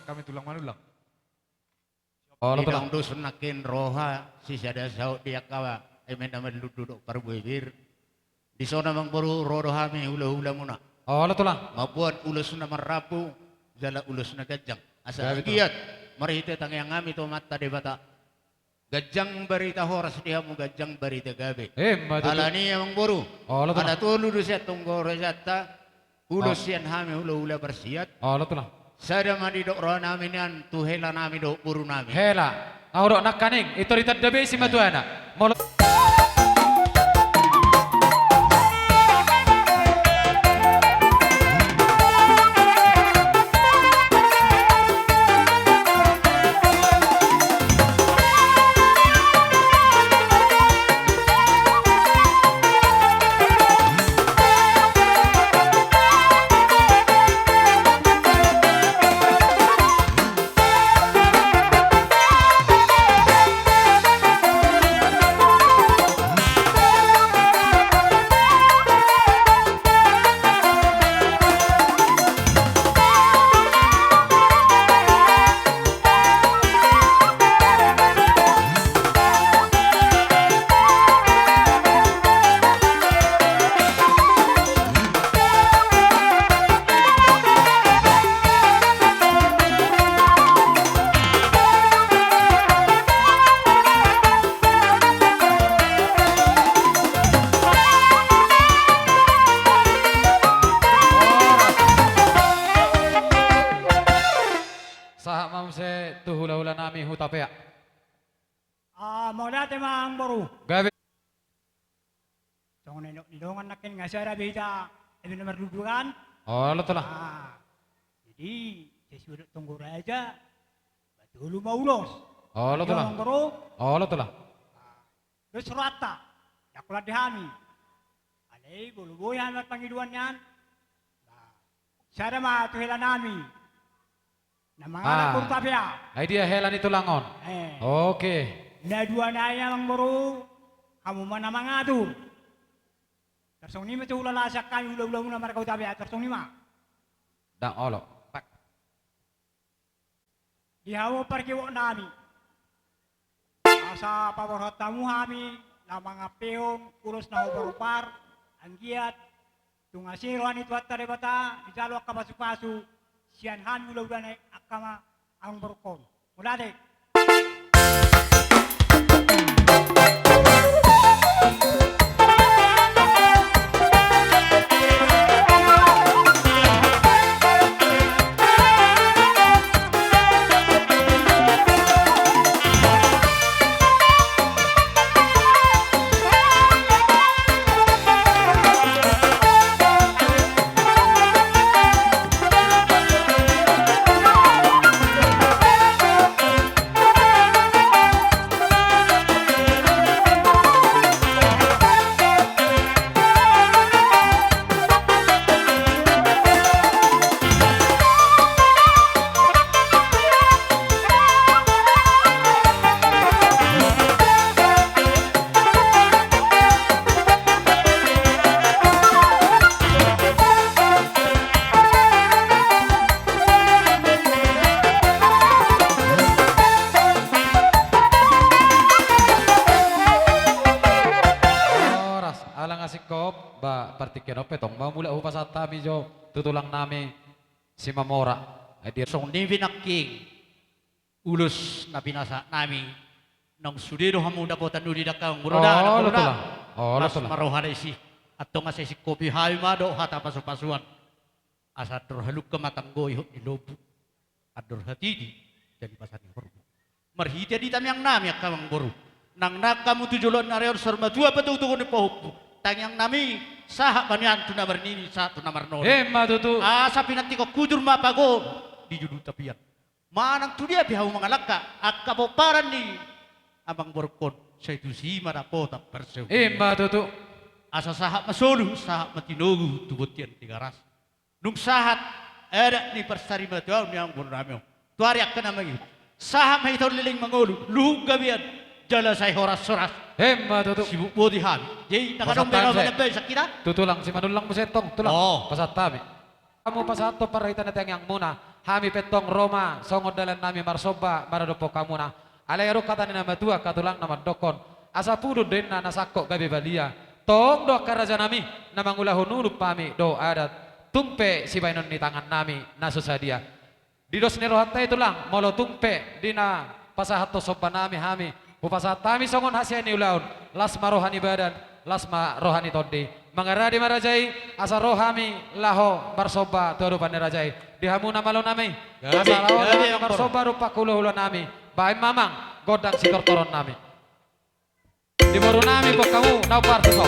Kami tulang manulang. Oh, lo Idang dusun nakin roha si sada saut dia kawa. Emen nama duduk parbuir. Di sana mang baru rodo hami hula-hula muna. Oh, lo tulang. Mabuat ulus na marapu, jala ulus na gajang. Asa Gabi giat, marite tang yang ngami to mata de bata. Gajang barita horas dia mu gajang barita gabe. Madu. Alani mang baru. Oh, lo tulang. Ada tolu du set tunggo resata. Ulus yan hami hula-hula bersiat. Oh, lo tulang. Sada mandi dok roh namin yan, tuhela namin dok buru namin. Hela. Naurok nak kaning. Ito ritad dabe si matuana. Molo. nami hutapea. Mula temang boru. Gabi. Tong nenok nidongan nakin ngasara beta ibi nomor dudukan. Oh, lo telah. Jadi sesuai tunggu raja betul mau ulos. Oh, lo telah. Boru. Oh, lo telah. Terus rata. Yakulat dihami. Alay bulu boy hamat pangiduan yan. Sada ma tuhela nami. Na mga anak ko tapya. Ay dia helan itu langon. Oke. Na dua na yang boru. Kamu mana mangatur. Tersong ni matu lalasak kami ulah-ulah na markau tapya. Tersong ni ma. Dang olo. Pak. Dihawo parkiwo nami. Asa paborhat tamu kami na mga peong ulos na ubarupar ang giat tungasiruan itu at tarebata dijalo kapasu-pasu sianhan ulah-ulah na akama ang barukon. Mula dek. Partikin petong mamula upasat tami jo tutulang nami si Mamora. Dia song ni binakking ulus na binasa nami nang sudido hamu dapotan udi dakang muroda lo telah. Mas marohan isi atau ngasih si kopi hai mado hata pasu-pasuan asa terhaluk ke matanggo ilobu adur hati jadi pasan yang baru marhita di tamyang nami akawang boru nang nakamu tujulon areor sarma dua petutukon ni pohupu tangyang nami sahak banyan tu namar nini satu namar nol. Tutu. Asa pinanti ko kudur mapago di judul tapian. Manang tu dia bihaw mga laka akaboparan ni abang borkon sa itu si marapota persew. Tutu. Asa sahak masolu sahak matinogu tubutian tigaras. Nung sahat ada ni persari matuaw ni ang bornamyo. Tuari akan namagi. Sahak may ito liling mangolu luhug gabian. Jala say horas-horas. Tutu. Sibuk bodi habi. Jadi nakarong bengal sa kita. Tutulang si manulang mo setong tulang. Pasat tami. Kamu pasato parita na yang muna. Hami petong Roma songod dalan nami marsoba maradopo kamuna. Alayro kata ni nama tua katulang nama dokon. Asa pudo den na nasako gabi balia. Tong do karaja nami na mangulahon nuluk pami do adat. Tumpe si bainon ni tangan nami nasusadia. Didos ni rohata itu lang molo tumpe dina pasahato soba nami hami. Upasat tami songon hasyani ulaun lasma rohani badan lasma rohani todde mangaradi marajai asa rohami laho barsoba toru panirajai dihamuna malo nami asa laho barsoba rupa kuluhulo nami bae mamang godang sitor-toron nami di boru nami pok kamu nau partiko.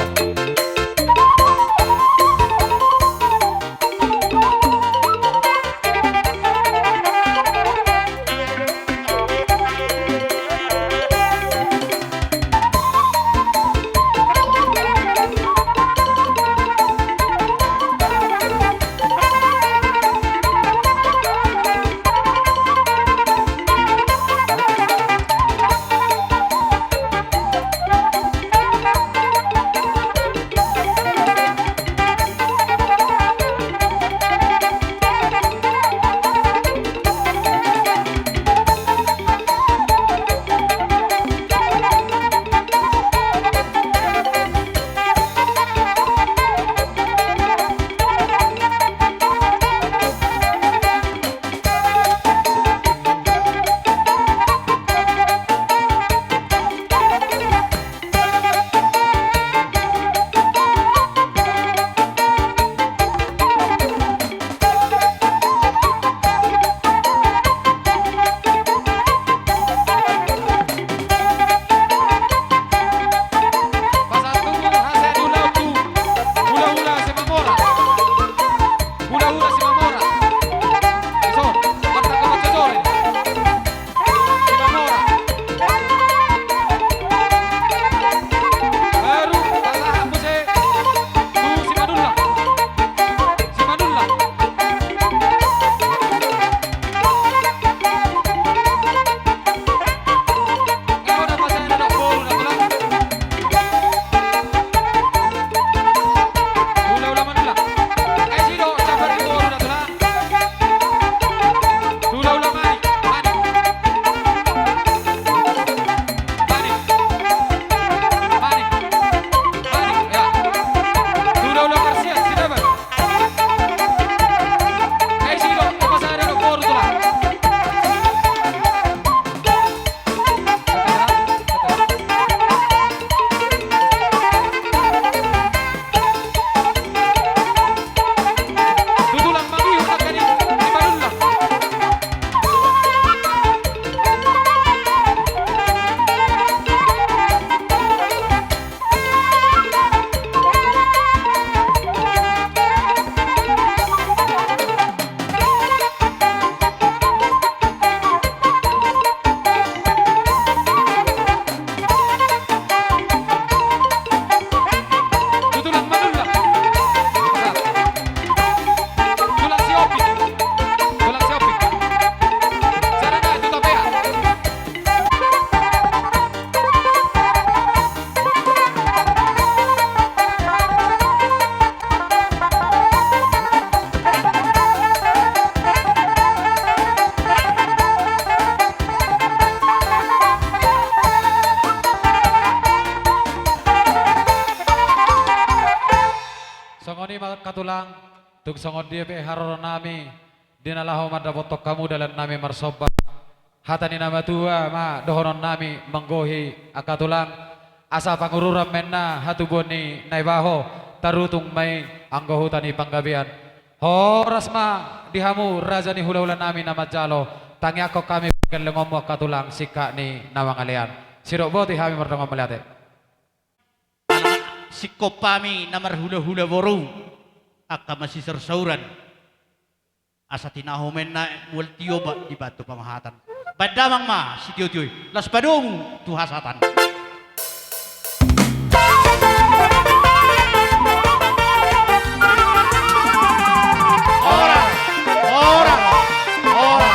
Songoni katulang tuk songon dia pe haroro nami dinalahu madabotok kamu dalam nami marsoba hatani nama tua ma dohonon nami menggohi akatulang asa pangururam menna hatuboni naibaho tarutung mai anggohu tani panggabian horas ma dihamu raja ni hula-hula nami nama jalo tangi ako kami bagian lengomu akatulang sika ni nawang alian sirok boti kami merdongom melihat sikopami namar hula-hula boru aka masih sersauran asa tinahomen na multiyo ba di batu pamahatan badamang ma si tiyo-tiyo las badong tuhasatan ora ora ora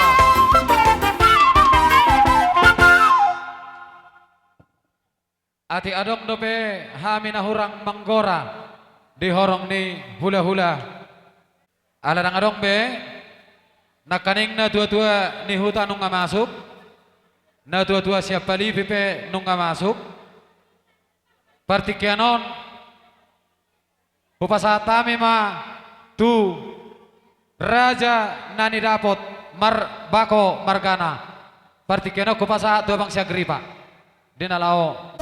ati adong dope hamina hurang manggora dihorong ni hula-hula alarang adong be nakaning na tua-tua ni huta nung nga masuk na tua-tua siapa li pipe nung nga masuk partikyanon upasatami ma tu raja nani dapot bako margana partikyano kupasa tu bang siagripa dinalao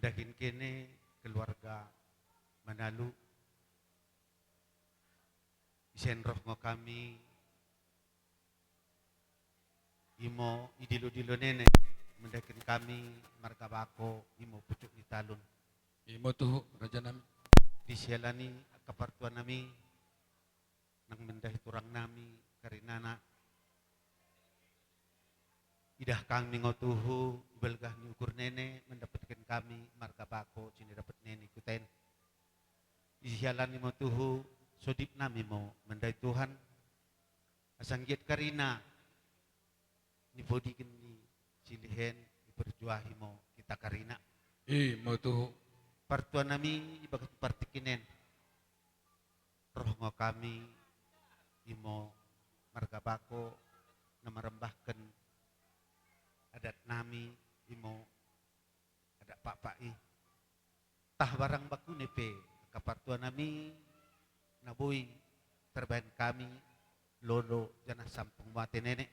mendakin kene keluarga Manalu isen roh ngo kami imo idilo-dilo nene mendakin kami marga bako imo pucuk ni talun imo tuh raja nami disialani kapartuan nami nang mendahi turang nami karinana idah kami ngotuhu belgah ni ukur nene mendapatkan kami marga bako sini dapat nene kuten isialani mo tuhu sodip nami mo mendai Tuhan asanggiat karina ni bodikin ni silihen ni berjuahi mo kita karina mo tuh partuan nami ibagat partikinen roh ngo kami imo marga bako na marembahkan adat nami imo adat pak-pai tah barang baku nepe kapartuan nami naboy terbain kami lolo janah sampung mati nenek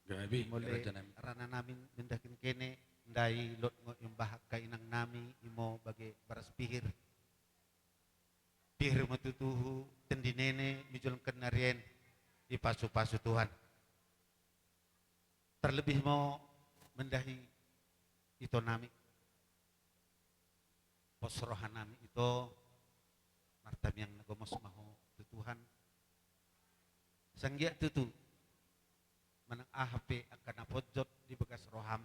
gabi mulai raja nami rana namin mendakin kene ndai lot ngo imbahak kainang nami imo bagi baras pihir pihir matutuhu tendi nene mijul kenarien di pasu-pasu Tuhan terlebih mau mendahi itu nami pos rohanami itu martam yang nagomos maho tu Tuhan sanggia tutu manang ahp akan apojot di bekas roham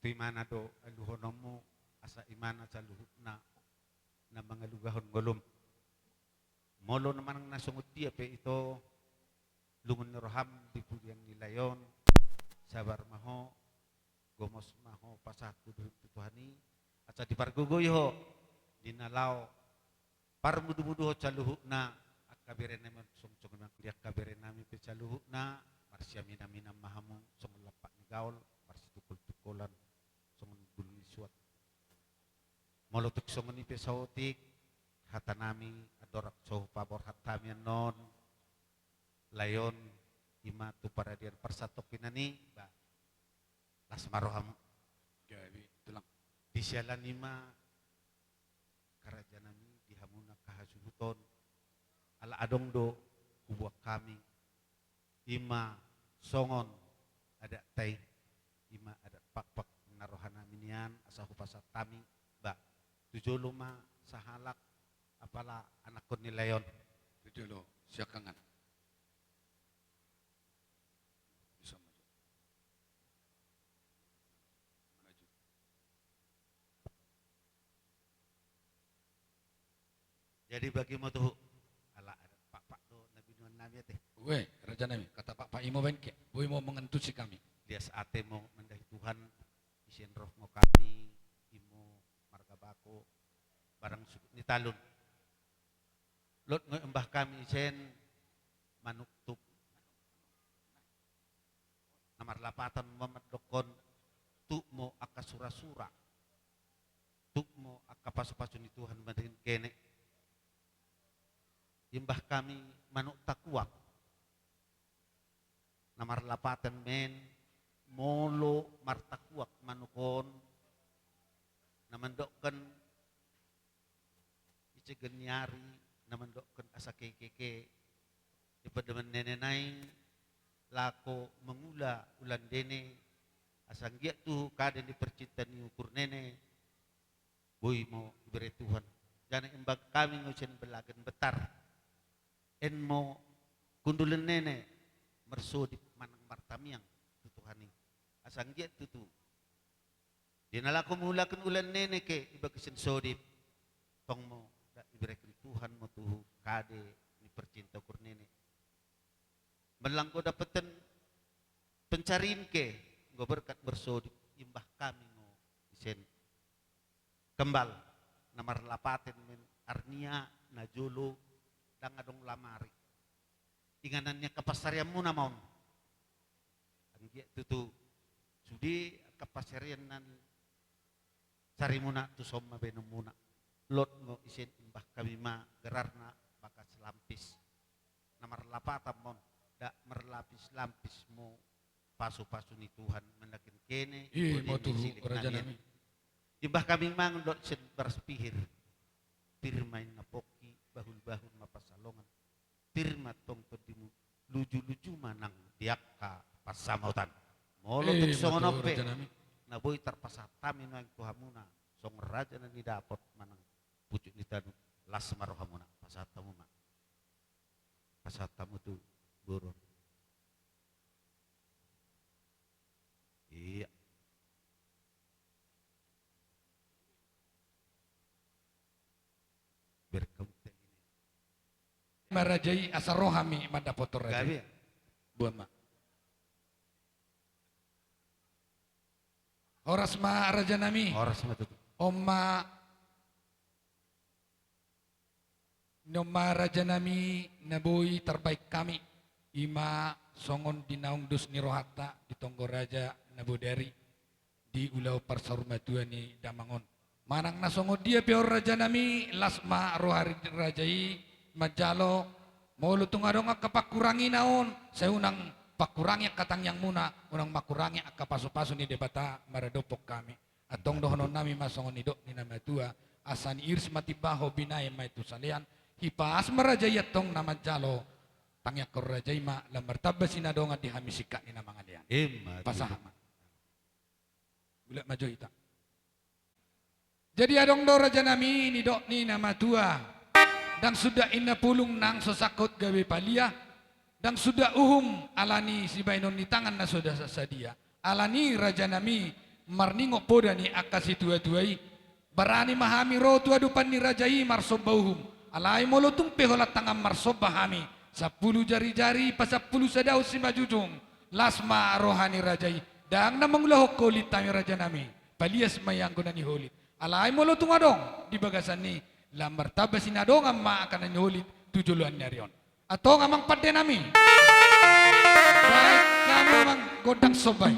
tu imana do aluhonomu asa imana saluhutna na mga lugahon golum molo naman ang nasungot dia pe ito lungun roham dipulian nilayon sabar maho gomos maho pasatu tuhani aca di pargugoyo dinalaw parmudu-mudu ho caluhukna akabere naman song nang liak kabere nami pe caluhukna marsya mina mahamu song lapak ni gaul marsi tukul-tukulan song bulni suat molotuk song ni pe sautik hatanami adorak soh pabor hatami non layon ima tu paradian persatok pinani ba las maroham gabi tulang di sialan ima karajanami di hamuna kahasuhuton ala adong do kubuak kami ima songon ada tay ima ada pak narohana minian asahu pasat kami ba tujolo ma sahalak apala anak kon ni layon tujolo siakangan bisa maju jadi bagi mau tuh ala ada pak do nabi nuan nabi teh Weh, Raja Nami, kata Pak Imo Benke, boy mau mengentusi kami. dia saate mau mendahi Tuhan isin roh mau kami imo marga bako barang ni talun lot ngembah kami isen manuktuk namar lapatan mamadokon tu mo aka sura-sura tu mo aka pasu-pasu ni Tuhan mandahin kene imbah kami manuk takuak namar lapatan men molo martakuak manukon namandokkan icegenyari namandokkan asa keke ipademen nenenai lako mengula ulan dene asang giat tu kaden dipercinta ni ukur nene boy mau diberi Tuhan jangan embag kami ngucen belagan betar en mau kundulen nene mersodip manang martamiang tutuhani asang giat tutu dinalako mulakan ulan nene ke iba kesen sodip tong mo da iberikan Tuhan mo tuhu kade ni percinta ukur nene melangko dapetan pencariin ke ngo berkat bersodip imbah kami ngo isen kembal namar lapaten men arnia najolo dangadong lamari inganannya kapasarian muna maun anggia tutu sudi kapasarian nan cari muna tu somma benum muna lot ngo isen imbah kami ma gerarna bakat selampis namar lapatan mon dak merlapis lampis mo pasu-pasu ni Tuhan mendakin kene Mau tuh Raja Nami. imbah kami mang dot sen berspihir pirmain napoki bahul-bahul mapasalongan pirma tong todimu luju-luju manang diakka pasamautan molo tuk songonope na boy tarpasatami no ang tuhamuna song raja na ni dapot manang pucuk ni tanu las marohamuna pasatamu ma pasatamu tu burun iya berkempen Marajai asarohami manda potor raja. Gabi. Buat ma. Horas ma Raja Nami. Horas ma tutu. Oma Noma Raja Nami naboy terbaik kami. Ima songon dinaung dus ni rohata di tonggo raja nabodari di ulau parsarumatuan ni damangon. Manang nasongo dia pior Raja Nami lasma rohari rajai majalo molo tungadong kapakurangi naon seunang pakurangi katang yang muna unang makurangi akapaso-paso ni debata maradopok kami atong dohonon nami masongon nidok ni nama tua asani irs matibaho binay maitu salian hipas marajayat tong nama jalo tangyak korajay ma lamartabas sinadonga di hamisika ni nama ngalian pasahama bulat majo ita jadi adong do Raja Nami nidok ni nama tua dan sudah ina pulung nang sosakot gawe palia dan sudah uhum alani si bainon ni tangan na sudah sadia alani Raja Nami marningo poda ni akasi tua-tuai barani mahami ro tua dupan ni rajai marsoba uhum alai molotung peholat tangan marsoba hami 10 jari-jari pa 10 sadaw si majujung lasma rohani rajai dang namang lahok kulit tami raja nami palias mayang ko na ni hulit alay mo lo tungadong di bagasan ni lamar tabas sinadong amma akan na ni hulit tujuluan nyarion atong amang pade nami baik kamu mang godang sobay.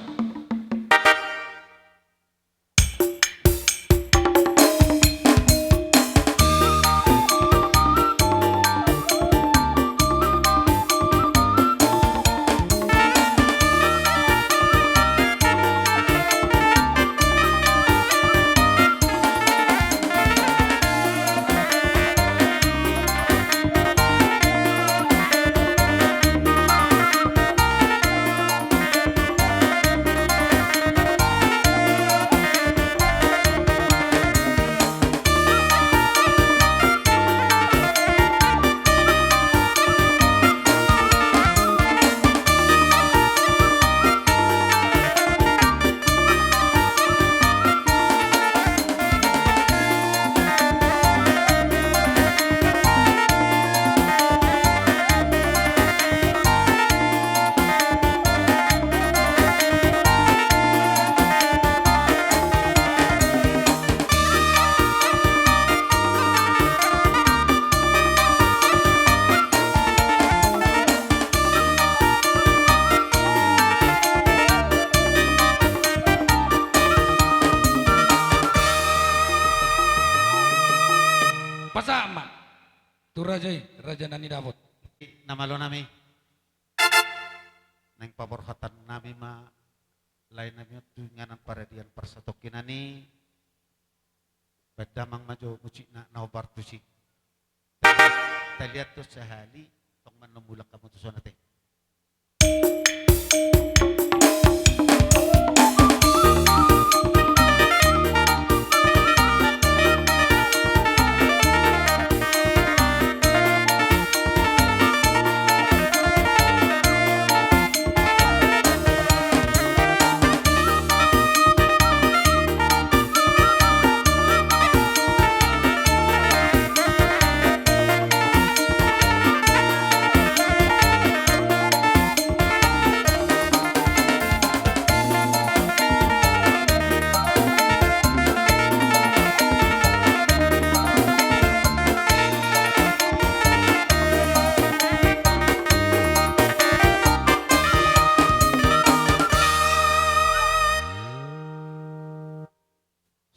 Pasama tu rajai raja nani dapot nama lo nami neng paborhatan nami ma lain nami tu nganan paradian persatokinani badamang majo mucik na naobar tusi kita lihat tu sehali tong menembulak kamu tu sonate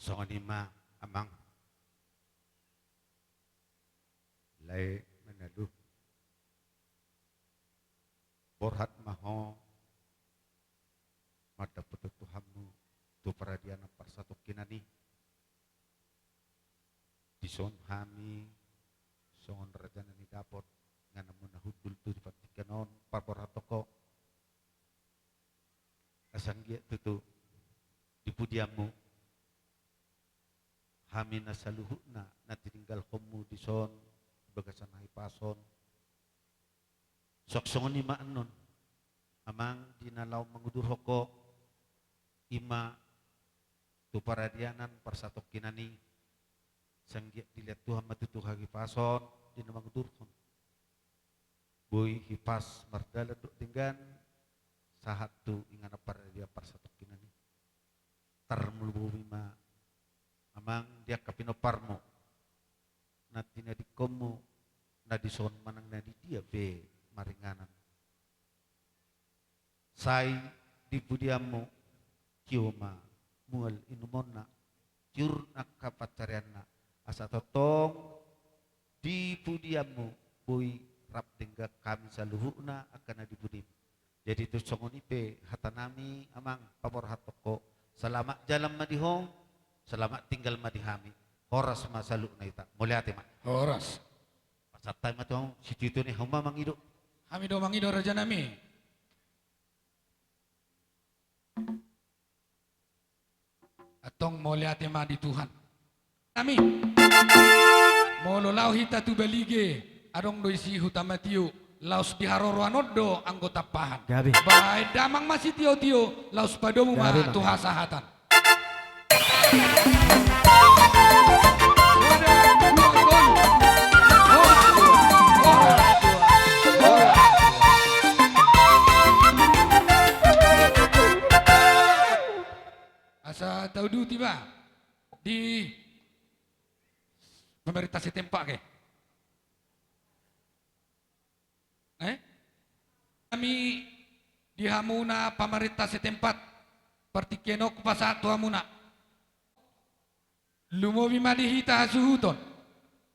songonima amang lai menaduh borhat maho mata petutuhanmu tu paradiana parsatu kinani dison hami songon rajana ni dapot ngana munahudul tu dipatikanon parborhat toko asanggia tutu dipudiamu hamina saluhuna nanti tinggal komu di son bagasan hai pason sok songoni ma'anon amang dinalau mengudur hoko ima tu paradianan parsatok kinani sanggiat dilihat Tuhan matutuh hagi pason dina mengudur kon boy hipas mardala duk tinggan sahat tu ingana paradia parsatok kinani tarmulu bima amang dia kapinoparmo nati na di komu na di son manang na di dia be maringanan sai di pudiamu kioma mual inumonna jur nakapacarianna asa totong di pudiamu boy rap tingga kami saluhuna akan na di pudim jadi tu songonipe hatanami amang pamor hatoko selamat jalan madihong selamat tinggal madihami horas masaluk na ita mulia tema horas pasat tayo matong si Tito ni huma mangido hamido mangido raja nami atong mulia tema di Tuhan nami molo lau hita tu balige adong doi si hutama tiu laus diharoro anodo anggota pahan baik damang masih tio laus padomu ma tu hasahatan asa tahu du tiba di pemerintah setempat ke. Kami di hamuna pemerintah setempat partikiano kupasa tu hamuna. Lumobi madihita hasuhuton.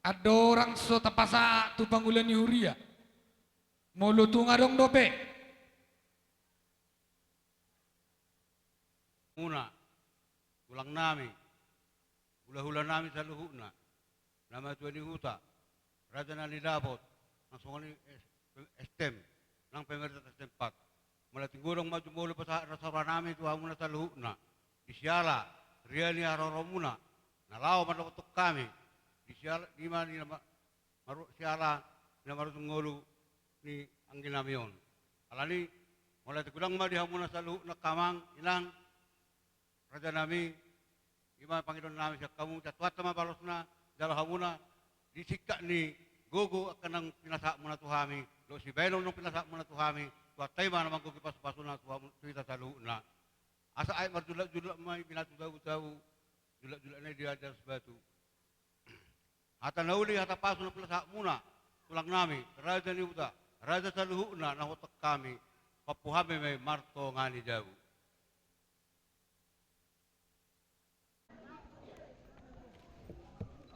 Ada orang so tapasa tu panggulan Huria. Mulu tu ngadong dope. Muna, ulang nami, hula-hula nami sa luhuna, nama tuan ni huta, raja na nilabot, ang sungan ni estem, ng pemerintah setempat. Malating gulong maju pa sa rasara namin tuha muna sa luhuna, disyala, riya ni aroro muna, nalaw manakutok kami, disyala, di man ni siala, na marutong ngulo ni ang ginamiyon. Alani, malating gulong madiha muna sa luhuna kamang, ilang, Raja nami, ima Panginoon namin siya kamu, catwat na mabalos na, dalawa muna, disika ni Gogo akan ang pinasa mo na tuhami, lo si Benong nung pinasa mo na tuhami, tuwatay man naman kukipas-paso na tuwita sa luho na. Asa ay marjula-jula may pinatudaw-daw, jula-jula na diajar sa batu. Hata nauli, hata paso na pinasa muna, tulang nami, Raja ni Uta, Raja sa luho na, nahutak kami, papuhami may marto nga ni Jawu.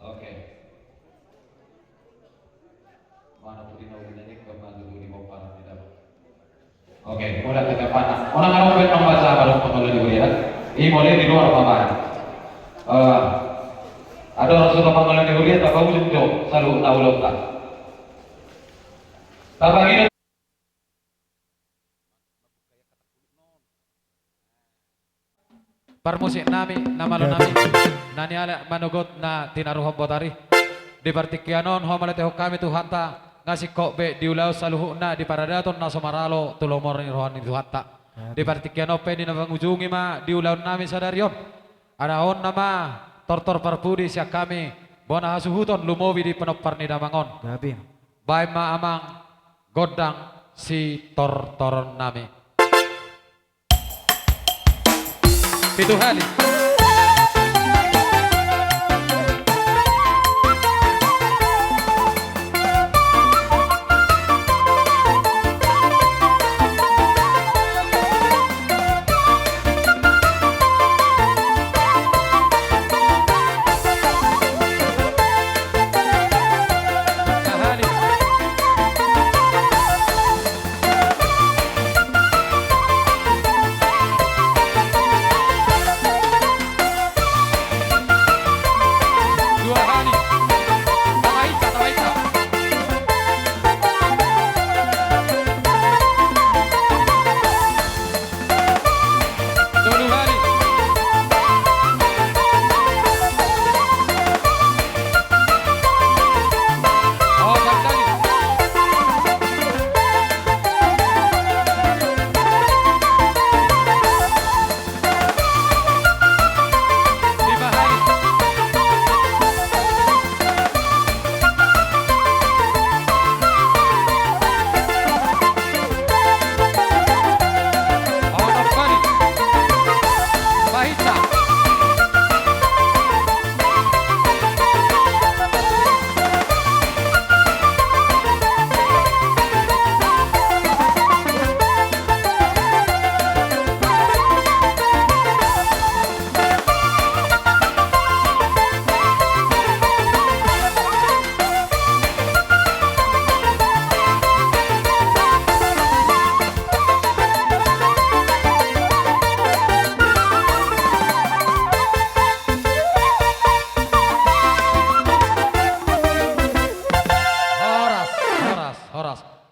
Oke. Mana putih mau nyanyi ke mana dulu di bawah parah tidak. Oke, mulai ke depan. Orang orang buat membaca baru pengelola di ya. Ini boleh di luar papan. Ada orang suka pengelola di ya, tak kau jujur, selalu tahu lupa. Tapi ini Parmusik nami, nama lo nami, nani ala manugot na tinaruhang botari. Di partikianon, homalate kami Tuhan ta, ngasih kok be diulau saluhu na di paradaton na somaralo tulomor ni rohan ni Tuhan ta. Di partikiano pe di nabang ujungi ma diulau nami sadarion. Anaon nama tortor parpudi siya kami, bona hasuhuton lumobi di penopar ni damangon. Bay ma amang godang si tortoron nami. Pitu hali.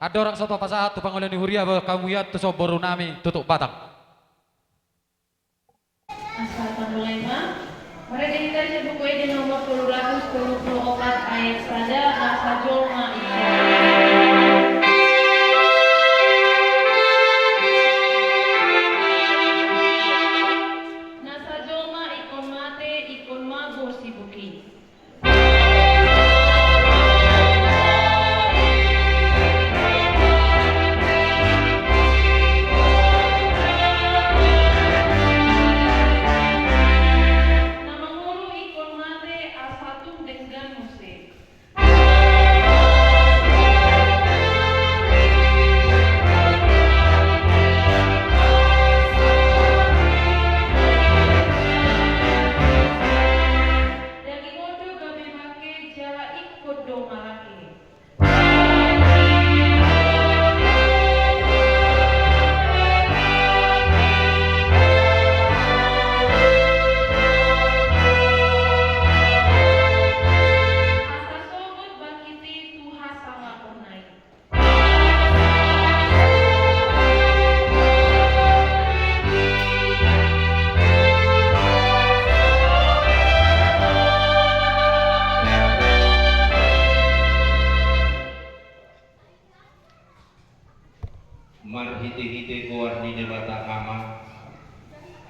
Ada orang satu pasahat tu panggilan ni huria bahwa kamu ya tu soboru nami tutup batang. Asal panulema, mereka kita buku di nomor 224 ayat saja asal Nasajoma ikon mate ikon mago sibuki.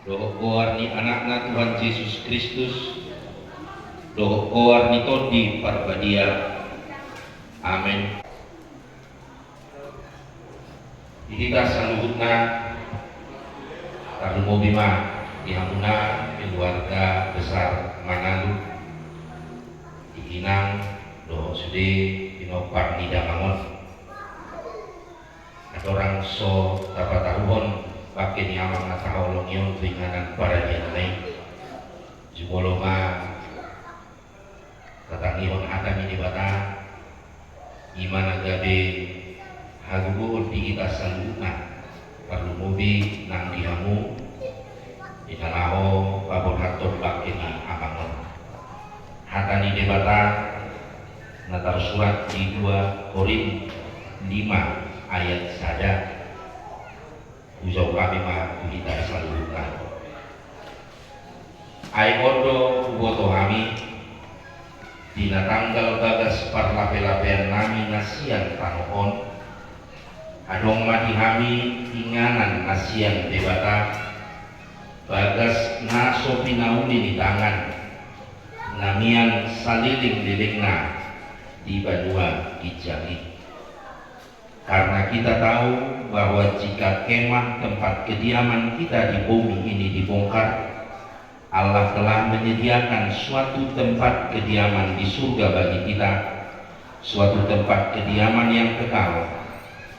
Doa koar ni anakna Tuhan Yesus Kristus, doa koar ni todi parbadia. Amin. Kita saluhutna Tarungo Bima dihamuna keluarga besar Manalu diinang doa sude pinopar nidamangon orang so dapat tahuon pakai ni amang natahulong yon tuinganan para jenay jumoloma tatangihon hatan ini bata imana gabe hagubuon di kita saluna perlu mobi nang dihamu inalaho babon haton pakai ni amangon hatan ini bata natar surat di 2 Korin 5 ayat saja ujau kami mah kita salurkan ay ondo uboto kami dina tanggal bagas parlape-lapean nami nasian tanoon adong mati kami inganan nasian debata bagas naso pinauni di tangan namian saliling-lilingna di Banua Kijangit. Karena kita tahu bahwa jika kemah tempat kediaman kita di bumi ini dibongkar, Allah telah menyediakan suatu tempat kediaman di surga bagi kita, suatu tempat kediaman yang kekal,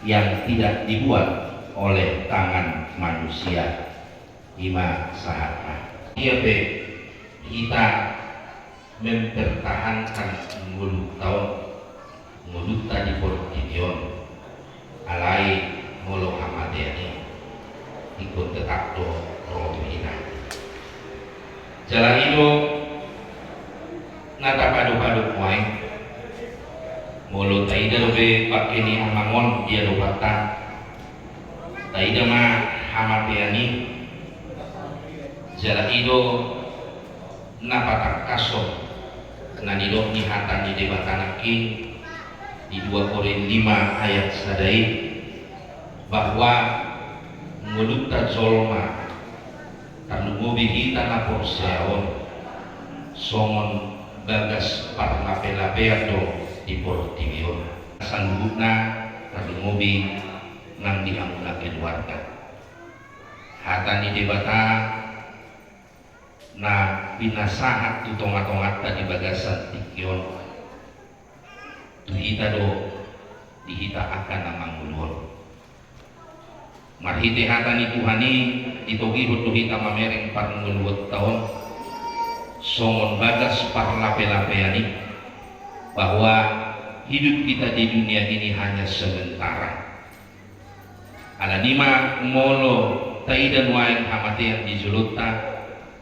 yang tidak dibuat oleh tangan manusia. Ima sahabat, kita mempertahankan 10 tahun, mulut tadi portidion. Alai molo hamadeni ikut tetap do rohina jalan itu nata padu-padu muai molo taida dobe pakai ni amangon dia do bata taida ma hamadeni jalan itu napa kaso nanido ni hatan di debatanakin di 2 Korin 5 ayat sadai bahwa ngulukta zolma tanumubihi tanah porseaon songon bagas parnape-lapeado di portivion sanggupna tanumubi nang dihamuna keluarga hatani debata na binasahat tutongat-tongat tadi bagasan tikion tuhita do dihita akan namang ulur marhite hatani Tuhani ditogihut tuhita mamereng 42 tahun songon bagas parlape-lapeani bahwa hidup kita di dunia ini hanya sementara alanima molo taidan waeng hamatean di julutta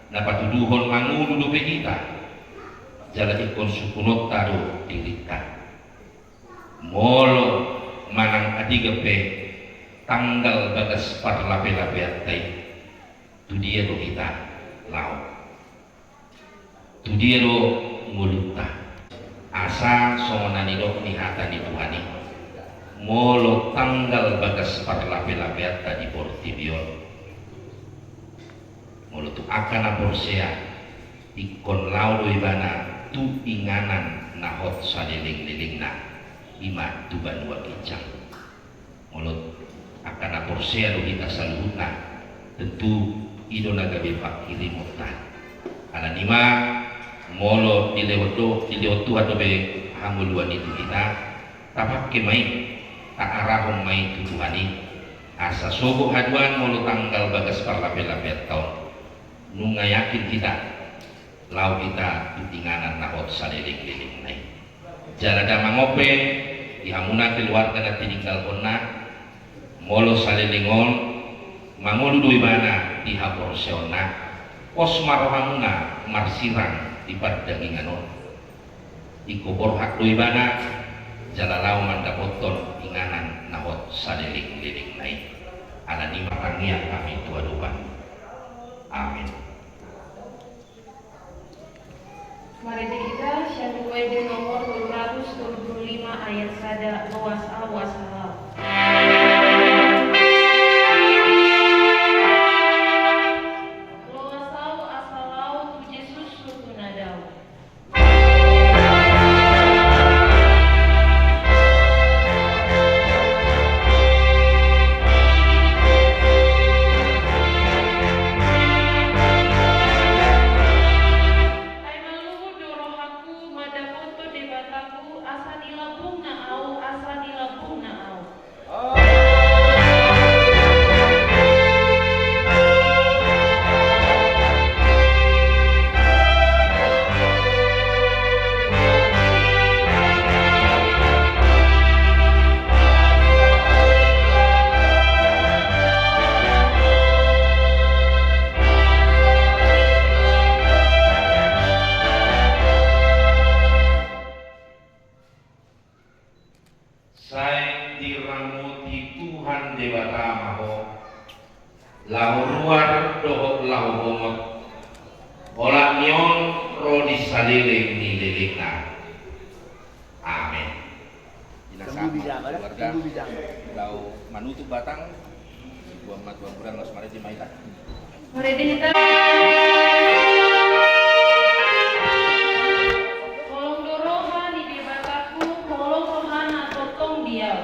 napatuduhon mangulu dope kita jala ikon sukunot tado dilita molo manang adigape tanggal bagas parlape-lapean tai tu dia do kita lau tu dia do ngulutta asa songonani do nihatan di Tuhani molo tanggal bagas parlape-lapean tadi portibion molo tu akan aporsea ikon lau do ibana tu inganan nahot saliling-lilingna ima tu Banua Kijang mulut akan aporsea do kita saluhutna tentu ido nagabe fakiri mutan alanima molo dilewat Tuhan dobe hamuluan itu kita tapak kemai tak arahong mai tu Tuhani asa sogo haduan molo tanggal bagas parlape-lapean tahun nunga yakin kita lau kita tutinganan nahot saliling-liling nai jalada mangope dihamuna keluarga na tininggal konna molo salilingon mangolu doi mana dihaporseona pos marohamuna marsirang di pardaginganon ikobor hak doi mana jalalau mandapoton inganan nahot saliling-liling nai alani marangia kami tuadupan amin. Mari kita syahdu wede nomor 275 ayat sada awas. dohok lau homot olah nyon ro disaliling ni lilingna. Amin. Keluarga lau manutu batang buang matuan kurang los mari dimaita. Mari dihita. Kolong doroha di bataku, kolong rohana totong diau.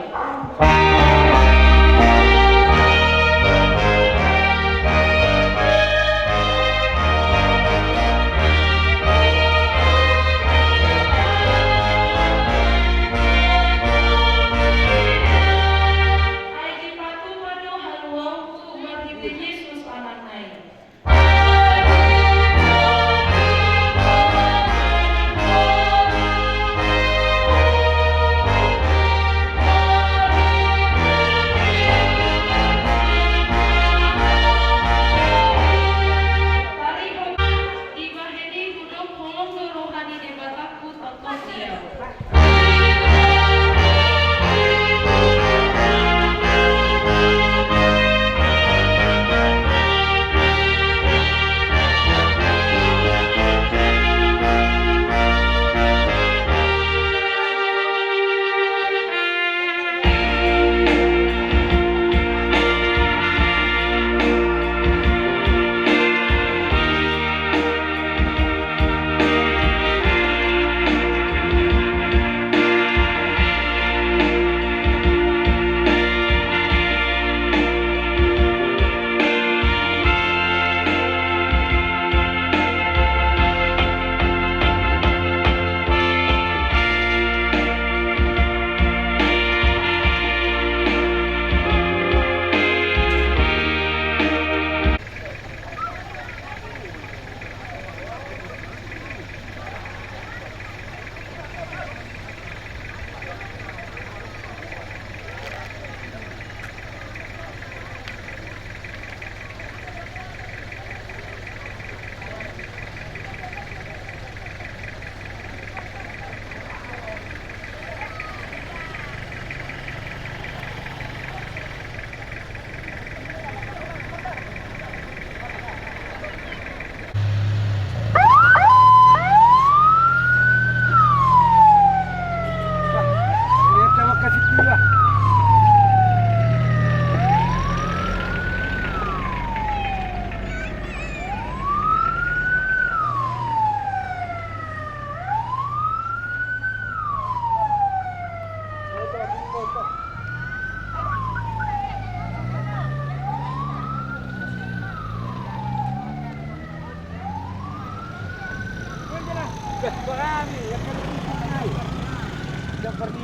Seperti